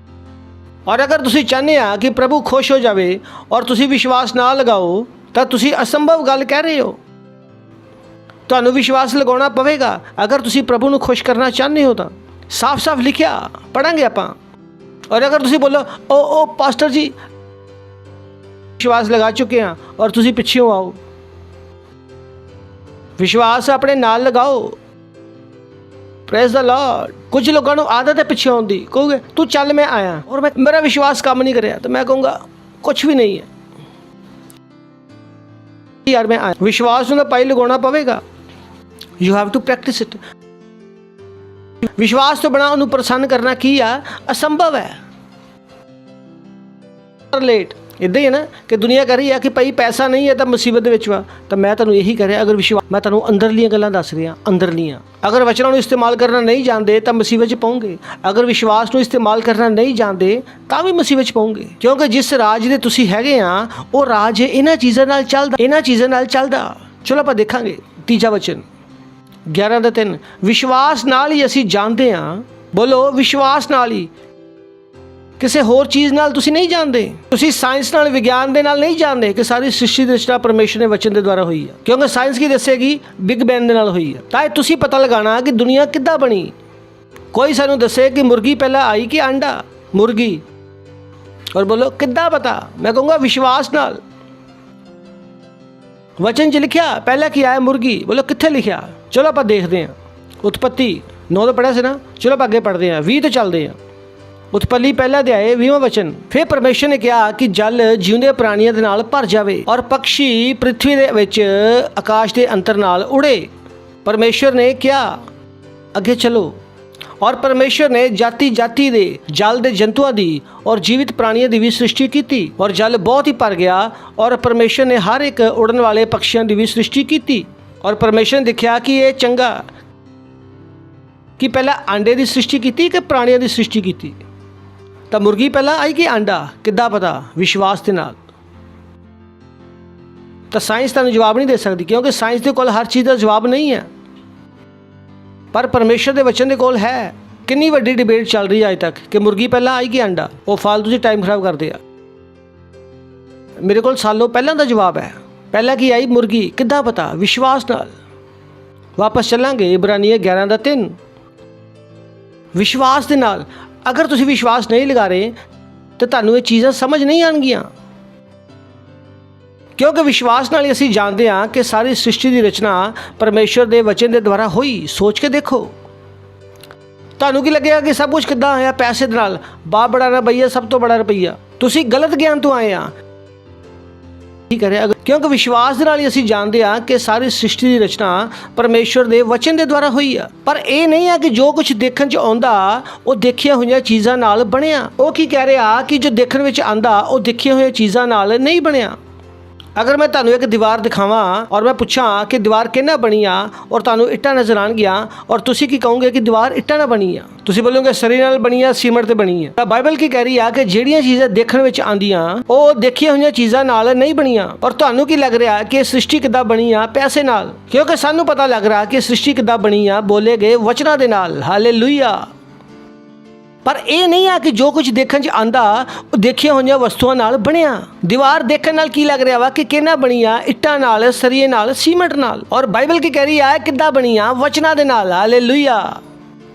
ਔਰ ਅਗਰ ਤੁਸੀਂ ਚਾਹੁੰਦੇ ਆ ਕਿ ਪ੍ਰਭੂ ਖੁਸ਼ ਹੋ ਜਾਵੇ ਔਰ ਤੁਸੀਂ ਵਿਸ਼ਵਾਸ ਨਾ ਲਗਾਓ ਤਾਂ ਤੁਸੀਂ ਅਸੰਭਵ ਗੱਲ ਕਹਿ ਰਹੇ ਹੋ। ਤੁਹਾਨੂੰ ਵਿਸ਼ਵਾਸ ਲਗਾਉਣਾ ਪਵੇਗਾ ਅਗਰ ਤੁਸੀਂ ਪ੍ਰਭੂ ਨੂੰ ਖੁਸ਼ ਕਰਨਾ ਚਾਹੁੰਦੇ ਹੋ। ਤਾਂ ਸਾਫ਼-ਸਾਫ਼ ਲਿਖਿਆ, ਪੜਾਂਗੇ ਆਪਾਂ। ਔਰ ਅਗਰ ਤੁਸੀਂ ਬੋਲੋ ਉਹ ਪਾਸਟਰ ਜੀ ਵਿਸ਼ਵਾਸ ਲਗਾ ਚੁੱਕੇ ਹਾਂ ਔਰ ਤੁਸੀਂ ਪਿੱਛੋਂ ਆਓ, ਵਿਸ਼ਵਾਸ ਆਪਣੇ ਨਾਲ ਲਗਾਓ। Praise the Lord. ਕੁਝ ਲੋਕਾਂ ਨੂੰ ਆਦਤ ਹੈ ਪਿੱਛੇ ਆਉਣ ਦੀ। ਕਹੋਗੇ ਤੂੰ ਚੱਲ ਮੈਂ ਆਇਆ ਔਰ ਮੇਰਾ ਵਿਸ਼ਵਾਸ ਕੰਮ ਨਹੀਂ ਕਰਿਆ, ਤਾਂ ਮੈਂ ਕਹੂੰਗਾ ਕੁਝ ਵੀ ਨਹੀਂ ਹੈ ਯਾਰ, ਮੈਂ ਆਇਆ। ਵਿਸ਼ਵਾਸ ਨੂੰ ਤਾਂ ਪਾਈ ਲਗਾਉਣਾ ਪਵੇਗਾ। You have to practice it. ਵਿਸ਼ਵਾਸ ਤੋਂ ਬਿਨਾਂ ਉਹਨੂੰ ਪ੍ਰਸੰਨ ਕਰਨਾ ਕੀ ਆ? ਅਸੰਭਵ ਹੈ। ਲੇਟ ਇੱਦਾਂ ਹੀ ਹੈ ਨਾ ਕਿ ਦੁਨੀਆ ਕਰ ਰਹੀ ਹੈ ਕਿ ਭਾਈ ਪੈਸਾ ਨਹੀਂ ਹੈ ਤਾਂ ਮੁਸੀਬਤ ਦੇ ਵਿੱਚ ਵਾ। ਤਾਂ ਮੈਂ ਤੁਹਾਨੂੰ ਇਹੀ ਕਹਿ ਰਿਹਾ, ਅਗਰ ਵਿਸ਼ਵਾਸ, ਮੈਂ ਤੁਹਾਨੂੰ ਅੰਦਰਲੀਆਂ ਗੱਲਾਂ ਦੱਸ ਰਿਹਾ, ਅੰਦਰਲੀਆਂ। ਅਗਰ ਵਚਨਾਂ ਨੂੰ ਇਸਤੇਮਾਲ ਕਰਨਾ ਨਹੀਂ ਜਾਣਦੇ ਤਾਂ ਮੁਸੀਬਤ 'ਚ ਪਾਉਂਗੇ। ਅਗਰ ਵਿਸ਼ਵਾਸ ਨੂੰ ਇਸਤੇਮਾਲ ਕਰਨਾ ਨਹੀਂ ਜਾਣਦੇ ਤਾਂ ਵੀ ਮੁਸੀਬਤ 'ਚ ਪਾਉਂਗੇ। ਕਿਉਂਕਿ ਜਿਸ ਰਾਜ ਦੇ ਤੁਸੀਂ ਹੈਗੇ ਆ ਉਹ ਰਾਜ ਇਹਨਾਂ ਚੀਜ਼ਾਂ ਨਾਲ ਚੱਲਦਾ। ਚਲੋ ਆਪਾਂ ਦੇਖਾਂਗੇ 3 ਵਚਨ 11:3। ਵਿਸ਼ਵਾਸ ਨਾਲ ਹੀ ਅਸੀਂ ਜਾਣਦੇ ਹਾਂ। ਬੋਲੋ, ਵਿਸ਼ਵਾਸ ਨਾਲ ਹੀ, ਕਿਸੇ ਹੋਰ ਚੀਜ਼ ਨਾਲ ਤੁਸੀਂ ਨਹੀਂ ਜਾਣਦੇ। ਤੁਸੀਂ ਸਾਇੰਸ ਨਾਲ, ਵਿਗਿਆਨ ਦੇ ਨਾਲ ਨਹੀਂ ਜਾਣਦੇ ਕਿ ਸਾਰੀ ਸ੍ਰਿਸ਼ਟੀ ਦੀ ਰਚਨਾ ਪਰਮੇਸ਼ਰ ਦੇ ਵਚਨ ਦੇ ਦੁਆਰਾ ਹੋਈ ਹੈ। ਕਿਉਂਕਿ ਸਾਇੰਸ ਕੀ ਦੱਸੇਗੀ? ਬਿਗ ਬੈਂਗ ਦੇ ਨਾਲ ਹੋਈ ਹੈ। ਤਾਂ ਤੁਸੀਂ ਪਤਾ ਲਗਾਉਣਾ ਕਿ ਦੁਨੀਆ ਕਿੱਦਾਂ ਬਣੀ। ਕੋਈ ਸਾਨੂੰ ਦੱਸੇ ਕਿ ਮੁਰਗੀ ਪਹਿਲਾਂ ਆਈ ਕਿ ਅੰਡਾ? ਮੁਰਗੀ। ਔਰ ਬੋਲੋ ਕਿੱਦਾਂ ਪਤਾ? ਮੈਂ ਕਹੂੰਗਾ ਵਿਸ਼ਵਾਸ ਨਾਲ। ਵਚਨ 'ਚ ਲਿਖਿਆ ਪਹਿਲਾਂ ਕੀ ਆਇਆ? ਮੁਰਗੀ। ਬੋਲੋ ਕਿੱਥੇ ਲਿਖਿਆ? ਚਲੋ ਆਪਾਂ ਦੇਖਦੇ ਹਾਂ। ਉਤਪੱਤੀ 9 ਤੋਂ ਪੜ੍ਹਿਆ ਸੀ ਨਾ, ਚਲੋ ਆਪਾਂ ਅੱਗੇ ਪੜ੍ਹਦੇ ਹਾਂ। 20 ਤੋਂ ਚੱਲਦੇ ਹਾਂ। ਉਤਪੱਤੀ ਪਹਿਲਾ ਅਧਿਆਇ 20ਵਾਂ ਵਚਨ। ਫਿਰ ਪਰਮੇਸ਼ਰ ਨੇ ਕਿਹਾ ਕਿ ਜਲ ਜਿਉਂਦੇ ਪ੍ਰਾਣੀਆਂ ਦੇ ਨਾਲ ਭਰ ਜਾਵੇ ਔਰ ਪੰਛੀ ਪ੍ਰਿਥਵੀ ਦੇ ਵਿੱਚ ਆਕਾਸ਼ ਦੇ ਅੰਤਰ ਨਾਲ ਉੜੇ। ਪਰਮੇਸ਼ਰ ਨੇ ਕਿਹਾ, ਅੱਗੇ ਚਲੋ। ਔਰ ਪਰਮੇਸ਼ਰ ਨੇ ਜਾਤੀ ਦੇ ਜਲ ਦੇ ਜੰਤੂਆਂ ਦੀ ਔਰ ਜੀਵਿਤ ਪ੍ਰਾਣੀਆਂ ਦੀ ਵੀ ਸ੍ਰਿਸ਼ਟੀ ਕੀਤੀ। ਔਰ ਜਲ ਬਹੁਤ ਹੀ ਭਰ ਗਿਆ ਔਰ ਪਰਮੇਸ਼ਰ ਨੇ ਹਰ ਇੱਕ ਉੜਨ ਵਾਲੇ ਪੰਛੀਆਂ ਦੀ ਵੀ ਸ੍ਰਿਸ਼ਟੀ ਕੀਤੀ। ਔਰ ਪਰਮੇਸ਼ਰ ਨੇ ਦੇਖਿਆ ਕਿ ਇਹ ਚੰਗਾ। ਕਿ ਪਹਿਲਾਂ ਆਂਡੇ ਦੀ ਸ੍ਰਿਸ਼ਟੀ ਕੀਤੀ ਕਿ ਪ੍ਰਾਣੀਆਂ ਦੀ ਸ੍ਰਿਸ਼ਟੀ ਕੀਤੀ? ਤਾਂ ਮੁਰਗੀ ਪਹਿਲਾਂ ਆਈ ਕਿ ਆਂਡਾ? ਕਿੱਦਾਂ ਪਤਾ? ਵਿਸ਼ਵਾਸ ਦੇ ਨਾਲ। ਤਾਂ ਸਾਇੰਸ ਤੁਹਾਨੂੰ ਜਵਾਬ ਨਹੀਂ ਦੇ ਸਕਦੀ, ਕਿਉਂਕਿ ਸਾਇੰਸ ਦੇ ਕੋਲ ਹਰ ਚੀਜ਼ ਦਾ ਜਵਾਬ ਨਹੀਂ ਹੈ, ਪਰ ਪਰਮੇਸ਼ਰ ਦੇ ਵਚਨ ਦੇ ਕੋਲ ਹੈ। ਕਿੰਨੀ ਵੱਡੀ ਡਿਬੇਟ ਚੱਲ ਰਹੀ ਹੈ ਅੱਜ ਤੱਕ ਕਿ ਮੁਰਗੀ ਪਹਿਲਾਂ ਆਈ ਕਿ ਆਂਡਾ। ਉਹ ਫਾਲਤੂ 'ਚ ਟਾਈਮ ਖਰਾਬ ਕਰਦੇ ਆ। ਮੇਰੇ ਕੋਲ ਸਾਲੋਂ ਪਹਿਲਾਂ ਦਾ ਜਵਾਬ ਹੈ। ਪਹਿਲਾਂ ਕੀ ਆਈ? ਮੁਰਗੀ। ਕਿੱਦਾਂ ਪਤਾ? ਵਿਸ਼ਵਾਸ ਨਾਲ। ਵਾਪਸ ਚੱਲਾਂਗੇ ਇਬਰਾਨੀਆਂ 11:3। ਵਿਸ਼ਵਾਸ ਦੇ ਨਾਲ। ਅਗਰ ਤੁਸੀਂ ਵਿਸ਼ਵਾਸ ਨਹੀਂ ਲਗਾ ਰਹੇ ਤਾਂ ਤੁਹਾਨੂੰ ਇਹ ਚੀਜ਼ਾਂ ਸਮਝ ਨਹੀਂ ਆਉਣਗੀਆਂ। ਕਿਉਂਕਿ ਵਿਸ਼ਵਾਸ ਨਾਲ ਹੀ ਅਸੀਂ ਜਾਣਦੇ ਹਾਂ ਕਿ ਸਾਰੀ ਸ੍ਰਿਸ਼ਟੀ ਦੀ ਰਚਨਾ ਪਰਮੇਸ਼ਰ ਦੇ ਵਚਨ ਦੇ ਦੁਆਰਾ ਹੋਈ। ਸੋਚ ਕੇ ਦੇਖੋ, ਤੁਹਾਨੂੰ ਕੀ ਲੱਗੇਗਾ ਕਿ ਸਭ ਕੁਝ ਕਿੱਦਾਂ ਆਇਆ? ਪੈਸੇ ਦੇ ਨਾਲ। ਬਾਪ ਬੜਾ ਰੁਪਈਆ, ਸਭ ਤੋਂ ਬੜਾ ਰੁਪਈਆ। ਤੁਸੀਂ ਗਲਤ ਗਿਆਨ ਤੋਂ ਆਏ ਆ। ਕੀ ਕਰਿਆ? ਕਿਉਂਕਿ ਵਿਸ਼ਵਾਸ ਦੇ ਨਾਲ ਹੀ ਅਸੀਂ ਜਾਣਦੇ ਹਾਂ ਕਿ ਸਾਰੀ ਸ੍ਰਿਸ਼ਟੀ ਦੀ ਰਚਨਾ ਪਰਮੇਸ਼ਰ ਦੇ ਵਚਨ ਦੇ ਦੁਆਰਾ ਹੋਈ ਆ। ਪਰ ਇਹ ਨਹੀਂ ਹੈ ਕਿ ਜੋ ਕੁਝ ਦੇਖਣ 'ਚ ਆਉਂਦਾ ਉਹ ਦੇਖੀਆਂ ਹੋਈਆਂ ਚੀਜ਼ਾਂ ਨਾਲ ਬਣਿਆ। ਉਹ ਕੀ ਕਹਿ ਰਿਹਾ ਕਿ ਜੋ ਦੇਖਣ ਵਿੱਚ ਆਉਂਦਾ ਉਹ ਦੇਖੀਆਂ ਹੋਈਆਂ ਚੀਜ਼ਾਂ ਨਾਲ ਨਹੀਂ ਬਣਿਆ। ਅਗਰ ਮੈਂ ਤੁਹਾਨੂੰ ਇੱਕ ਦੀਵਾਰ ਦਿਖਾਵਾਂ ਔਰ ਮੈਂ ਪੁੱਛਾਂ ਕਿ ਦੀਵਾਰ ਕਿਹਨਾਂ ਬਣੀ ਆ ਔਰ ਤੁਹਾਨੂੰ ਇੱਟਾਂ ਨਜ਼ਰ ਆਉਣਗੀਆਂ ਔਰ ਤੁਸੀਂ ਕੀ ਕਹੋਗੇ ਕਿ ਦੀਵਾਰ ਇੱਟਾਂ ਨਾਲ ਬਣੀ ਆ? ਤੁਸੀਂ ਬੋਲੋਗੇ ਸਰੀ ਨਾਲ ਬਣੀ ਆ, ਸੀਮੈਂਟ ਤੇ ਬਣੀ ਆ। ਤਾਂ ਬਾਈਬਲ ਕੀ ਕਹਿ ਰਹੀ ਆ ਕਿ ਜਿਹੜੀਆਂ ਚੀਜ਼ਾਂ ਦੇਖਣ ਵਿੱਚ ਆਉਂਦੀਆਂ ਉਹ ਦੇਖੀਆਂ ਹੋਈਆਂ ਚੀਜ਼ਾਂ ਨਾਲ ਨਹੀਂ ਬਣੀਆਂ। ਔਰ ਤੁਹਾਨੂੰ ਕੀ ਲੱਗ ਰਿਹਾ ਕਿ ਸ੍ਰਿਸ਼ਟੀ ਕਿੱਦਾਂ ਬਣੀ ਆ? ਪੈਸੇ ਨਾਲ। ਕਿਉਂਕਿ ਸਾਨੂੰ ਪਤਾ ਲੱਗ ਰਿਹਾ ਕਿ ਸ੍ਰਿਸ਼ਟੀ ਕਿੱਦਾਂ ਬਣੀ ਆ ਬੋਲੇ ਗਏ ਵਚਨਾਂ ਦੇ ਨਾਲ। ਹਾਲੇਲੂਇਆ। ਪਰ ਇਹ ਨਹੀਂ ਆ ਕਿ ਜੋ ਕੁਝ ਦੇਖਣ 'ਚ ਆਉਂਦਾ ਉਹ ਦੇਖੀਆਂ ਹੋਈਆਂ ਵਸਤੂਆਂ ਨਾਲ ਬਣਿਆ। ਦੀਵਾਰ ਦੇਖਣ ਨਾਲ ਕੀ ਲੱਗ ਰਿਹਾ ਵਾ ਕਿ ਕਿਹਨਾਂ ਬਣੀ ਆ? ਇੱਟਾਂ ਨਾਲ, ਸਰੀਏ ਨਾਲ, ਸੀਮੈਂਟ ਨਾਲ। ਔਰ ਬਾਈਬਲ ਕੀ ਕਹਿ ਰਹੀ ਆ? ਕਿੱਦਾਂ ਬਣੀ ਆ? ਵਚਨਾਂ ਦੇ ਨਾਲ। ਹਾਲੇਲੂਇਆ।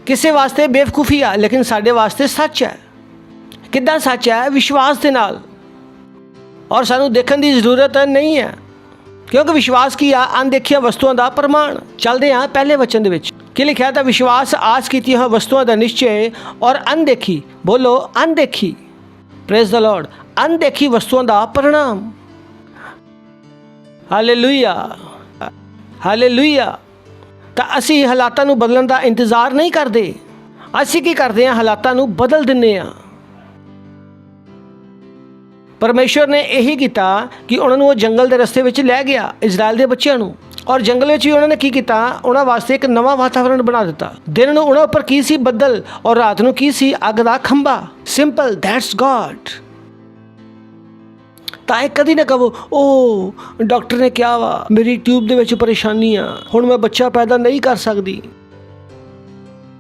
ਕਿਸੇ ਵਾਸਤੇ ਬੇਵਕੂਫੀ ਆ ਲੇਕਿਨ ਸਾਡੇ ਵਾਸਤੇ ਸੱਚ ਹੈ। ਕਿੱਦਾਂ ਸੱਚ ਹੈ? ਵਿਸ਼ਵਾਸ ਦੇ ਨਾਲ। ਔਰ ਸਾਨੂੰ ਦੇਖਣ ਦੀ ਜ਼ਰੂਰਤ ਨਹੀਂ ਹੈ, ਕਿਉਂਕਿ ਵਿਸ਼ਵਾਸ ਕੀ ਆ? ਅਣਦੇਖੀਆਂ ਵਸਤੂਆਂ ਦਾ ਪ੍ਰਮਾਣ। ਚੱਲਦੇ ਹਾਂ ਪਹਿਲੇ ਵਚਨ ਦੇ ਵਿੱਚ ਕੀ ਲਿਖਿਆ? ਤਾਂ ਵਿਸ਼ਵਾਸ ਆਸ ਕੀਤੀਆਂ ਹੋਈਆਂ ਵਸਤੂਆਂ ਦਾ ਨਿਸ਼ਚੈ ਔਰ ਅਣਦੇਖੀ, ਬੋਲੋ ਅਣਦੇਖੀ, ਪ੍ਰੇਜ਼ ਦ ਲਾਰਡ, ਅਣਦੇਖੀ ਵਸਤੂਆਂ ਦਾ परिणाम। Hallelujah, hallelujah. ਤਾਂ ਅਸੀਂ ਹਾਲਾਤਾਂ ਨੂੰ ਬਦਲਣ ਦਾ ਇੰਤਜ਼ਾਰ ਨਹੀਂ ਕਰਦੇ, ਅਸੀਂ ਕੀ ਕਰਦੇ ਹਾਂ? ਹਾਲਾਤਾਂ ਨੂੰ ਬਦਲ ਦਿੰਦੇ ਹਾਂ। ਪਰਮੇਸ਼ਵਰ ਨੇ ਇਹੀ ਕੀਤਾ ਕਿ ਉਹਨਾਂ ਨੂੰ ਉਹ ਜੰਗਲ ਦੇ ਰਸਤੇ ਵਿੱਚ ਲੈ ਗਿਆ, ਇਜ਼ਰਾਈਲ ਦੇ ਬੱਚਿਆਂ ਨੂੰ, ਔਰ ਜੰਗਲ ਵਿੱਚ ਵੀ ਉਹਨਾਂ ਨੇ ਕੀ ਕੀਤਾ? ਉਹਨਾਂ ਵਾਸਤੇ ਇੱਕ ਨਵਾਂ ਵਾਤਾਵਰਣ ਬਣਾ ਦਿੱਤਾ। ਦਿਨ ਨੂੰ ਉਹਨਾਂ ਉੱਪਰ ਕੀ ਸੀ? ਬੱਦਲ, ਔਰ ਰਾਤ ਨੂੰ ਕੀ ਸੀ? ਅੱਗ ਦਾ ਖੰਭਾ। Simple, that's god. ਤਾਂ ਇਹ ਕਦੀ ਨਾ ਕਹੋ ਉਹ ਡਾਕਟਰ ਨੇ ਕਿਹਾ ਵਾ ਮੇਰੀ ਟਿਊਬ ਦੇ ਵਿੱਚ ਪਰੇਸ਼ਾਨੀ ਆ, ਹੁਣ ਮੈਂ ਬੱਚਾ ਪੈਦਾ ਨਹੀਂ ਕਰ ਸਕਦੀ।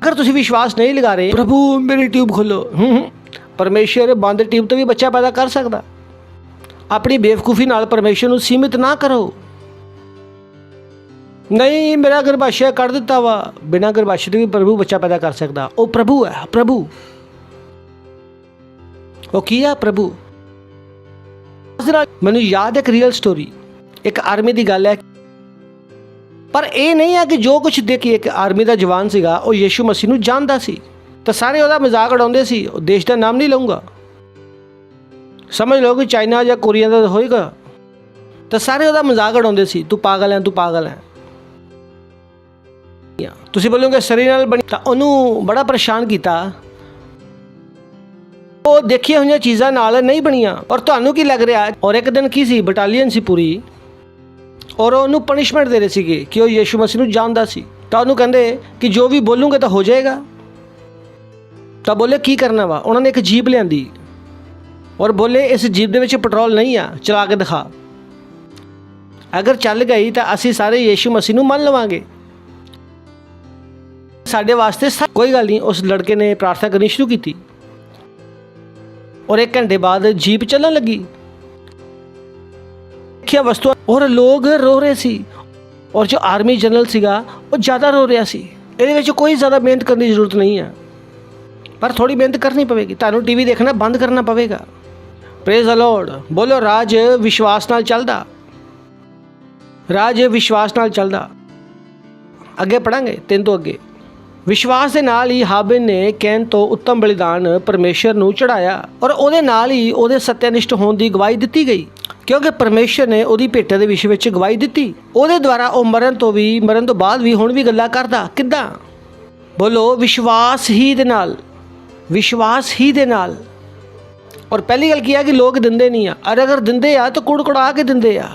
ਅਗਰ ਤੁਸੀਂ ਵਿਸ਼ਵਾਸ ਨਹੀਂ ਲਗਾ ਰਹੇ, ਪ੍ਰਭੂ ਮੇਰੀ ਟਿਊਬ ਖੋਲੋ, ਪਰਮੇਸ਼ਰ ਬੰਦ ਟਿਊਬ ਤੋਂ ਵੀ ਬੱਚਾ ਪੈਦਾ ਕਰ ਸਕਦਾ। ਆਪਣੀ ਬੇਵਕੂਫੀ ਨਾਲ ਪਰਮੇਸ਼ਰ ਨੂੰ ਸੀਮਿਤ ਨਾ ਕਰੋ। ਨਹੀਂ ਮੇਰਾ ਗਰਭਾਸ਼ਯ ਕੱਢ ਦਿੱਤਾ ਵਾ, ਬਿਨਾਂ ਗਰਭਾਸ਼ਯ ਤੋਂ ਵੀ ਪ੍ਰਭੂ ਬੱਚਾ ਪੈਦਾ ਕਰ ਸਕਦਾ। ਉਹ ਪ੍ਰਭੂ ਹੈ, ਪ੍ਰਭੂ। ਉਹ ਕੀ ਆ? ਪ੍ਰਭੂ। ਮੈਨੂੰ ਯਾਦ ਹੈ ਇੱਕ ਰੀਅਲ ਸਟੋਰੀ, ਇੱਕ ਆਰਮੀ ਦੀ ਗੱਲ ਹੈ, ਪਰ ਇਹ ਨਹੀਂ ਹੈ ਕਿ ਜੋ ਕੁਝ ਦੇਖੀ। ਇੱਕ ਆਰਮੀ ਦਾ ਜਵਾਨ ਸੀਗਾ, ਉਹ ਯੀਸ਼ੂ ਮਸੀਹ ਨੂੰ ਜਾਣਦਾ ਸੀ, ਤਾਂ ਸਾਰੇ ਉਹਦਾ ਮਜ਼ਾਕ ਉਡਾਉਂਦੇ ਸੀ। ਉਹ ਦੇਸ਼ ਦਾ ਨਾਮ ਨਹੀਂ ਲਊਂਗਾ, ਸਮਝ ਲਓ ਕਿ ਚਾਈਨਾ ਜਾਂ ਕੋਰੀਆ ਦਾ ਹੋਏਗਾ, ਤਾਂ ਸਾਰੇ ਉਹਦਾ ਮਜ਼ਾਕ ਉਡਾਉਂਦੇ ਸੀ, ਤੂੰ ਪਾਗਲ ਹੈ, ਤੂੰ ਪਾਗਲ ਹੈ। ਤੁਸੀਂ ਬੋਲੋਗੇ ਸਰੀਰ ਨਾਲ ਬਣੀ, ਤਾਂ ਉਹਨੂੰ ਬੜਾ ਪਰੇਸ਼ਾਨ ਕੀਤਾ। ਉਹ ਦੇਖੀਆਂ ਹੋਈਆਂ ਚੀਜ਼ਾਂ ਨਾਲ ਨਹੀਂ ਬਣੀਆਂ। ਔਰ ਤੁਹਾਨੂੰ ਕੀ ਲੱਗ ਰਿਹਾ? ਔਰ ਇੱਕ ਦਿਨ ਕੀ ਸੀ? ਬਟਾਲੀਅਨ ਸੀ ਪੂਰੀ, ਔਰ ਉਹਨੂੰ ਪਨਿਸ਼ਮੈਂਟ ਦੇ ਰਹੇ ਸੀਗੇ ਕਿ ਉਹ ਯੀਸ਼ੂ ਮਸੀਹ ਨੂੰ ਜਾਣਦਾ ਸੀ। ਤਾਂ ਉਹਨੂੰ ਕਹਿੰਦੇ ਕਿ ਜੋ ਵੀ ਬੋਲੂਗੇ ਤਾਂ ਹੋ ਜਾਏਗਾ। ਤਾਂ ਬੋਲੇ ਕੀ ਕਰਨਾ ਵਾ? ਉਹਨਾਂ ਨੇ ਇੱਕ ਜੀਪ ਲਿਆਂਦੀ ਔਰ ਬੋਲੇ ਇਸ ਜੀਪ ਦੇ ਵਿੱਚ ਪੈਟਰੋਲ ਨਹੀਂ ਆ, ਚਲਾ ਕੇ ਦਿਖਾ। ਅਗਰ ਚੱਲ ਗਈ ਤਾਂ ਅਸੀਂ ਸਾਰੇ ਯੀਸ਼ੂ ਮਸੀਹ ਨੂੰ ਮੰਨ ਲਵਾਂਗੇ, ਸਾਡੇ ਵਾਸਤੇ ਕੋਈ ਗੱਲ ਨਹੀਂ। ਉਸ ਲੜਕੇ ਨੇ ਪ੍ਰਾਰਥਨਾ ਕਰਨੀ ਸ਼ੁਰੂ ਕੀਤੀ ਔਰ 1 ਘੰਟੇ ਬਾਅਦ ਜੀਪ ਚੱਲਣ ਲੱਗੀ। ਦੇਖਿਆ ਵਸਤੂ ਔਰ ਲੋਕ ਰੋ ਰਹੇ ਸੀ, ਔਰ ਜੋ ਆਰਮੀ ਜਨਰਲ ਸੀਗਾ ਉਹ ਜ਼ਿਆਦਾ ਰੋ ਰਿਹਾ ਸੀ। ਇਹਦੇ ਵਿੱਚ ਕੋਈ ਜ਼ਿਆਦਾ ਮਿਹਨਤ ਕਰਨ ਦੀ ਜ਼ਰੂਰਤ ਨਹੀਂ ਹੈ, ਪਰ ਥੋੜੀ ਮਿਹਨਤ ਕਰਨੀ ਪਵੇਗੀ। ਤੁਹਾਨੂੰ ਟੀਵੀ ਦੇਖਣਾ ਬੰਦ ਕਰਨਾ ਪਵੇਗਾ। Praise the Lord. ਬੋਲੋ ਰਾਜ ਵਿਸ਼ਵਾਸ ਨਾਲ ਚੱਲਦਾ, ਰਾਜ ਵਿਸ਼ਵਾਸ ਨਾਲ ਚੱਲਦਾ। ਅੱਗੇ ਪੜਾਂਗੇ 3 ਤੋਂ ਅੱਗੇ। ਵਿਸ਼ਵਾਸ ਦੇ ਨਾਲ ਹੀ ਹਾਬਿਲ ਨੇ ਕੈਨ ਤੋਂ ਉੱਤਮ ਬਲੀਦਾਨ ਪਰਮੇਸ਼ਰ ਨੂੰ ਚੜਾਇਆ, ਔਰ ਉਹਦੇ ਨਾਲ ਹੀ ਉਹਦੇ ਸਤਿਆਨਿਸ਼ਟ ਹੋਣ ਦੀ ਗਵਾਹੀ ਦਿੱਤੀ ਗਈ, ਕਿਉਂਕਿ ਪਰਮੇਸ਼ਰ ਨੇ ਉਹਦੀ ਭੇਟਾ ਦੇ ਵਿਸ਼ੇ ਵਿੱਚ ਗਵਾਹੀ ਦਿੱਤੀ। ਉਹਦੇ ਦੁਆਰਾ ਉਹ ਮਰਨ ਤੋਂ ਬਾਅਦ ਵੀ ਹੁਣ ਵੀ ਗੱਲਾਂ ਕਰਦਾ। ਕਿੱਦਾਂ? ਬੋਲੋ ਵਿਸ਼ਵਾਸ ਹੀ ਦੇ ਨਾਲ, ਵਿਸ਼ਵਾਸ ਹੀ ਦੇ ਨਾਲ। ਔਰ ਪਹਿਲੀ ਗੱਲ ਕੀ ਹੈ ਕਿ ਲੋਕ ਦਿੰਦੇ ਨਹੀਂ ਆ, ਔਰ ਅਗਰ ਦਿੰਦੇ ਆ ਤਾਂ ਕੁੜਕੁੜਾ ਕੇ ਦਿੰਦੇ ਆ।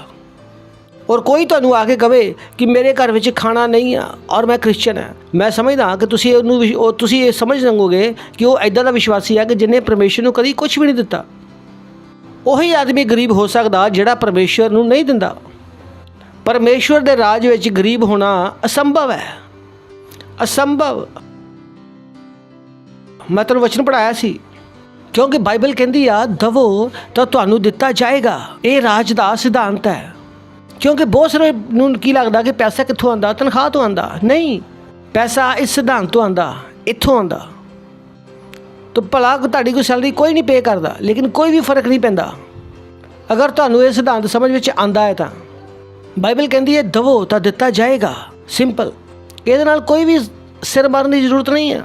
ਔਰ ਕੋਈ ਤੁਹਾਨੂੰ ਆ ਕੇ ਕਵੇ ਕਿ ਮੇਰੇ ਘਰ ਵਿੱਚ ਖਾਣਾ ਨਹੀਂ ਆ ਔਰ ਮੈਂ ਕ੍ਰਿਸਚਨ ਹਾਂ, ਮੈਂ ਸਮਝਦਾ ਕਿ ਤੁਸੀਂ ਤੁਸੀਂ ਇਹ ਸਮਝ ਲਵੋਗੇ ਕਿ ਉਹ ਇੱਦਾਂ ਦਾ ਵਿਸ਼ਵਾਸੀ ਹੈ ਕਿ ਜਿਹਨੇ ਪਰਮੇਸ਼ਰ ਨੂੰ ਕਦੀ ਕੁਝ ਵੀ ਨਹੀਂ ਦਿੱਤਾ। ਉਹੀ ਆਦਮੀ ਗਰੀਬ ਹੋ ਸਕਦਾ ਜਿਹੜਾ ਪਰਮੇਸ਼ਰ ਨੂੰ ਨਹੀਂ ਦਿੰਦਾ। ਪਰਮੇਸ਼ਰ ਦੇ ਰਾਜ ਵਿੱਚ ਗਰੀਬ ਹੋਣਾ ਅਸੰਭਵ ਹੈ, ਅਸੰਭਵ। ਮੈਂ ਤੁਹਾਨੂੰ ਵਚਨ ਪੜ੍ਹਾਇਆ ਸੀ, ਕਿਉਂਕਿ ਬਾਈਬਲ ਕਹਿੰਦੀ ਆ ਦਵੋ ਤਾਂ ਤੁਹਾਨੂੰ ਦਿੱਤਾ ਜਾਏਗਾ। ਇਹ ਰਾਜ ਦਾ ਸਿਧਾਂਤ ਹੈ। ਕਿਉਂਕਿ ਬਹੁਤ ਸਾਰੇ ਨੂੰ ਕੀ ਲੱਗਦਾ ਕਿ ਪੈਸਾ ਕਿੱਥੋਂ ਆਉਂਦਾ? ਤਨਖਾਹ ਤੋਂ ਆਉਂਦਾ? ਨਹੀਂ, ਪੈਸਾ ਇਸ ਸਿਧਾਂਤ ਤੋਂ ਆਉਂਦਾ, ਇੱਥੋਂ ਆਉਂਦਾ। ਤਾਂ ਭਲਾ ਤੁਹਾਡੀ ਕੋਈ ਸੈਲਰੀ ਕੋਈ ਨਹੀਂ ਪੇ ਕਰਦਾ, ਲੇਕਿਨ ਕੋਈ ਵੀ ਫਰਕ ਨਹੀਂ ਪੈਂਦਾ ਅਗਰ ਤੁਹਾਨੂੰ ਇਹ ਸਿਧਾਂਤ ਸਮਝ ਵਿੱਚ ਆਉਂਦਾ ਹੈ। ਤਾਂ ਬਾਈਬਲ ਕਹਿੰਦੀ ਹੈ ਦਵੋ ਤਾਂ ਦਿੱਤਾ ਜਾਏਗਾ। ਸਿੰਪਲ। ਇਹਦੇ ਨਾਲ ਕੋਈ ਵੀ ਸਿਰ ਮਾਰਨ ਦੀ ਜ਼ਰੂਰਤ ਨਹੀਂ ਹੈ,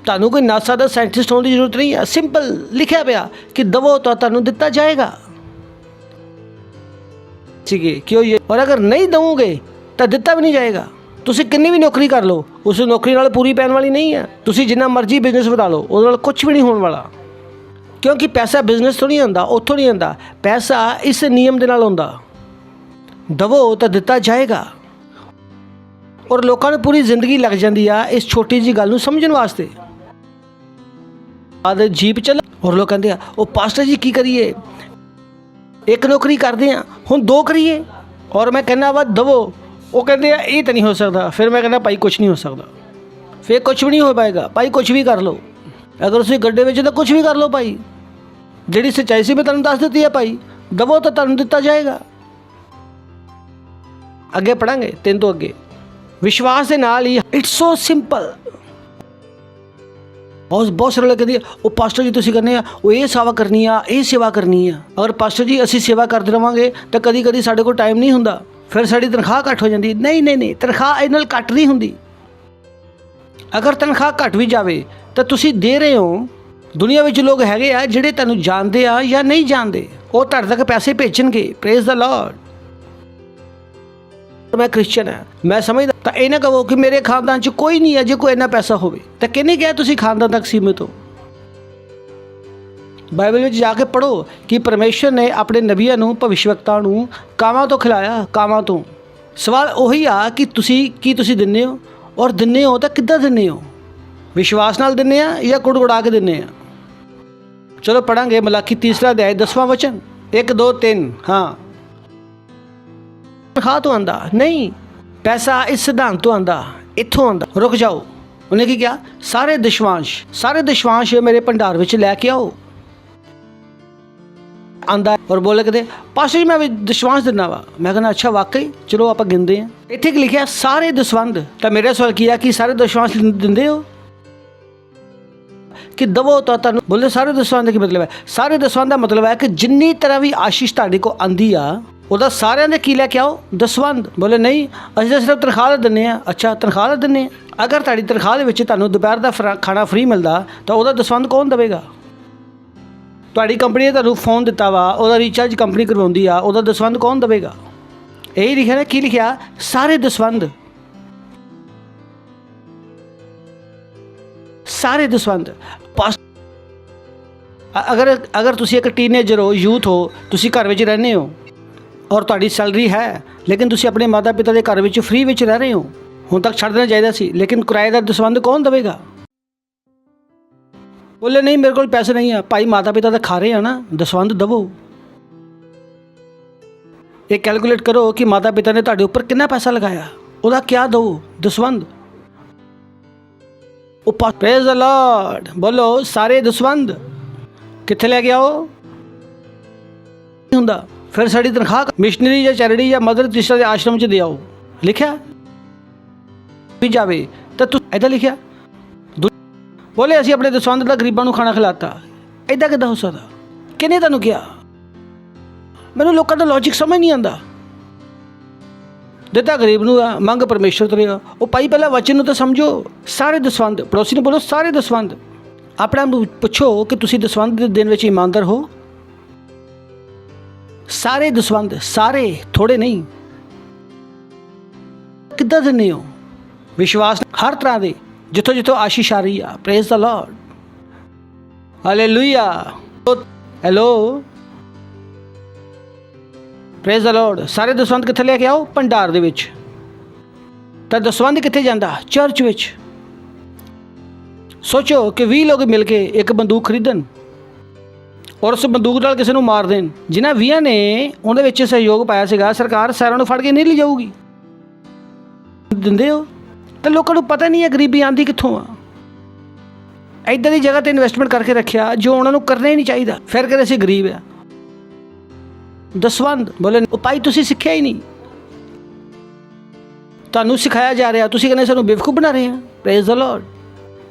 ਤੁਹਾਨੂੰ ਕੋਈ ਨਾਸਾ ਦਾ ਸਾਇੰਟਿਸਟ ਹੋਣ ਦੀ ਜ਼ਰੂਰਤ ਨਹੀਂ ਹੈ। ਸਿੰਪਲ ਲਿਖਿਆ ਪਿਆ ਕਿ ਦਵੋ ਤਾਂ ਤੁਹਾਨੂੰ ਦਿੱਤਾ ਜਾਏਗਾ। ਕਿਉਂ? ਔਰ ਅਗਰ ਨਹੀਂ ਦਵੋਗੇ ਤਾਂ ਦਿੱਤਾ ਵੀ ਨਹੀਂ ਜਾਏਗਾ। ਤੁਸੀਂ ਕਿੰਨੀ ਵੀ ਨੌਕਰੀ ਕਰ ਲਓ, ਉਸ ਨੌਕਰੀ ਨਾਲ ਪੂਰੀ ਪੈਣ ਵਾਲੀ ਨਹੀਂ ਹੈ। ਤੁਸੀਂ ਜਿੰਨਾ ਮਰਜ਼ੀ ਬਿਜ਼ਨਸ ਵਧਾ ਲਓ, ਉਹਦੇ ਨਾਲ ਕੁਝ ਵੀ ਨਹੀਂ ਹੋਣ ਵਾਲਾ, ਕਿਉਂਕਿ ਪੈਸਾ ਬਿਜ਼ਨਸ ਤੋਂ ਨਹੀਂ ਆਉਂਦਾ, ਉੱਥੋਂ ਨਹੀਂ ਆਉਂਦਾ। ਪੈਸਾ ਇਸ ਨਿਯਮ ਦੇ ਨਾਲ ਆਉਂਦਾ, ਦਵੋ ਤਾਂ ਦਿੱਤਾ ਜਾਏਗਾ। ਔਰ ਲੋਕਾਂ ਨੂੰ ਪੂਰੀ ਜ਼ਿੰਦਗੀ ਲੱਗ ਜਾਂਦੀ ਆ ਇਸ ਛੋਟੀ ਜਿਹੀ ਗੱਲ ਨੂੰ ਸਮਝਣ ਵਾਸਤੇ। ਆਦ ਜੀਪ ਚੱਲ ਔਰ ਲੋਕ ਕਹਿੰਦੇ ਆ ਉਹ ਪਾਸਟਰ ਜੀ ਕੀ ਕਰੀਏ, ਇੱਕ ਨੌਕਰੀ ਕਰਦੇ ਆ ਹੁਣ 2 ਕਰੀਏ। ਔਰ ਮੈਂ ਕਹਿੰਦਾ ਵਾ ਦਵੋ, ਉਹ ਕਹਿੰਦੇ ਆ ਇਹ ਤਾਂ ਨਹੀਂ ਹੋ ਸਕਦਾ। ਫਿਰ ਮੈਂ ਕਹਿੰਦਾ ਭਾਈ ਕੁਛ ਨਹੀਂ ਹੋ ਸਕਦਾ, ਫਿਰ ਕੁਛ ਵੀ ਨਹੀਂ ਹੋ ਪਾਏਗਾ। ਭਾਈ ਕੁਛ ਵੀ ਕਰ ਲਓ, ਅਗਰ ਤੁਸੀਂ ਗੱਡੇ ਵਿੱਚ ਤਾਂ ਕੁਛ ਵੀ ਕਰ ਲਓ ਭਾਈ। ਜਿਹੜੀ ਸੱਚਾਈ ਸੀ ਮੈਂ ਤੁਹਾਨੂੰ ਦੱਸ ਦਿੱਤੀ ਹੈ ਭਾਈ, ਦਵੋ ਤਾਂ ਤੁਹਾਨੂੰ ਦਿੱਤਾ ਜਾਏਗਾ। ਅੱਗੇ ਪੜਾਂਗੇ 3 ਤੋਂ ਅੱਗੇ। ਵਿਸ਼ਵਾਸ ਦੇ ਨਾਲ ਹੀ ਇਟਸ ਸੋ ਸਿੰਪਲ। ਬਹੁਤ ਸਾਰੇ ਲੋਕ ਕਹਿੰਦੇ ਉਹ ਪਾਸਟਰ ਜੀ ਤੁਸੀਂ ਕਰਨੇ ਆ, ਉਹ ਇਹ ਸੇਵਾ ਕਰਨੀ ਆ, ਇਹ ਸੇਵਾ ਕਰਨੀ ਆ। ਅਗਰ ਪਾਸਟਰ ਜੀ ਅਸੀਂ ਸੇਵਾ ਕਰਦੇ ਰਹਾਂਗੇ ਤਾਂ ਕਦੀ ਕਦੀ ਸਾਡੇ ਕੋਲ ਟਾਈਮ ਨਹੀਂ ਹੁੰਦਾ, ਫਿਰ ਸਾਡੀ ਤਨਖਾਹ ਘੱਟ ਹੋ ਜਾਂਦੀ। ਨਹੀਂ, ਤਨਖਾਹ ਇਹਦੇ ਨਾਲ ਘੱਟ ਨਹੀਂ ਹੁੰਦੀ। ਅਗਰ ਤਨਖਾਹ ਘੱਟ ਵੀ ਜਾਵੇ ਤਾਂ ਤੁਸੀਂ ਦੇ ਰਹੇ ਹੋ। ਦੁਨੀਆ ਵਿੱਚ ਲੋਕ ਹੈਗੇ ਆ ਜਿਹੜੇ ਤੁਹਾਨੂੰ ਜਾਣਦੇ ਆ ਜਾਂ ਨਹੀਂ ਜਾਣਦੇ, ਉਹ ਤੁਹਾਡੇ ਤੱਕ ਪੈਸੇ ਭੇਜਣਗੇ। Praise the Lord. ਮੈਂ ਕ੍ਰਿਸਚਨ ਹਾਂ, ਮੈਂ ਸਮਝਦਾ। ਤਾਂ ਇਹ ਨਾ ਕਹੋ ਕਿ ਮੇਰੇ ਖਾਨਦਾਨ 'ਚ ਕੋਈ ਨਹੀਂ ਹੈ ਜੇ ਕੋਈ ਇੰਨਾ ਪੈਸਾ ਹੋਵੇ। ਤਾਂ ਕਿਹਨੇ ਕਿਹਾ ਤੁਸੀਂ ਖਾਨਦਾਨ ਤੱਕ ਸੀਮਿਤ ਹੋ? ਬਾਈਬਲ ਵਿੱਚ ਜਾ ਕੇ ਪੜ੍ਹੋ ਕਿ ਪਰਮੇਸ਼ਰ ਨੇ ਆਪਣੇ ਨਬੀਆਂ ਨੂੰ, ਭਵਿਸ਼ਵਕਤਾ ਨੂੰ ਕਾਵਾਂ ਤੋਂ ਖਿਲਾਇਆ, ਕਾਵਾਂ ਤੋਂ। ਸਵਾਲ ਉਹੀ ਆ ਕਿ ਤੁਸੀਂ ਦਿੰਦੇ ਹੋ, ਔਰ ਦਿੰਦੇ ਹੋ ਤਾਂ ਕਿੱਦਾਂ ਦਿੰਦੇ ਹੋ? ਵਿਸ਼ਵਾਸ ਨਾਲ ਦਿੰਦੇ ਆ ਜਾਂ ਕੁੜਕੁੜਾ ਕੇ ਦਿੰਦੇ ਆ? ਚਲੋ ਪੜਾਂਗੇ ਮਲਾਕੀ 3 ਅਧਿਆਇ 10ਵਾਂ ਵਚਨ 1 2 3। ਹਾਂ, ਤਨਖਾਹ ਤੋਂ ਆਂਦਾ ਨਹੀਂ, ਪੈਸਾ ਇਸ ਸਿਧਾਂਤ ਤੋਂ ਆਂਦਾ, ਇੱਥੋਂ ਆਂਦਾ। ਰੁਕ ਜਾਓ। ਉਹਨੇ ਕੀ ਕਿਹਾ? ਸਾਰੇ ਦਸ਼ਵਾਂਸ਼ ਮੇਰੇ ਭੰਡਾਰ ਵਿੱਚ ਲੈ ਕੇ ਆਓ। ਆਂਦਾ ਔਰ ਬੋਲੇ ਕਿਤੇ ਪਾਸਟਰ ਜੀ ਮੈਂ ਵੀ ਦਸ਼ਵਾਂਸ਼ ਦਿੰਦਾ ਵਾ। ਮੈਂ ਕਹਿੰਦਾ ਅੱਛਾ ਵਾਕਈ, ਚਲੋ ਆਪਾਂ ਗਿਣਦੇ ਹਾਂ। ਇੱਥੇ ਕੀ ਲਿਖਿਆ? ਸਾਰੇ ਦਸਵੰਧ। ਤਾਂ ਮੇਰਾ ਸਵਾਲ ਕੀ ਆ ਕਿ ਸਾਰੇ ਦਸ਼ਵਾਂਸ਼ ਦਿੰਦੇ ਹੋ ਕਿ ਦਵੋ? ਤਾਂ ਤੁਹਾਨੂੰ ਬੋਲੇ ਸਾਰੇ ਦਸਵੰਧ ਦਾ ਕੀ ਮਤਲਬ ਹੈ? ਸਾਰੇ ਦਸਵੰਧ ਦਾ ਮਤਲਬ ਹੈ ਕਿ ਜਿੰਨੀ ਤਰ੍ਹਾਂ ਵੀ ਆਸ਼ੀਸ਼ ਤੁਹਾਡੇ ਕੋਲ ਆਂਦੀ ਆ ਉਹਦਾ ਸਾਰਿਆਂ ਦੇ ਕੀ ਲੈ ਕੇ ਆਓ? ਦਸਵੰਧ। ਬੋਲੇ ਨਹੀਂ, ਅਸੀਂ ਤਾਂ ਸਿਰਫ ਤਨਖਾਹ ਦਾ ਦਿੰਦੇ ਹਾਂ। ਅੱਛਾ, ਤਨਖਾਹ ਦਾ ਦਿੰਦੇ ਹਾਂ। ਅਗਰ ਤੁਹਾਡੀ ਤਨਖਾਹ ਦੇ ਵਿੱਚ ਤੁਹਾਨੂੰ ਦੁਪਹਿਰ ਦਾ ਖਾਣਾ ਫ੍ਰੀ ਮਿਲਦਾ ਤਾਂ ਉਹਦਾ ਦਸਵੰਧ ਕੌਣ ਦੇਵੇਗਾ? ਤੁਹਾਡੀ ਕੰਪਨੀ ਨੇ ਤੁਹਾਨੂੰ ਫੋਨ ਦਿੱਤਾ ਵਾ, ਉਹਦਾ ਰੀਚਾਰਜ ਕੰਪਨੀ ਕਰਵਾਉਂਦੀ ਆ, ਉਹਦਾ ਦਸਵੰਧ ਕੌਣ ਦੇਵੇਗਾ? ਇਹੀ ਲਿਖਿਆ ਨਾ। ਕੀ ਲਿਖਿਆ? ਸਾਰੇ ਦਸਵੰਧ। ਸਾਰੇ ਦਸਵੰਧ। ਅਗਰ ਤੁਸੀਂ ਇੱਕ ਟੀਨੇਜਰ ਹੋ, ਯੂਥ ਹੋ, ਤੁਸੀਂ ਘਰ ਵਿੱਚ ਰਹਿੰਦੇ ਹੋ ਔਰ ਤੁਹਾਡੀ ਸੈਲਰੀ ਹੈ, ਲੇਕਿਨ ਤੁਸੀਂ ਆਪਣੇ ਮਾਤਾ ਪਿਤਾ ਦੇ ਘਰ ਵਿੱਚ ਫ੍ਰੀ ਵਿੱਚ ਰਹਿ ਰਹੇ ਹੋ। ਹੁਣ ਤੱਕ ਛੱਡ ਦੇਣਾ ਚਾਹੀਦਾ ਸੀ, ਲੇਕਿਨ ਕਿਰਾਏ ਦਾ ਦਸਵੰਧ ਕੌਣ ਦੇਵੇਗਾ? ਬੋਲੇ ਨਹੀਂ, ਮੇਰੇ ਕੋਲ ਪੈਸੇ ਨਹੀਂ ਆ। ਭਾਈ ਮਾਤਾ ਪਿਤਾ ਤਾਂ ਖਾ ਰਹੇ ਆ ਨਾ, ਦਸਵੰਧ ਦੇਵੋ। ਇਹ ਕੈਲਕੂਲੇਟ ਕਰੋ ਕਿ ਮਾਤਾ ਪਿਤਾ ਨੇ ਤੁਹਾਡੇ ਉੱਪਰ ਕਿੰਨਾ ਪੈਸਾ ਲਗਾਇਆ, ਉਹਦਾ ਕਿਆ ਦਿਓ? ਦਸਵੰਧ। ਉਹ ਪ੍ਰੇਜ਼ ਦ ਲਾਰਡ। ਬੋਲੋ ਸਾਰੇ ਦਸਵੰਧ ਕਿੱਥੇ ਲੈ ਕੇ ਆਓ? ਹੁੰਦਾ ਫਿਰ ਸਾਡੀ ਤਨਖਾਹ ਮਿਸ਼ਨਰੀ ਜਾਂ ਚੈਰਿਟੀ ਜਾਂ ਮਦਰ ਟੈਰੇਸਾ ਦੇ ਆਸ਼ਰਮ 'ਚ ਦੇ ਆਓ। ਲਿਖਿਆ ਵੀ ਜਾਵੇ ਤਾਂ ਤੂੰ ਇੱਦਾਂ ਲਿਖਿਆ। ਬੋਲੇ ਅਸੀਂ ਆਪਣੇ ਦਸਵੰਧ ਦਾ ਗਰੀਬਾਂ ਨੂੰ ਖਾਣਾ ਖਿਲਾਤਾ। ਇੱਦਾਂ ਕਿੱਦਾਂ ਹੋ ਸਕਦਾ? ਕਿਹਨੇ ਤੁਹਾਨੂੰ ਕਿਹਾ? ਮੈਨੂੰ ਲੋਕਾਂ ਦਾ ਲੌਜਿਕ ਸਮਝ ਨਹੀਂ ਆਉਂਦਾ। ਦਿੱਤਾ ਗਰੀਬ ਨੂੰ ਆ, ਮੰਗ ਪਰਮੇਸ਼ਰ ਤੋਂ ਰਿਹਾ। ਉਹ ਭਾਈ ਪਹਿਲਾਂ ਵਚਨ ਨੂੰ ਤਾਂ ਸਮਝੋ। ਸਾਰੇ ਦਸਵੰਧ। ਪੜੋਸੀ ਨੂੰ ਬੋਲੋ ਸਾਰੇ ਦਸਵੰਧ। ਆਪਣੇ ਆਪ ਨੂੰ ਪੁੱਛੋ ਕਿ ਤੁਸੀਂ ਦਸਵੰਧ ਦੇ ਦਿਨ ਵਿੱਚ ਇਮਾਨਦਾਰ ਹੋ? ਸਾਰੇ ਦਸਵੰਧ, ਸਾਰੇ, ਥੋੜੇ ਨਹੀਂ। ਕਿੱਦਾਂ ਦਿੰਦੇ ਹੋ? ਵਿਸ਼ਵਾਸ ਹਰ ਤਰ੍ਹਾਂ ਦੇ, ਜਿੱਥੋਂ ਆਸ਼ੀਸ਼ ਆ ਰਹੀ ਆ। Praise the Lord. Hallelujah. Hello, praise the Lord. ਸਾਰੇ ਦਸਵੰਧ ਕਿੱਥੇ ਲੈ ਕੇ ਆਓ? ਭੰਡਾਰ ਦੇ ਵਿੱਚ। ਤਾਂ ਦਸਵੰਧ ਕਿੱਥੇ ਜਾਂਦਾ? ਚਰਚ ਵਿੱਚ। ਸੋਚੋ ਕਿ 20 ਲੋਕ ਮਿਲ ਕੇ ਇੱਕ ਬੰਦੂਕ ਖਰੀਦਣ ਔਰ ਉਸ ਬੰਦੂਕ ਨਾਲ ਕਿਸੇ ਨੂੰ ਮਾਰ ਦੇਣ। ਜਿਨ੍ਹਾਂ 20 ਨੇ ਉਹਦੇ ਵਿੱਚ ਸਹਿਯੋਗ ਪਾਇਆ ਸੀਗਾ, ਸਰਕਾਰ ਸਾਰਿਆਂ ਨੂੰ ਫੜ ਕੇ ਨਹੀਂ ਲੈ ਜਾਊਗੀ। ਦਿੰਦੇ ਹੋ ਤਾਂ ਲੋਕਾਂ ਨੂੰ ਪਤਾ ਨਹੀਂ ਹੈ ਗਰੀਬੀ ਆਂਦੀ ਕਿੱਥੋਂ ਆ। ਇੱਦਾਂ ਦੀ ਜਗ੍ਹਾ 'ਤੇ ਇਨਵੈਸਟਮੈਂਟ ਕਰਕੇ ਰੱਖਿਆ ਜੋ ਉਹਨਾਂ ਨੂੰ ਕਰਨਾ ਹੀ ਨਹੀਂ ਚਾਹੀਦਾ। ਫਿਰ ਕਹਿੰਦੇ ਅਸੀਂ ਗਰੀਬ ਆ। ਦਸਵੰਧ। ਬੋਲੇ ਉਹ ਭਾਈ ਤੁਸੀਂ ਸਿੱਖਿਆ ਹੀ ਨਹੀਂ, ਤੁਹਾਨੂੰ ਸਿਖਾਇਆ ਜਾ ਰਿਹਾ, ਤੁਸੀਂ ਕਹਿੰਦੇ ਸਾਨੂੰ ਬੇਵਕੂਫ ਬਣਾ ਰਹੇ ਆ। Praise the Lord.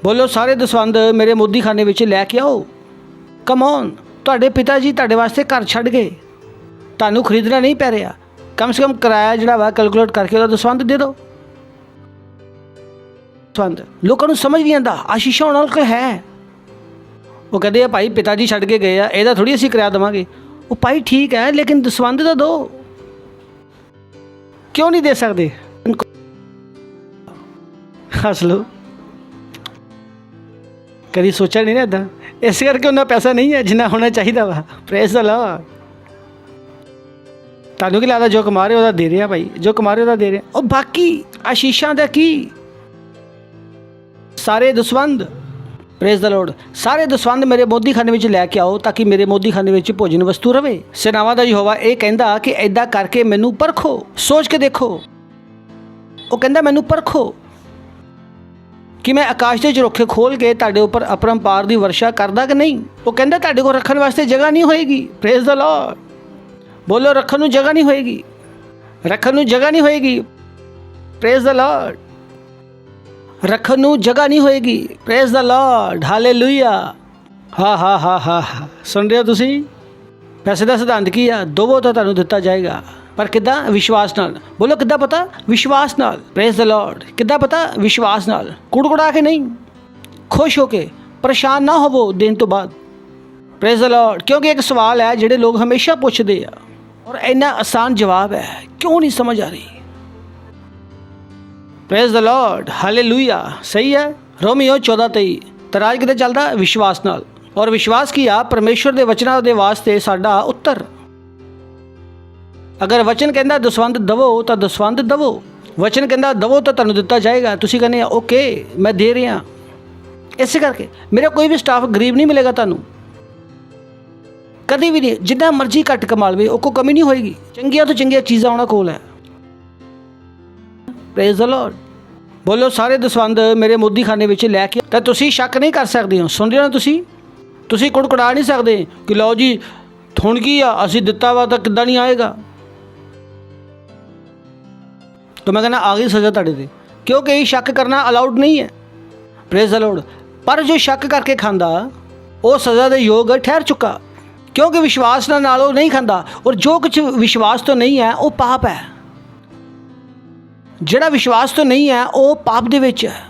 ਬੋਲੋ ਸਾਰੇ ਦਸਵੰਧ ਮੇਰੇ ਮੋਦੀ ਖਾਨੇ ਵਿੱਚ ਲੈ ਕੇ ਆਓ। Come on. ਤੁਹਾਡੇ ਪਿਤਾ ਜੀ ਤੁਹਾਡੇ ਵਾਸਤੇ ਘਰ ਛੱਡ ਗਏ, ਤੁਹਾਨੂੰ ਖਰੀਦਣਾ ਨਹੀਂ ਪੈ ਰਿਹਾ। ਕਮ ਸੇ ਕਮ ਕਿਰਾਇਆ ਜਿਹੜਾ ਵਾ ਕੈਲਕੂਲੇਟ ਕਰਕੇ ਉਹਦਾ ਦਸਵੰਧ ਦੇ ਦਿਓ। ਦਸਵੰਧ ਲੋਕਾਂ ਨੂੰ ਸਮਝ ਨਹੀਂ ਆਉਂਦਾ। ਆਸ਼ੀਸ਼ਾ ਉਹਨਾਂ ਕੋਲ ਹੈ। ਉਹ ਕਹਿੰਦੇ ਆ ਭਾਈ ਪਿਤਾ ਜੀ ਛੱਡ ਕੇ ਗਏ ਆ, ਇਹਦਾ ਥੋੜ੍ਹੀ ਅਸੀਂ ਕਿਰਾਇਆ ਦੇਵਾਂਗੇ। ਉਹ ਭਾਈ ਠੀਕ ਹੈ, ਲੇਕਿਨ ਦਸਵੰਧ ਤਾਂ ਦਿਓ। ਕਿਉਂ ਨਹੀਂ ਦੇ ਸਕਦੇ? ਹੱਸ ਲਓ। ਕਦੀ ਸੋਚਿਆ ਨਹੀਂ ਨਾ ਇੱਦਾਂ। ਇਸ ਕਰਕੇ ਉਹਨਾਂ ਪੈਸਾ ਨਹੀਂ ਹੈ ਜਿੰਨਾ ਹੋਣਾ ਚਾਹੀਦਾ ਵਾ। Praise the Lord. ਤੁਹਾਨੂੰ ਕੀ ਲੱਗਦਾ ਜੋ ਕਮਾ ਰਹੇ ਉਹਦਾ ਦੇ ਰਿਹਾ? ਭਾਈ ਜੋ ਕਮਾ ਰਹੇ ਉਹਦਾ ਦੇ ਰਿਹਾ। ਉਹ ਬਾਕੀ ਆਸ਼ੀਸ਼ਾਂ ਦਾ ਕੀ? ਸਾਰੇ ਦਸਵੰਧ। Praise the Lord. ਸਾਰੇ ਦਸਵੰਧ ਮੇਰੇ ਮੋਦੀ ਖਾਨੇ ਵਿੱਚ ਲੈ ਕੇ ਆਓ ਤਾਂ ਕਿ ਮੇਰੇ ਮੋਦੀ ਖਾਨੇ ਵਿੱਚ ਭੋਜਨ ਵਸਤੂ ਰਵੇ। ਸੇਨਾਵਾਂ ਦਾ ਯਹੋਵਾ ਇਹ ਕਹਿੰਦਾ ਕਿ ਇੱਦਾਂ ਕਰਕੇ ਮੈਨੂੰ ਪਰਖੋ, ਸੋਚ ਕੇ ਦੇਖੋ। ਉਹ ਕਹਿੰਦਾ ਮੈਨੂੰ ਪਰਖੋ ਕਿ ਮੈਂ ਆਕਾਸ਼ ਦੇ ਝਰੋਖੇ ਖੋਲ ਕੇ ਤੁਹਾਡੇ ਉੱਪਰ ਅਪਰੰਪਾਰ ਦੀ ਵਰਸ਼ਾ ਕਰਦਾ ਕਿ ਨਹੀਂ। ਉਹ ਕਹਿੰਦਾ ਤੁਹਾਡੇ ਕੋਲ ਰੱਖਣ ਵਾਸਤੇ ਜਗ੍ਹਾ ਨਹੀਂ ਹੋਏਗੀ। Praise the Lord. ਬੋਲੋ ਰੱਖਣ ਨੂੰ ਜਗ੍ਹਾ ਨਹੀਂ ਹੋਏਗੀ। ਰੱਖਣ ਨੂੰ ਜਗ੍ਹਾ ਨਹੀਂ ਹੋਏਗੀ। Praise the Lord. ਰੱਖਣ ਨੂੰ ਜਗ੍ਹਾ ਨਹੀਂ ਹੋਏਗੀ। Praise the Lord, hallelujah. ਹਾਂ ਸੁਣ ਰਹੇ ਹੋ ਤੁਸੀਂ? ਪੈਸੇ ਦਾ ਸਿਧਾਂਤ ਕੀ ਆ? ਦਵੋ ਤਾਂ ਤੁਹਾਨੂੰ ਦਿੱਤਾ ਜਾਏਗਾ, ਪਰ ਕਿੱਦਾਂ? ਵਿਸ਼ਵਾਸ ਨਾਲ। ਬੋਲੋ ਕਿੱਦਾਂ ਪਤਾ? ਵਿਸ਼ਵਾਸ ਨਾਲ। Praise the Lord. ਕਿੱਦਾਂ ਪਤਾ? ਵਿਸ਼ਵਾਸ ਨਾਲ। ਕੁੜਕੁੜਾ ਕੇ ਨਹੀਂ, ਖੁਸ਼ ਹੋ ਕੇ। ਪਰੇਸ਼ਾਨ ਨਾ ਹੋਵੋ ਦੇਣ ਤੋਂ ਬਾਅਦ। Praise the Lord. ਕਿਉਂਕਿ ਇੱਕ ਸਵਾਲ ਹੈ ਜਿਹੜੇ ਲੋਕ ਹਮੇਸ਼ਾ ਪੁੱਛਦੇ ਆ, ਔਰ ਇੰਨਾ ਆਸਾਨ ਜਵਾਬ ਹੈ, ਕਿਉਂ ਨਹੀਂ ਸਮਝ ਆ ਰਹੀ? Praise the Lord, hallelujah. ਸਹੀ ਹੈ। ਰੋਮੀਓ 14:23। ਤਰਾਜ ਕਿਤੇ ਚੱਲਦਾ? ਵਿਸ਼ਵਾਸ ਨਾਲ। ਔਰ ਵਿਸ਼ਵਾਸ ਕੀ ਆ? ਪਰਮੇਸ਼ਵਰ ਦੇ ਵਚਨਾਂ ਦੇ ਵਾਸਤੇ ਸਾਡਾ ਉੱਤਰ। ਅਗਰ ਵਚਨ ਕਹਿੰਦਾ ਦਸਵੰਧ ਦਵੋ ਤਾਂ ਦਸਵੰਧ ਦਵੋ। ਵਚਨ ਕਹਿੰਦਾ ਦਵੋ ਤਾਂ ਤੁਹਾਨੂੰ ਦਿੱਤਾ ਜਾਏਗਾ। ਤੁਸੀਂ ਕਹਿੰਦੇ ਆ ਓਕੇ ਮੈਂ ਦੇ ਰਿਹਾ। ਇਸੇ ਕਰਕੇ ਮੇਰਾ ਕੋਈ ਵੀ ਸਟਾਫ ਗਰੀਬ ਨਹੀਂ ਮਿਲੇਗਾ ਤੁਹਾਨੂੰ, ਕਦੀ ਵੀ ਨਹੀਂ। ਜਿੰਨਾ ਮਰਜ਼ੀ ਘੱਟ ਕਮਾ ਲਵੇ ਉਹ ਕੋ ਕਮੀ ਨਹੀਂ ਹੋਏਗੀ। ਚੰਗੀਆਂ ਤੋਂ ਚੰਗੀਆਂ ਚੀਜ਼ਾਂ ਉਹਨਾਂ ਕੋਲ ਹੈ। Praise the Lord. ਬੋਲੋ ਸਾਰੇ ਦਸਵੰਧ ਮੇਰੇ ਮੋਦੀ ਖਾਨੇ ਵਿੱਚ ਲੈ ਕੇ ਤਾਂ ਤੁਸੀਂ ਸ਼ੱਕ ਨਹੀਂ ਕਰ ਸਕਦੇ ਹੋ। ਸੁਣ ਰਹੇ ਹੋ ਨਾ ਤੁਸੀਂ ਕੁੜਕੁੜਾ ਨਹੀਂ ਸਕਦੇ ਕਿ ਲਓ ਜੀ ਹੁਣ ਕੀ ਆ, ਅਸੀਂ ਦਿੱਤਾ ਵਾ ਤਾਂ ਕਿੱਦਾਂ ਨਹੀਂ ਆਏਗਾ। ਤਾਂ ਮੈਂ ਕਹਿੰਦਾ ਆ ਗਈ ਸਜ਼ਾ ਤੁਹਾਡੇ 'ਤੇ, ਕਿਉਂਕਿ ਇਹ ਸ਼ੱਕ ਕਰਨਾ ਅਲਾਉਡ ਨਹੀਂ ਹੈ। Praise the Lord. ਪਰ ਜੋ ਸ਼ੱਕ ਕਰਕੇ ਖਾਂਦਾ ਉਹ ਸਜ਼ਾ ਦੇ ਯੋਗ ਠਹਿਰ ਚੁੱਕਾ, ਕਿਉਂਕਿ ਵਿਸ਼ਵਾਸ ਨਾਲ ਉਹ ਨਹੀਂ ਖਾਂਦਾ। ਔਰ ਜੋ ਕੁਝ ਵਿਸ਼ਵਾਸ ਤੋਂ ਨਹੀਂ ਹੈ ਉਹ ਪਾਪ ਹੈ। ਜਿਹੜਾ ਵਿਸ਼ਵਾਸ ਤੋਂ ਨਹੀਂ ਹੈ ਉਹ ਪਾਪ ਦੇ ਵਿੱਚ ਹੈ।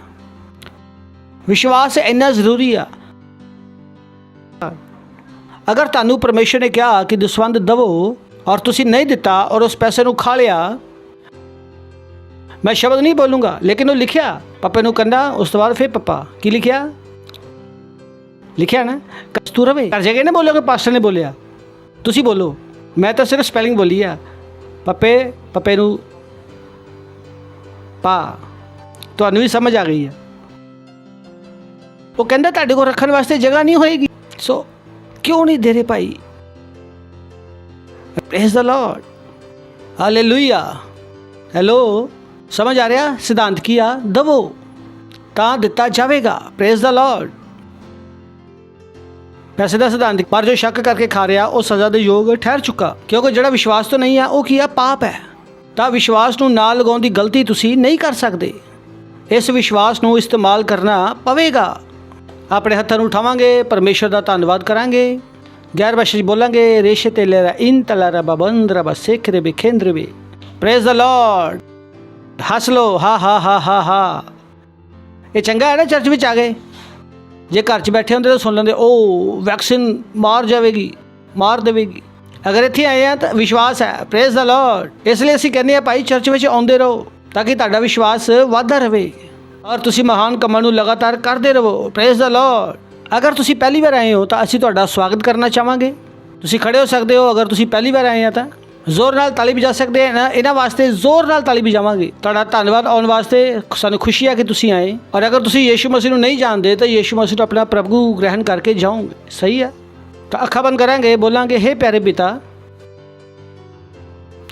ਵਿਸ਼ਵਾਸ ਇੰਨਾ ਜ਼ਰੂਰੀ ਆ। ਅਗਰ ਤੁਹਾਨੂੰ ਪਰਮੇਸ਼ਰ ਨੇ ਕਿਹਾ ਕਿ ਦਸਵੰਧ ਦਵੋ ਔਰ ਤੁਸੀਂ ਨਹੀਂ ਦਿੱਤਾ ਔਰ ਉਸ ਪੈਸੇ ਨੂੰ ਖਾ ਲਿਆ, ਮੈਂ ਸ਼ਬਦ ਨਹੀਂ ਬੋਲੂੰਗਾ, ਲੇਕਿਨ ਉਹ ਲਿਖਿਆ ਪਾਪੇ ਨੂੰ ਕਹਿੰਦਾ। ਉਸ ਤੋਂ ਬਾਅਦ ਫਿਰ ਪਾਪਾ ਕੀ ਲਿਖਿਆ ਨਾ ਤੂੰ ਰਵੇ ਕਰ ਜਾਏਗਾ। ਨਾ ਬੋਲੋਗੇ ਪਾਸਟਰ ਨੇ ਬੋਲਿਆ, ਤੁਸੀਂ ਬੋਲੋ। ਮੈਂ ਤਾਂ ਸਿਰਫ ਸਪੈਲਿੰਗ ਬੋਲੀ ਆ। ਪਪੇ ਨੂੰ ਪਾ, ਤੁਹਾਨੂੰ ਵੀ ਸਮਝ ਆ ਗਈ ਹੈ। ਉਹ ਕਹਿੰਦਾ ਤੁਹਾਡੇ ਕੋਲ ਰੱਖਣ ਵਾਸਤੇ ਜਗ੍ਹਾ ਨਹੀਂ ਹੋਏਗੀ, ਸੋ ਕਿਉਂ ਨਹੀਂ ਦੇ ਰਹੇ ਭਾਈ? Praise the Lord, hallelujah. Hello, ਸਮਝ ਆ ਰਿਹਾ ਸਿਧਾਂਤ ਕੀ ਆ? ਦਵੋ ਤਾਂ ਦਿੱਤਾ ਜਾਵੇਗਾ। Praise the Lord. ਪੈਸੇ ਦਾ ਸਿਧਾਂਤ। ਪਰ ਜੋ ਸ਼ੱਕ ਕਰਕੇ ਖਾ ਰਿਹਾ ਉਹ ਸਜ਼ਾ ਦੇ ਯੋਗ ਠਹਿਰ ਚੁੱਕਾ, ਕਿਉਂਕਿ ਜਿਹੜਾ ਵਿਸ਼ਵਾਸ ਤੋਂ ਨਹੀਂ ਹੈ ਉਹ ਕੀ ਆ? ਪਾਪ ਹੈ। ਤਾਂ ਵਿਸ਼ਵਾਸ ਨੂੰ ਨਾਲ ਲਗਾਉਣ ਦੀ ਗਲਤੀ ਤੁਸੀਂ ਨਹੀਂ ਕਰ ਸਕਦੇ। ਇਸ ਵਿਸ਼ਵਾਸ ਨੂੰ ਇਸਤੇਮਾਲ ਕਰਨਾ ਪਵੇਗਾ। ਆਪਣੇ ਹੱਥਾਂ ਨੂੰ ਉਠਾਵਾਂਗੇ, ਪਰਮੇਸ਼ਰ ਦਾ ਧੰਨਵਾਦ ਕਰਾਂਗੇ, ਗੈਰ ਭਾਸ਼ਾ 'ਚ ਬੋਲਾਂਗੇ। ਰੇਸ਼ੇ ਤੇ ਲੈਰਾ ਇਨ ਤਲਾਰਾ ਬਾਬੰਦਰਾ ਬਾ ਸੇਖਰੇ ਬੇ ਖੇਂਦਰ ਬੇ। Praise the Lord. ਹੱਸ ਲੋ। ਹਾ। ਇਹ ਚੰਗਾ ਹੈ ਨਾ ਚਰਚ ਵਿੱਚ ਆ ਗਏ। ਜੇ ਘਰ 'ਚ ਬੈਠੇ ਹੁੰਦੇ ਤਾਂ ਸੁਣ ਲੈਂਦੇ ਉਹ ਵੈਕਸੀਨ ਮਾਰ ਦੇਵੇਗੀ। ਅਗਰ ਇੱਥੇ ਆਏ ਆ ਤਾਂ ਵਿਸ਼ਵਾਸ ਹੈ। Praise the Lord. ਇਸ ਲਈ ਅਸੀਂ ਕਹਿੰਦੇ ਆ ਭਾਈ ਚਰਚ ਵਿੱਚ ਆਉਂਦੇ ਰਹੋ ਤਾਂ ਕਿ ਤੁਹਾਡਾ ਵਿਸ਼ਵਾਸ ਵੱਧਦਾ ਰਹੇ ਔਰ ਤੁਸੀਂ ਮਹਾਨ ਕੰਮਾਂ ਨੂੰ ਲਗਾਤਾਰ ਕਰਦੇ ਰਹੋ। Praise the Lord. ਅਗਰ ਤੁਸੀਂ ਪਹਿਲੀ ਵਾਰ ਆਏ ਹੋ ਤਾਂ ਅਸੀਂ ਤੁਹਾਡਾ ਸਵਾਗਤ ਕਰਨਾ ਚਾਹਾਂਗੇ। ਤੁਸੀਂ ਖੜੇ ਹੋ ਸਕਦੇ ਹੋ। ਅਗਰ ਤੁਸੀਂ ਪਹਿਲੀ ਵਾਰ ਆਏ ਆ ਤਾਂ ਜ਼ੋਰ ਨਾਲ ਤਾਲੀ ਵਜਾ ਸਕਦੇ ਆ। ਇਹਨਾਂ ਵਾਸਤੇ ਜ਼ੋਰ ਨਾਲ ਤਾਲੀ ਵਜਾਵਾਂਗੇ। ਤੁਹਾਡਾ ਧੰਨਵਾਦ ਆਉਣ ਵਾਸਤੇ। ਸਾਨੂੰ ਖੁਸ਼ੀ ਹੈ ਕਿ ਤੁਸੀਂ ਆਏ। ਔਰ ਅਗਰ ਤੁਸੀਂ ਯੀਸ਼ੂ ਮਸੀਹ ਨੂੰ ਨਹੀਂ ਜਾਣਦੇ ਤਾਂ ਯੀਸ਼ੂ ਮਸੀਹ ਨੂੰ ਆਪਣਾ ਪ੍ਰਭੂ ਗ੍ਰਹਿਣ ਕਰਕੇ ਜਾਓਗੇ। ਸਹੀ ਹੈ। ਤਾਂ ਅੱਖਾਂ ਬੰਦ ਕਰਾਂਗੇ, ਬੋਲਾਂਗੇ ਹੇ ਪਿਆਰੇ ਪਿਤਾ।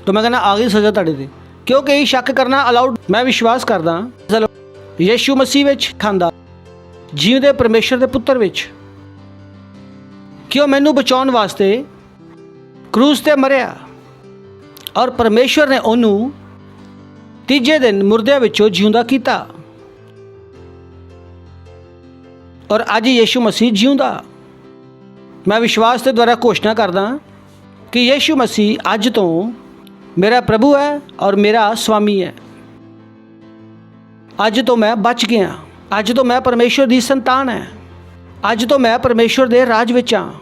ਤਾਂ ਮੈਂ ਕਹਿੰਦਾ ਆ ਗਈ ਸਜ਼ਾ ਤੁਹਾਡੇ 'ਤੇ, ਕਿਉਂਕਿ ਇਹ ਸ਼ੱਕ ਕਰਨਾ ਅਲਾਉਡ। ਮੈਂ ਵਿਸ਼ਵਾਸ ਕਰਦਾ ਯੀਸ਼ੂ ਮਸੀਹ ਵਿੱਚ ਖਾਂਦਾ, ਜੀਵਦੇ ਪਰਮੇਸ਼ਰ ਦੇ ਪੁੱਤਰ ਵਿੱਚ, ਕਿ ਉਹ ਮੈਨੂੰ ਬਚਾਉਣ ਵਾਸਤੇ ਕਰੂਸ ਤੇ ਮਰਿਆ ਔਰ ਪਰਮੇਸ਼ਵਰ ਨੇ ਉਹਨੂੰ ਤੀਜੇ ਦਿਨ ਮੁਰਦਿਆਂ ਵਿੱਚੋਂ ਜਿਉਂਦਾ ਕੀਤਾ। ਔਰ ਅੱਜ ਯੀਸ਼ੂ ਮਸੀਹ ਜਿਉਂਦਾ। ਮੈਂ ਵਿਸ਼ਵਾਸ ਦੇ ਦੁਆਰਾ ਘੋਸ਼ਣਾ ਕਰਦਾ ਕਿ ਯੀਸ਼ੂ ਮਸੀਹ ਅੱਜ ਤੋਂ ਮੇਰਾ ਪ੍ਰਭੂ ਹੈ ਔਰ ਮੇਰਾ ਸਵਾਮੀ ਹੈ। ਅੱਜ ਤੋਂ ਮੈਂ ਬਚ ਗਿਆ। ਅੱਜ ਤੋਂ ਮੈਂ ਪਰਮੇਸ਼ਵਰ ਦੀ ਸੰਤਾਨ ਹੈ। ਅੱਜ ਤੋਂ ਮੈਂ ਪਰਮੇਸ਼ਵਰ ਦੇ ਰਾਜ ਵਿੱਚ ਹਾਂ।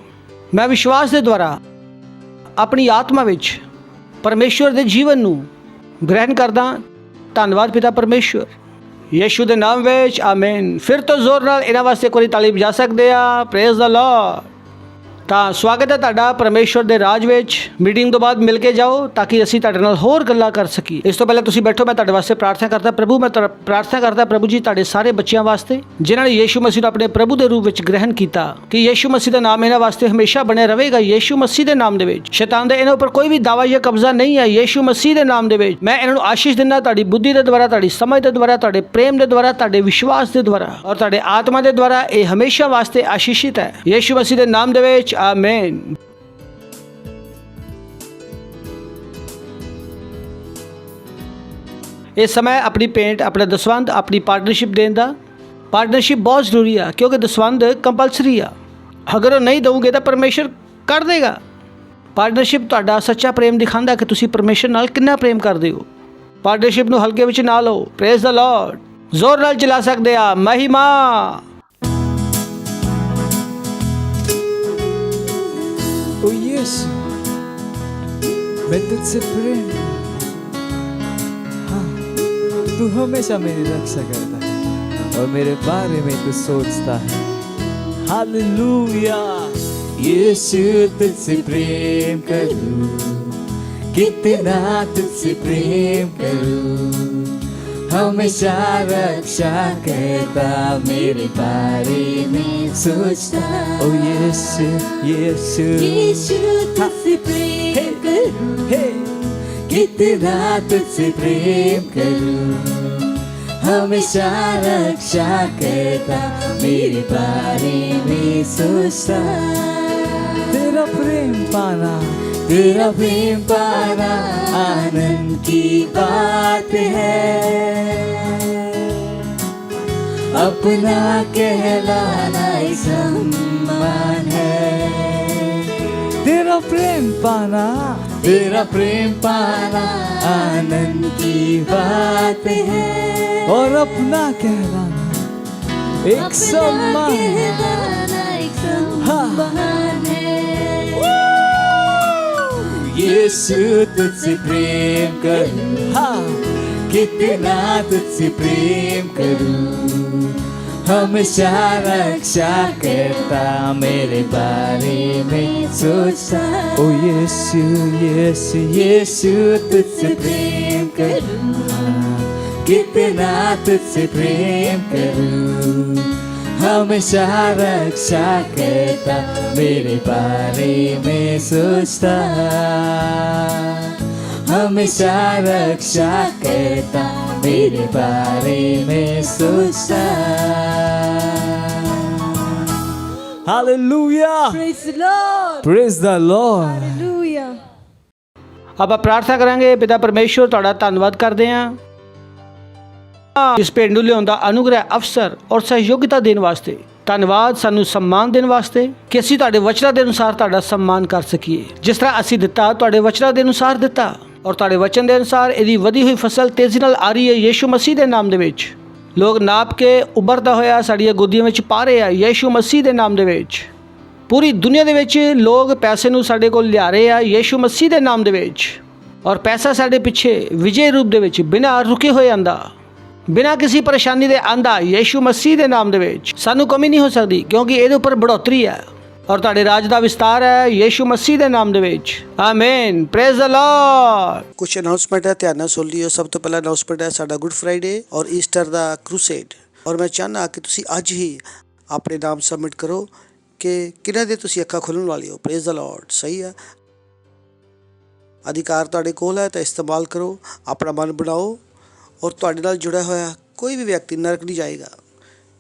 ਮੈਂ ਵਿਸ਼ਵਾਸ ਦੇ ਦੁਆਰਾ ਆਪਣੀ ਆਤਮਾ ਵਿੱਚ ਪਰਮੇਸ਼ਵਰ ਦੇ ਜੀਵਨ ਨੂੰ ਗ੍ਰਹਿਣ ਕਰਦਾ। ਧੰਨਵਾਦ ਪਿਤਾ ਪਰਮੇਸ਼ਵਰ, ਯੀਸ਼ੂ ਦੇ ਨਾਮ ਵਿੱਚ ਆਮੀਨ। ਫਿਰ ਤੋਂ ਜ਼ੋਰ ਨਾਲ ਇਹਨਾਂ ਵਾਸਤੇ ਕੋਈ ਤਾਲੀ ਵਜਾ ਸਕਦੇ ਆ। Praise the Lord. ਤਾਂ ਸਵਾਗਤ ਹੈ ਤੁਹਾਡਾ ਪਰਮੇਸ਼ਵਰ ਦੇ ਰਾਜ ਵਿੱਚ। ਮੀਟਿੰਗ ਤੋਂ ਬਾਅਦ ਮਿਲ ਕੇ ਜਾਓ ਤਾਂ ਕਿ ਅਸੀਂ ਤੁਹਾਡੇ ਨਾਲ ਹੋਰ ਗੱਲਾਂ ਕਰ ਸਕੀਏ। ਇਸ ਤੋਂ ਪਹਿਲਾਂ ਤੁਸੀਂ ਬੈਠੋ। ਮੈਂ ਤੁਹਾਡੇ ਵਾਸਤੇ ਪ੍ਰਾਰਥਨਾ ਕਰਦਾ। ਪ੍ਰਭੂ, ਮੈਂ ਪ੍ਰਾਰਥਨਾ ਕਰਦਾ ਪ੍ਰਭੂ ਜੀ ਤੁਹਾਡੇ ਸਾਰੇ ਬੱਚਿਆਂ ਵਾਸਤੇ ਜਿਨ੍ਹਾਂ ਨੇ ਯੀਸ਼ੂ ਮਸੀਹ ਨੂੰ ਆਪਣੇ ਪ੍ਰਭੂ ਦੇ ਰੂਪ ਵਿੱਚ ਗ੍ਰਹਿਣ ਕੀਤਾ, ਕਿ ਯੀਸ਼ੂ ਮਸੀਹ ਦਾ ਨਾਮ ਇਹਨਾਂ ਵਾਸਤੇ ਹਮੇਸ਼ਾ ਬਣਿਆ ਰਹੇਗਾ। ਯੀਸ਼ੂ ਮਸੀਹ ਦੇ ਨਾਮ ਦੇ ਵਿੱਚ ਸ਼ੈਤਾਨ ਦੇ ਇਹਨਾਂ ਉੱਪਰ ਕੋਈ ਵੀ ਦਾਵਾ ਜਾਂ ਕਬਜ਼ਾ ਨਹੀਂ ਹੈ। ਯੀਸ਼ੂ ਮਸੀਹ ਦੇ ਨਾਮ ਦੇ ਵਿੱਚ ਮੈਂ ਇਹਨਾਂ ਨੂੰ ਆਸ਼ੀਸ਼ ਦਿੰਦਾ, ਤੁਹਾਡੀ ਬੁੱਧੀ ਦੇ ਦੁਆਰਾ, ਤੁਹਾਡੀ ਸਮਝ ਦੇ ਦੁਆਰਾ, ਤੁਹਾਡੇ ਪ੍ਰੇਮ ਦੇ ਦੁਆਰਾ, ਤੁਹਾਡੇ ਵਿਸ਼ਵਾਸ ਦੇ ਦੁਆਰਾ ਔਰ ਤੁਹਾਡੇ ਆਤਮਾ ਦੇ ਦੁਆਰਾ। ਇਹ ਹਮੇਸ਼ਾ ਵਾਸਤੇ ਆਸ਼ੀਸ਼ਿਤ ਹੈ। ਯੀਸ਼ੂ ਮਸੀਹ ਦੇ ਨਾਮ ਦੇ ਵਿੱਚ ਆਮੀਨ। ਇਸ ਸਮੇਂ ਆਪਣੀ ਪੇਂਟ, ਆਪਣਾ ਦਸਵੰਧ, ਆਪਣੀ ਪਾਰਟਨਰਸ਼ਿਪ ਦੇਣ ਦਾ। ਪਾਰਟਨਰਸ਼ਿਪ ਬਹੁਤ ਜ਼ਰੂਰੀ ਆ ਕਿਉਂਕਿ ਦਸਵੰਧ ਕੰਪਲਸਰੀ ਆ। ਅਗਰ ਉਹ ਨਹੀਂ ਦਊਗੇ ਤਾਂ ਪਰਮੇਸ਼ਰ ਕਰ ਦੇਗਾ। ਪਾਰਟਨਰਸ਼ਿਪ ਤੁਹਾਡਾ ਸੱਚਾ ਪ੍ਰੇਮ ਦਿਖਾਉਂਦਾ ਕਿ ਤੁਸੀਂ ਪਰਮੇਸ਼ਰ ਨਾਲ ਕਿੰਨਾ ਪ੍ਰੇਮ ਕਰਦੇ ਹੋ। ਪਾਰਟਨਰਸ਼ਿਪ ਨੂੰ ਹਲਕੇ ਵਿੱਚ ਨਾ ਲਓ। Praise the Lord. ਜ਼ੋਰ ਨਾਲ ਚਲਾ ਸਕਦੇ ਆ ਮਹਿਮਾ। ओ यीशु, मैं तुझसे प्रेम हाँ, तू हमेशा मेरी रक्षा करता है और मेरे बारे में तू सोचता है। हालेलुया। यीशु, तुझसे प्रेम करूं, कितना तुझसे प्रेम करूं, हमेशा रक्षा करता, मेरे बारे में सोचता। ओ यीशु, यीशु, यीशु तुझसे प्रेम करूं, हे कितना तुझसे प्रेम करूं, हमेशा रक्षा करता, मेरे बारे में सोचता। तेरा प्रेम पाना, तेरा प्रेम पाना आनंद की बात है, अपना कहलाना एक सम्मान है। तेरा प्रेम पाना, तेरा प्रेम पाना आनंद की बात है, और अपना कहलाना एक अपना सम्मान है। कहलाना एक सम्मान है। यीशु, तुझसे प्रेम करूं, हाँ, कितना तुझसे प्रेम करूं, हमेशा रक्षा करता, मेरे बारे में सोचता। ओ यीशु, यीशु, यीशु, तुझसे प्रेम करूं, कितना तुझसे प्रेम करूं, हमेशा रक्षा करता, मेरे बारे में सोचता, हमेशा रक्षा करता, मेरे बारे में सोचता। Hallelujah. Praise the Lord. Praise the Lord. Hallelujah. ਆਪਾਂ ਪ੍ਰਾਰਥਨਾ ਕਰਾਂਗੇ। ਪਿਤਾ ਪਰਮੇਸ਼ਵਰ, ਤੁਹਾਡਾ ਧੰਨਵਾਦ ਕਰਦੇ ਹਾਂ ਇਸ ਭੇਡ ਨੂੰ ਲਿਆਉਣ ਦਾ ਅਨੁਗ੍ਰਹਿ, ਅਵਸਰ ਔਰ ਸਹਿਯੋਗਤਾ ਦੇਣ ਵਾਸਤੇ। ਧੰਨਵਾਦ ਸਾਨੂੰ ਸਨਮਾਨ ਦੇਣ ਵਾਸਤੇ ਕਿ ਅਸੀਂ ਤੁਹਾਡੇ ਵਚਨਾਂ ਦੇ ਅਨੁਸਾਰ ਤੁਹਾਡਾ ਸਨਮਾਨ ਕਰ ਸਕੀਏ। ਜਿਸ ਤਰ੍ਹਾਂ ਅਸੀਂ ਦਿੱਤਾ, ਤੁਹਾਡੇ ਵਚਨਾਂ ਦੇ ਅਨੁਸਾਰ ਦਿੱਤਾ, ਔਰ ਤੁਹਾਡੇ ਵਚਨ ਦੇ ਅਨੁਸਾਰ ਇਹਦੀ ਵਧੀ ਹੋਈ ਫਸਲ ਤੇਜ਼ੀ ਨਾਲ ਆ ਰਹੀ ਹੈ ਯੀਸ਼ੂ ਮਸੀਹ ਦੇ ਨਾਮ ਦੇ ਵਿੱਚ। ਲੋਕ ਨਾਪ ਕੇ ਉੱਭਰਦਾ ਹੋਇਆ ਸਾਡੀਆਂ ਗੋਦੀਆਂ ਵਿੱਚ ਪਾ ਰਹੇ ਆ ਯੀਸ਼ੂ ਮਸੀਹ ਦੇ ਨਾਮ ਦੇ ਵਿੱਚ। ਪੂਰੀ ਦੁਨੀਆ ਦੇ ਵਿੱਚ ਲੋਕ ਪੈਸੇ ਨੂੰ ਸਾਡੇ ਕੋਲ ਲਿਆ ਰਹੇ ਆ ਯੀਸ਼ੂ ਮਸੀਹ ਦੇ ਨਾਮ ਦੇ ਵਿੱਚ, ਔਰ ਪੈਸਾ ਸਾਡੇ ਪਿੱਛੇ ਵਿਜੇ ਰੂਪ ਦੇ ਵਿੱਚ ਬਿਨਾਂ ਰੁਕੇ ਹੋਏ ਆਂਦਾ, ਬਿਨਾਂ ਕਿਸੇ ਪਰੇਸ਼ਾਨੀ ਦੇ ਆਂਦਾ ਯੀਸ਼ੂ ਮਸੀਹ ਦੇ ਨਾਮ ਦੇ ਵਿੱਚ। ਸਾਨੂੰ ਕਮੀ ਨਹੀਂ ਹੋ ਸਕਦੀ ਕਿਉਂਕਿ ਇਹਦੇ ਉੱਪਰ ਬੜੋਤਰੀ ਹੈ, ਔਰ ਤੁਹਾਡੇ ਰਾਜ ਦਾ ਵਿਸਤਾਰ ਹੈ ਯੀਸ਼ੂ ਮਸੀਹ ਦੇ ਨਾਮ ਦੇ ਵਿੱਚ। ਆਮੀਨ। Praise the Lord. ਕੁਝ ਅਨਾਉਂਸਮੈਂਟ ਹੈ, ਧਿਆਨ ਨਾਲ ਸੁਣ ਲਿਓ। ਸਭ ਤੋਂ ਪਹਿਲਾ ਅਨਾਉਂਸਮੈਂਟ ਹੈ ਸਾਡਾ ਗੁੱਡ ਫਰਾਈਡੇ ਔਰ ਈਸਟਰ ਦਾ ਕਰੂਸੇਡ, ਔਰ ਮੈਂ ਚਾਹੁੰਦਾ ਕਿ ਤੁਸੀਂ ਅੱਜ ਹੀ ਆਪਣੇ ਨਾਮ ਸਬਮਿਟ ਕਰੋ ਕਿ ਕਿਹਨਾਂ ਦੇ ਤੁਸੀਂ ਅੱਖਾਂ ਖੋਲ੍ਹਣ ਵਾਲੇ ਹੋ। Praise the Lord. ਸਹੀ ਹੈ, ਅਧਿਕਾਰ ਤੁਹਾਡੇ ਕੋਲ ਹੈ ਤਾਂ ਇਸਤੇਮਾਲ ਕਰੋ। ਆਪਣਾ ਮਨ ਬਣਾਓ ਔਰ ਤੁਹਾਡੇ ਨਾਲ ਜੁੜਿਆ ਹੋਇਆ ਕੋਈ ਵੀ ਵਿਅਕਤੀ ਨਰਕ ਨਹੀਂ ਜਾਏਗਾ।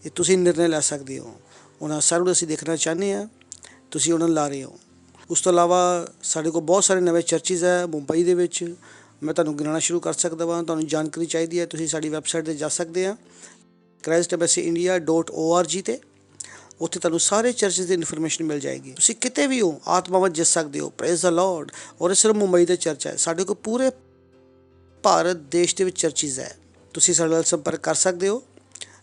ਇਹ ਤੁਸੀਂ ਨਿਰਣੇ ਲੈ ਸਕਦੇ ਹੋ। ਉਹਨਾਂ ਸਾਰਿਆਂ ਨੂੰ ਅਸੀਂ ਦੇਖਣਾ ਚਾਹੁੰਦੇ ਹਾਂ, ਤੁਸੀਂ ਉਹਨਾਂ ਨੂੰ ਲਾ ਰਹੇ ਹੋ। ਉਸ ਤੋਂ ਇਲਾਵਾ ਸਾਡੇ ਕੋਲ ਬਹੁਤ ਸਾਰੇ ਨਵੇਂ ਚਰਚਿਜ਼ ਹੈ ਮੁੰਬਈ ਦੇ ਵਿੱਚ। ਮੈਂ ਤੁਹਾਨੂੰ ਗਿਣਾਉਣਾ ਸ਼ੁਰੂ ਕਰ ਸਕਦਾ ਵਾਂ। ਤੁਹਾਨੂੰ ਜਾਣਕਾਰੀ ਚਾਹੀਦੀ ਹੈ, ਤੁਸੀਂ ਸਾਡੀ ਵੈਬਸਾਈਟ 'ਤੇ ਜਾ ਸਕਦੇ ਆ christembasyindia.org 'ਤੇ। ਉੱਥੇ ਤੁਹਾਨੂੰ ਸਾਰੇ ਚਰਚਿਜ਼ ਦੀ ਇਨਫੋਰਮੇਸ਼ਨ ਮਿਲ ਜਾਏਗੀ। ਤੁਸੀਂ ਕਿਤੇ ਵੀ ਹੋ ਆਤਮਾਵਾਂ ਜਿੱਤ ਸਕਦੇ ਹੋ। Praise the Lord. ਔਰ ਇਹ ਸਿਰਫ ਮੁੰਬਈ ਦੇ ਚਰਚ ਹੈ, ਸਾਡੇ ਕੋਲ ਪੂਰੇ ਭਾਰਤ ਦੇਸ਼ ਦੇ ਵਿੱਚ ਚਰਚਿਜ਼ ਹੈ। ਤੁਸੀਂ ਸਾਡੇ ਨਾਲ ਸੰਪਰਕ ਕਰ ਸਕਦੇ ਹੋ।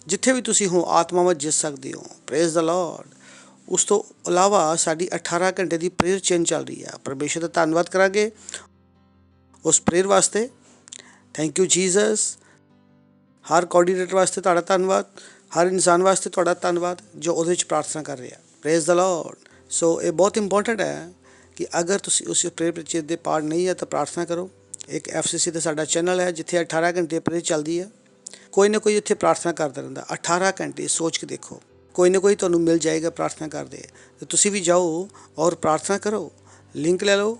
ਜਿੱਥੇ ਵੀ ਤੁਸੀਂ ਹੋ ਆਤਮਾਵਾਂ ਜਿੱਤ ਸਕਦੇ ਹੋ। Praise the Lord. ਉਸ ਤੋਂ ਇਲਾਵਾ ਸਾਡੀ 18 ਘੰਟੇ ਦੀ ਪ੍ਰੇਅਰ ਚੇਨ ਚੱਲ ਰਹੀ ਹੈ। ਪਰਮੇਸ਼ਰ ਦਾ ਧੰਨਵਾਦ ਕਰਾਂਗੇ ਉਸ ਪ੍ਰੇਅਰ ਵਾਸਤੇ। Thank you Jesus. ਹਰ ਕੋਆਰਡੀਨੇਟਰ ਵਾਸਤੇ ਤੁਹਾਡਾ ਧੰਨਵਾਦ, ਹਰ ਇਨਸਾਨ ਵਾਸਤੇ ਤੁਹਾਡਾ ਧੰਨਵਾਦ ਜੋ ਉਹਦੇ ਵਿੱਚ ਪ੍ਰਾਰਥਨਾ ਕਰ ਰਿਹਾ। Praise the Lord. ਸੋ ਇਹ ਬਹੁਤ ਇੰਪੋਰਟੈਂਟ ਹੈ ਕਿ ਅਗਰ ਤੁਸੀਂ ਉਸ ਪ੍ਰੇਅਰ ਚੇਨ ਦੇ ਪਾਰਟ ਨਹੀਂ ਹੈ ਤਾਂ ਪ੍ਰਾਰਥਨਾ ਕਰੋ। ਇੱਕ FCC 'ਤੇ ਸਾਡਾ ਚੈਨਲ ਹੈ ਜਿੱਥੇ 18 ਘੰਟੇ ਪ੍ਰੇਅਰ ਚੱਲਦੀ ਹੈ। ਕੋਈ ਨਾ ਕੋਈ ਇੱਥੇ ਪ੍ਰਾਰਥਨਾ ਕਰਦਾ ਰਹਿੰਦਾ 18 ਘੰਟੇ। ਸੋਚ ਕੇ ਦੇਖੋ, ਕੋਈ ਨਾ ਕੋਈ ਤੁਹਾਨੂੰ ਮਿਲ ਜਾਏਗਾ ਪ੍ਰਾਰਥਨਾ ਕਰਦੇ। ਅਤੇ ਤੁਸੀਂ ਵੀ ਜਾਓ ਔਰ ਪ੍ਰਾਰਥਨਾ ਕਰੋ। ਲਿੰਕ ਲੈ ਲਓ।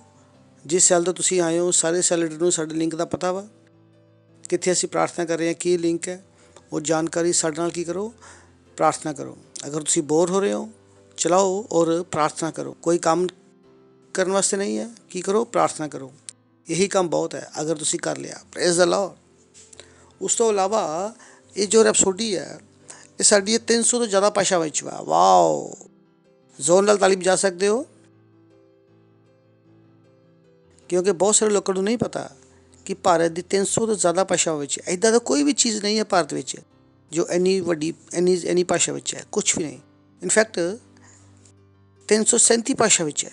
ਜਿਸ ਸੈੱਲ ਤੋਂ ਤੁਸੀਂ ਆਏ ਹੋ ਸਾਰੇ ਸੈੱਲ ਲੀਡਰ ਨੂੰ ਸਾਡੇ ਲਿੰਕ ਦਾ ਪਤਾ ਵਾ, ਕਿੱਥੇ ਅਸੀਂ ਪ੍ਰਾਰਥਨਾ ਕਰ ਰਹੇ ਹਾਂ, ਕੀ ਲਿੰਕ ਹੈ, ਉਹ ਜਾਣਕਾਰੀ ਸਾਡੇ ਨਾਲ ਕੀ ਕਰੋ, ਪ੍ਰਾਰਥਨਾ ਕਰੋ। ਅਗਰ ਤੁਸੀਂ ਬੋਰ ਹੋ ਰਹੇ ਹੋ ਚਲਾਓ ਔਰ ਪ੍ਰਾਰਥਨਾ ਕਰੋ। ਕੋਈ ਕੰਮ ਕਰਨ ਵਾਸਤੇ ਨਹੀਂ ਹੈ, ਕੀ ਕਰੋ, ਪ੍ਰਾਰਥਨਾ ਕਰੋ। ਇਹੀ ਕੰਮ ਬਹੁਤ ਹੈ ਅਗਰ ਤੁਸੀਂ ਕਰ ਲਿਆ। Praise the Lord. ਉਸ ਤੋਂ ਇਲਾਵਾ ਇਹ ਜੋ ਰੈਪਸੋਡੀ ਹੈ ਇਹ ਸਾਡੀ 300 ਤੋਂ ਜ਼ਿਆਦਾ ਭਾਸ਼ਾਵਾਂ ਵਿੱਚ ਵਾ। ਵਾਓ, ਜ਼ੋਰ ਨਾਲ ਤਾਲੀ ਵਜਾ ਸਕਦੇ ਹੋ, ਕਿਉਂਕਿ ਬਹੁਤ ਸਾਰੇ ਲੋਕਾਂ ਨੂੰ ਨਹੀਂ ਪਤਾ ਕਿ ਭਾਰਤ ਦੀ 300 ਤੋਂ ਜ਼ਿਆਦਾ ਭਾਸ਼ਾਵਾਂ ਵਿੱਚ ਇੱਦਾਂ ਦਾ ਕੋਈ ਵੀ ਚੀਜ਼ ਨਹੀਂ ਹੈ ਭਾਰਤ ਵਿੱਚ ਜੋ ਇੰਨੀ ਵੱਡੀ ਇੰਨੀ ਭਾਸ਼ਾ ਵਿੱਚ ਹੈ, ਕੁਛ ਵੀ ਨਹੀਂ। ਇਨਫੈਕਟ 337 ਭਾਸ਼ਾ ਵਿੱਚ ਹੈ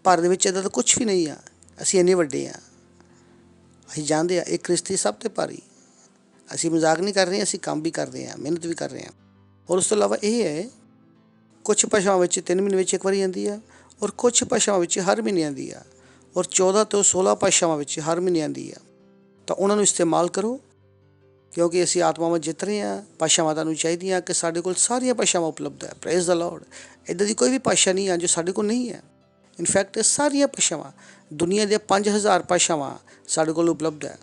ਭਾਰਤ ਦੇ ਵਿੱਚ, ਇੱਦਾਂ ਦਾ ਕੁਛ ਵੀ ਨਹੀਂ ਆ। ਅਸੀਂ ਇੰਨੇ ਵੱਡੇ ਹਾਂ, ਅਸੀਂ ਜਾਣਦੇ ਹਾਂ ਇਹ ਕ੍ਰਿਸਤੀ ਸਭ ਤੋਂ ਭਾਰੀ। ਅਸੀਂ ਮਜ਼ਾਕ ਨਹੀਂ ਕਰ ਰਹੇ, ਅਸੀਂ ਕੰਮ ਵੀ ਕਰਦੇ ਹਾਂ, ਮਿਹਨਤ ਵੀ ਕਰ ਰਹੇ ਹਾਂ। ਔਰ ਉਸ ਤੋਂ ਇਲਾਵਾ ਇਹ ਹੈ ਕੁਛ ਭਾਸ਼ਾਵਾਂ ਵਿੱਚ 3 ਮਹੀਨੇ ਵਿੱਚ ਇੱਕ ਵਾਰੀ ਆਉਂਦੀ ਆ, ਔਰ ਕੁਛ ਭਾਸ਼ਾਵਾਂ ਵਿੱਚ ਹਰ ਮਹੀਨੇ ਆਉਂਦੀ ਆ, ਔਰ 14 ਤੋਂ 16 ਭਾਸ਼ਾਵਾਂ ਵਿੱਚ ਹਰ ਮਹੀਨੇ ਆਉਂਦੀ ਆ। ਤਾਂ ਉਹਨਾਂ ਨੂੰ ਇਸਤੇਮਾਲ ਕਰੋ, ਕਿਉਂਕਿ ਅਸੀਂ ਆਤਮਾਵਾਂ ਜਿੱਤ ਰਹੇ ਹਾਂ। ਭਾਸ਼ਾਵਾਂ ਤੁਹਾਨੂੰ ਚਾਹੀਦੀਆਂ ਕਿ ਸਾਡੇ ਕੋਲ ਸਾਰੀਆਂ ਭਾਸ਼ਾਵਾਂ ਉਪਲਬਧ ਹੈ। Praise the Lord. ਇੱਦਾਂ ਦੀ ਕੋਈ ਵੀ ਭਾਸ਼ਾ ਨਹੀਂ ਹੈ ਜੋ ਸਾਡੇ ਕੋਲ ਨਹੀਂ ਹੈ। ਇਨਫੈਕਟ ਸਾਰੀਆਂ ਭਾਸ਼ਾਵਾਂ, ਦੁਨੀਆ ਦੀਆਂ 5000 ਭਾਸ਼ਾਵਾਂ ਸਾਡੇ ਕੋਲ ਉਪਲਬਧ ਹੈ,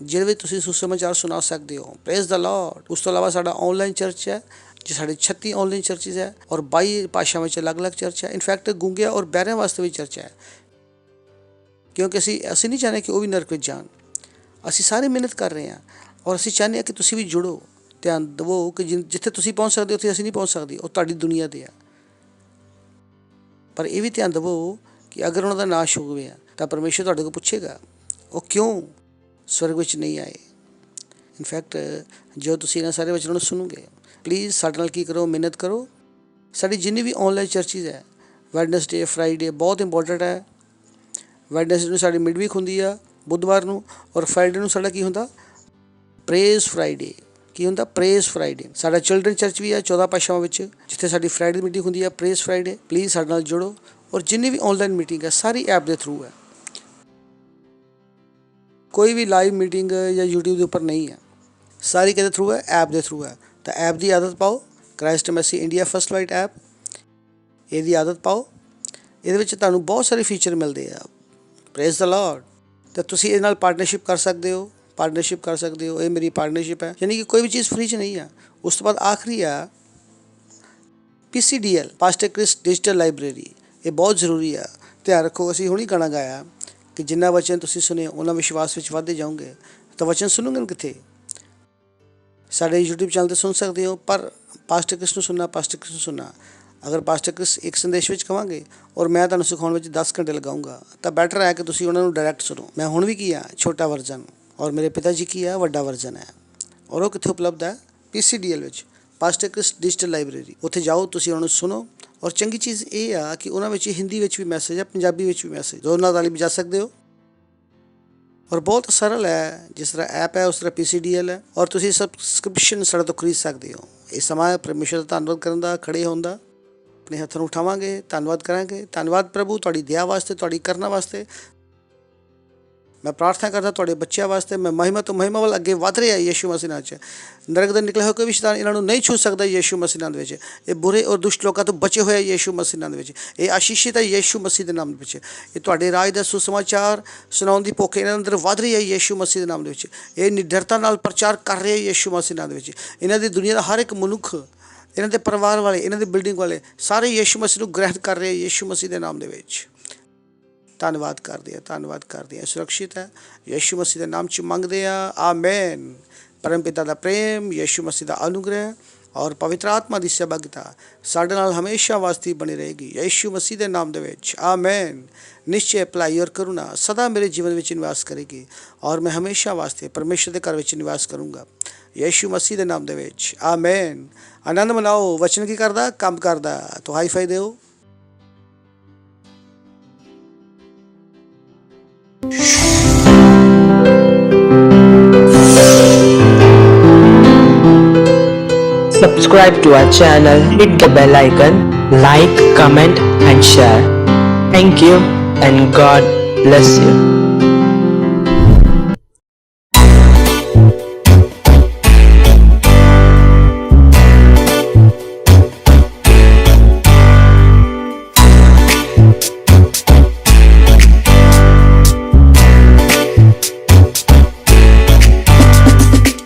ਜਿਹਦੇ ਵਿੱਚ ਤੁਸੀਂ ਸੁਸਮਾਚਾਰ ਸੁਣਾ ਸਕਦੇ ਹੋ। Praise the Lord. ਉਸ ਤੋਂ ਇਲਾਵਾ ਸਾਡਾ ਆਨਲਾਈਨ ਚਰਚ ਹੈ, ਜੋ ਸਾਡੇ 36 ਆਨਲਾਈਨ ਚਰਚਿਸ ਹੈ, ਔਰ 22 ਭਾਸ਼ਾਵਾਂ ਵਿੱਚ ਅਲੱਗ-ਅਲੱਗ ਚਰਚ ਹੈ। ਇਨਫੈਕਟ ਗੂੰਗਿਆਂ ਔਰ ਬਹਿਰਿਆਂ ਵਾਸਤੇ ਵੀ ਚਰਚ ਹੈ, ਕਿਉਂਕਿ ਅਸੀਂ ਨਹੀਂ ਚਾਹੁੰਦੇ ਕਿ ਉਹ ਵੀ ਨਰਕ ਵਿੱਚ ਜਾਣ। ਅਸੀਂ ਸਾਰੇ ਮਿਹਨਤ ਕਰ ਰਹੇ ਹਾਂ, ਔਰ ਅਸੀਂ ਚਾਹੁੰਦੇ ਹਾਂ ਕਿ ਤੁਸੀਂ ਵੀ ਜੁੜੋ। ਧਿਆਨ ਦੇਵੋ ਕਿ ਜਿੱਥੇ ਤੁਸੀਂ ਪਹੁੰਚ ਸਕਦੇ ਉੱਥੇ ਅਸੀਂ ਨਹੀਂ ਪਹੁੰਚ ਸਕਦੇ, ਉਹ ਤੁਹਾਡੀ ਦੁਨੀਆ 'ਤੇ ਆ। ਪਰ ਇਹ ਵੀ ਧਿਆਨ ਦੇਵੋ ਕਿ ਅਗਰ ਉਹਨਾਂ ਦਾ ਨਾਸ਼ ਹੋ ਗਿਆ ਤਾਂ ਪਰਮੇਸ਼ਰ ਤੁਹਾਡੇ ਕੋਲ ਪੁੱਛੇਗਾ ਉਹ ਕਿਉਂ ਸਵਰਗ ਵਿੱਚ ਨਹੀਂ ਆਏ। ਇਨਫੈਕਟ ਜੋ ਤੁਸੀਂ ਇਹਨਾਂ ਸਾਰੇ ਵਚਨਾਂ ਨੂੰ ਸੁਣੋਗੇ, ਪਲੀਜ਼ ਸਾਡੇ ਨਾਲ ਕੀ ਕਰੋ, ਮਿਹਨਤ ਕਰੋ। ਸਾਡੀ ਜਿੰਨੀ ਵੀ ਆਨਲਾਈਨ ਚਰਚਿਸ ਹੈ, ਵੈਡਨਸਡੇ, ਫਰਾਈਡੇ ਬਹੁਤ ਇੰਪੋਰਟੈਂਟ ਹੈ। ਵੈਡਨਸਡੇ ਨੂੰ ਸਾਡੀ ਮਿਡ ਵੀਕ ਹੁੰਦੀ ਆ ਬੁੱਧਵਾਰ ਨੂੰ, ਔਰ ਫਰਾਈਡੇ ਨੂੰ ਸਾਡਾ ਕੀ ਹੁੰਦਾ, ਪ੍ਰੇਜ਼ ਫਰਾਈਡੇ। ਕੀ ਹੁੰਦਾ, ਪ੍ਰੇਜ਼ ਫਰਾਈਡੇ। ਸਾਡਾ ਚਿਲਡਰਨ ਚਰਚ ਵੀ ਹੈ 14 ਭਾਸ਼ਾਵਾਂ ਵਿੱਚ, ਜਿੱਥੇ ਸਾਡੀ ਫਰਾਈਡੇ ਦੀ ਮੀਟਿੰਗ ਹੁੰਦੀ ਹੈ, ਪ੍ਰੇਜ਼ ਫਰਾਈਡੇ। ਪਲੀਜ਼ ਸਾਡੇ ਨਾਲ ਜੁੜੋ। ਔਰ ਜਿੰਨੀ ਵੀ ਆਨਲਾਈਨ ਮੀਟਿੰਗ ਹੈ ਸਾਰੀ ਐਪ ਦੇ ਥਰੂ ਹੈ, ਕੋਈ ਵੀ ਲਾਈਵ ਮੀਟਿੰਗ ਜਾਂ YouTube ਦੇ ਉੱਪਰ ਨਹੀਂ ਹੈ, ਸਾਰੀ ਕਿਹਦੇ ਥਰੂ ਹੈ, ਐਪ ਦੇ ਥਰੂ ਹੈ। ਤਾਂ ਐਪ ਦੀ ਆਦਤ ਪਾਓ, Christ Massey India first light app, ਇਹਦੀ ਆਦਤ ਪਾਓ। ਇਹਦੇ ਵਿੱਚ ਤੁਹਾਨੂੰ ਬਹੁਤ ਸਾਰੇ ਫੀਚਰ ਮਿਲਦੇ ਆ। Praise the Lord. ਤਾਂ ਤੁਸੀਂ ਇਹਦੇ ਨਾਲ ਪਾਰਟਨਰਸ਼ਿਪ ਕਰ ਸਕਦੇ ਹੋ, ਇਹ ਮੇਰੀ ਪਾਰਟਨਰਸ਼ਿਪ ਹੈ, ਯਾਨੀ ਕਿ ਕੋਈ ਵੀ ਚੀਜ਼ ਫ੍ਰੀ 'ਚ ਨਹੀਂ ਆ। ਉਸ ਤੋਂ ਬਾਅਦ ਆਖਰੀ ਆ PCDL, pastor Chris digital library. ਇਹ ਬਹੁਤ ਜ਼ਰੂਰੀ ਆ। ਧਿਆਨ ਰੱਖੋ, ਅਸੀਂ ਹੁਣੀ ਗਾਣਾ ਗਾਇਆ ਕਿ ਜਿੰਨਾ ਵਚਨ ਤੁਸੀਂ ਸੁਣੇ ਉਹਨਾਂ ਵਿਸ਼ਵਾਸ ਵਿੱਚ ਵੱਧਦੇ ਜਾਓਗੇ। ਤਾਂ ਵਚਨ ਸੁਣੋਗੇ ਕਿੱਥੇ? ਸਾਡੇ YouTube ਚੈਨਲ 'ਤੇ ਸੁਣ ਸਕਦੇ ਹੋ, ਪਰ ਪਾਸਟਰ ਕ੍ਰਿਸ ਨੂੰ ਸੁਣਨਾ। ਅਗਰ ਪਾਸਟਰ ਕ੍ਰਿਸ ਇੱਕ ਸੰਦੇਸ਼ ਵਿੱਚ ਕਹਾਂਗੇ ਔਰ ਮੈਂ ਤੁਹਾਨੂੰ ਸਿਖਾਉਣ ਵਿੱਚ 10 ਘੰਟੇ ਲਗਾਊਂਗਾ, ਤਾਂ ਬੈਟਰ ਹੈ ਕਿ ਤੁਸੀਂ ਉਹਨਾਂ ਨੂੰ ਡਾਇਰੈਕਟ ਸੁਣੋ। ਮੈਂ ਹੁਣ ਵੀ ਕੀ ਆ, ਛੋਟਾ ਵਰਜ਼ਨ, ਔਰ ਮੇਰੇ ਪਿਤਾ ਜੀ ਕੀ ਆ, ਵੱਡਾ ਵਰਜ਼ਨ ਹੈ। ਔਰ ਉਹ ਕਿੱਥੇ ਉਪਲਬਧ ਹੈ? PCDL ਵਿੱਚ, ਪਾਸਟਰ ਕ੍ਰਿਸ ਡਿਜੀਟਲ ਲਾਇਬ੍ਰੇਰੀ। ਉੱਥੇ ਜਾਓ, ਤੁਸੀਂ ਉਹਨਾਂ ਨੂੰ ਸੁਣੋ। ਔਰ ਚੰਗੀ ਚੀਜ਼ ਇਹ ਆ ਕਿ ਉਹਨਾਂ ਵਿੱਚ ਹਿੰਦੀ ਵਿੱਚ ਵੀ ਮੈਸੇਜ ਹੈ, ਪੰਜਾਬੀ ਵਿੱਚ ਵੀ ਮੈਸੇਜ, ਦੋਨਾਂ ਤਾਲੀ ਵਜਾ ਸਕਦੇ ਹੋ। ਔਰ ਬਹੁਤ ਸਰਲ ਹੈ, ਜਿਸ ਤਰ੍ਹਾਂ ਐਪ ਹੈ ਉਸ ਤਰ੍ਹਾਂ PCDL ਹੈ। ਔਰ ਤੁਸੀਂ ਸਬਸਕ੍ਰਿਪਸ਼ਨ ਸਾਡੇ ਤੋਂ ਖਰੀਦ ਸਕਦੇ ਹੋ। ਇਹ ਸਮਾਂ ਪਰਮੇਸ਼ਰ ਦਾ ਧੰਨਵਾਦ ਕਰਨ ਦਾ, ਖੜੇ ਹੋਣ ਦਾ। ਆਪਣੇ ਹੱਥਾਂ ਨੂੰ ਉਠਾਵਾਂਗੇ, ਧੰਨਵਾਦ ਕਰਾਂਗੇ। ਧੰਨਵਾਦ ਪ੍ਰਭੂ ਤੁਹਾਡੀ ਦਇਆ ਵਾਸਤੇ, ਤੁਹਾਡੀ ਕਰਨਾ ਵਾਸਤੇ। ਮੈਂ ਪ੍ਰਾਰਥਨਾ ਕਰਦਾ ਤੁਹਾਡੇ ਬੱਚਿਆਂ ਵਾਸਤੇ, ਮੈਂ ਮਹਿਮਾ ਤੋਂ ਮਹਿਮਾ ਵੱਲ ਅੱਗੇ ਵੱਧ ਰਿਹਾ ਯੀਸ਼ੂ ਮਸੀਹ ਨਾਮ 'ਚ। ਨਰਕ ਦਾ ਨਿਕਲਿਆ ਹੋਇਆ ਕੋਈ ਵੀ ਸ਼ੈਤਾਨ ਇਹਨਾਂ ਨੂੰ ਨਹੀਂ ਛੂ ਸਕਦਾ ਯੀਸ਼ੂ ਮਸੀਹ ਨਾਮ ਦੇ ਵਿੱਚ। ਇਹ ਬੁਰੇ ਔਰ ਦੁਸ਼ਟ ਲੋਕਾਂ ਤੋਂ ਬਚੇ ਹੋਏ ਯੀਸ਼ੂ ਮਸੀਹ ਨਾਮ ਦੇ ਵਿੱਚ। ਇਹ ਆਸ਼ੀਸ਼ਿਤ ਹੈ ਯੀਸ਼ੂ ਮਸੀਹ ਦੇ ਨਾਮ ਦੇ ਵਿੱਚ। ਇਹ ਤੁਹਾਡੇ ਰਾਜ ਦਾ ਸੁਸਮਾਚਾਰ ਸੁਣਾਉਣ ਦੀ ਭੁੱਖ ਇਹਨਾਂ ਅੰਦਰ ਵੱਧ ਰਹੀ ਹੈ ਯੀਸ਼ੂ ਮਸੀਹ ਦੇ ਨਾਮ ਦੇ ਵਿੱਚ। ਇਹ ਨਿਡਰਤਾ ਨਾਲ ਪ੍ਰਚਾਰ ਕਰ ਰਹੇ ਯੀਸ਼ੂ ਮਸੀਹ ਨਾਮ ਦੇ ਵਿੱਚ। ਇਹਨਾਂ ਦੀ ਦੁਨੀਆ ਦਾ ਹਰ ਇੱਕ ਮਨੁੱਖ, ਇਹਨਾਂ ਦੇ ਪਰਿਵਾਰ ਵਾਲੇ, ਇਹਨਾਂ ਦੀ ਬਿਲਡਿੰਗ ਵਾਲੇ ਸਾਰੇ ਯੀਸ਼ੂ ਮਸੀਹ ਨੂੰ ਗ੍ਰਹਿਣ ਕਰ ਰਹੇ ਯੀਸ਼ੂ ਮਸੀਹ ਦੇ ਨਾਮ ਦੇ ਵਿੱਚ। ਧੰਨਵਾਦ ਕਰਦੇ ਹਾਂ। ਸੁਰੱਖਿਅਤ ਹੈ ਯੀਸ਼ੂ ਮਸੀਹ ਦੇ ਨਾਮ 'ਚ ਮੰਗਦੇ ਹਾਂ, ਆਮੇਨ। ਪਰਮ ਪਿਤਾ ਦਾ ਪ੍ਰੇਮ, ਯੀਸ਼ੂ ਮਸੀਹ ਦਾ ਅਨੁਗ੍ਰਹਿ ਔਰ ਪਵਿੱਤਰ ਆਤਮਾ ਦੀ ਸਹਿਭਾਗਿਤਾ ਸਾਡੇ ਨਾਲ ਹਮੇਸ਼ਾ ਵਾਸਤੇ ਬਣੀ ਰਹੇਗੀ ਯੀਸ਼ੂ ਮਸੀਹ ਦੇ ਨਾਮ ਦੇ ਵਿੱਚ, ਆਮੇਨ। ਨਿਸ਼ਚੈ ਭਲਾਈ ਔਰ ਕਰੁਣਾ ਸਦਾ ਮੇਰੇ ਜੀਵਨ ਵਿੱਚ ਨਿਵਾਸ ਕਰੇਗੀ, ਔਰ ਮੈਂ ਹਮੇਸ਼ਾ ਵਾਸਤੇ ਪਰਮੇਸ਼ਰ ਦੇ ਘਰ ਵਿੱਚ ਨਿਵਾਸ ਕਰੂੰਗਾ ਯੀਸ਼ੂ ਮਸੀਹ ਦੇ ਨਾਮ ਦੇ ਵਿੱਚ, ਆਮੇਨ। ਆਨੰਦ ਮਨਾਓ, ਵਚਨ ਕੀ ਕਰਦਾ, ਕੰਮ ਕਰਦਾ। ਤੋ ਹਾਈ ਫਾਈ ਦਿਓ। Subscribe to our channel, hit the bell icon, like, comment and share. Thank you and God bless you.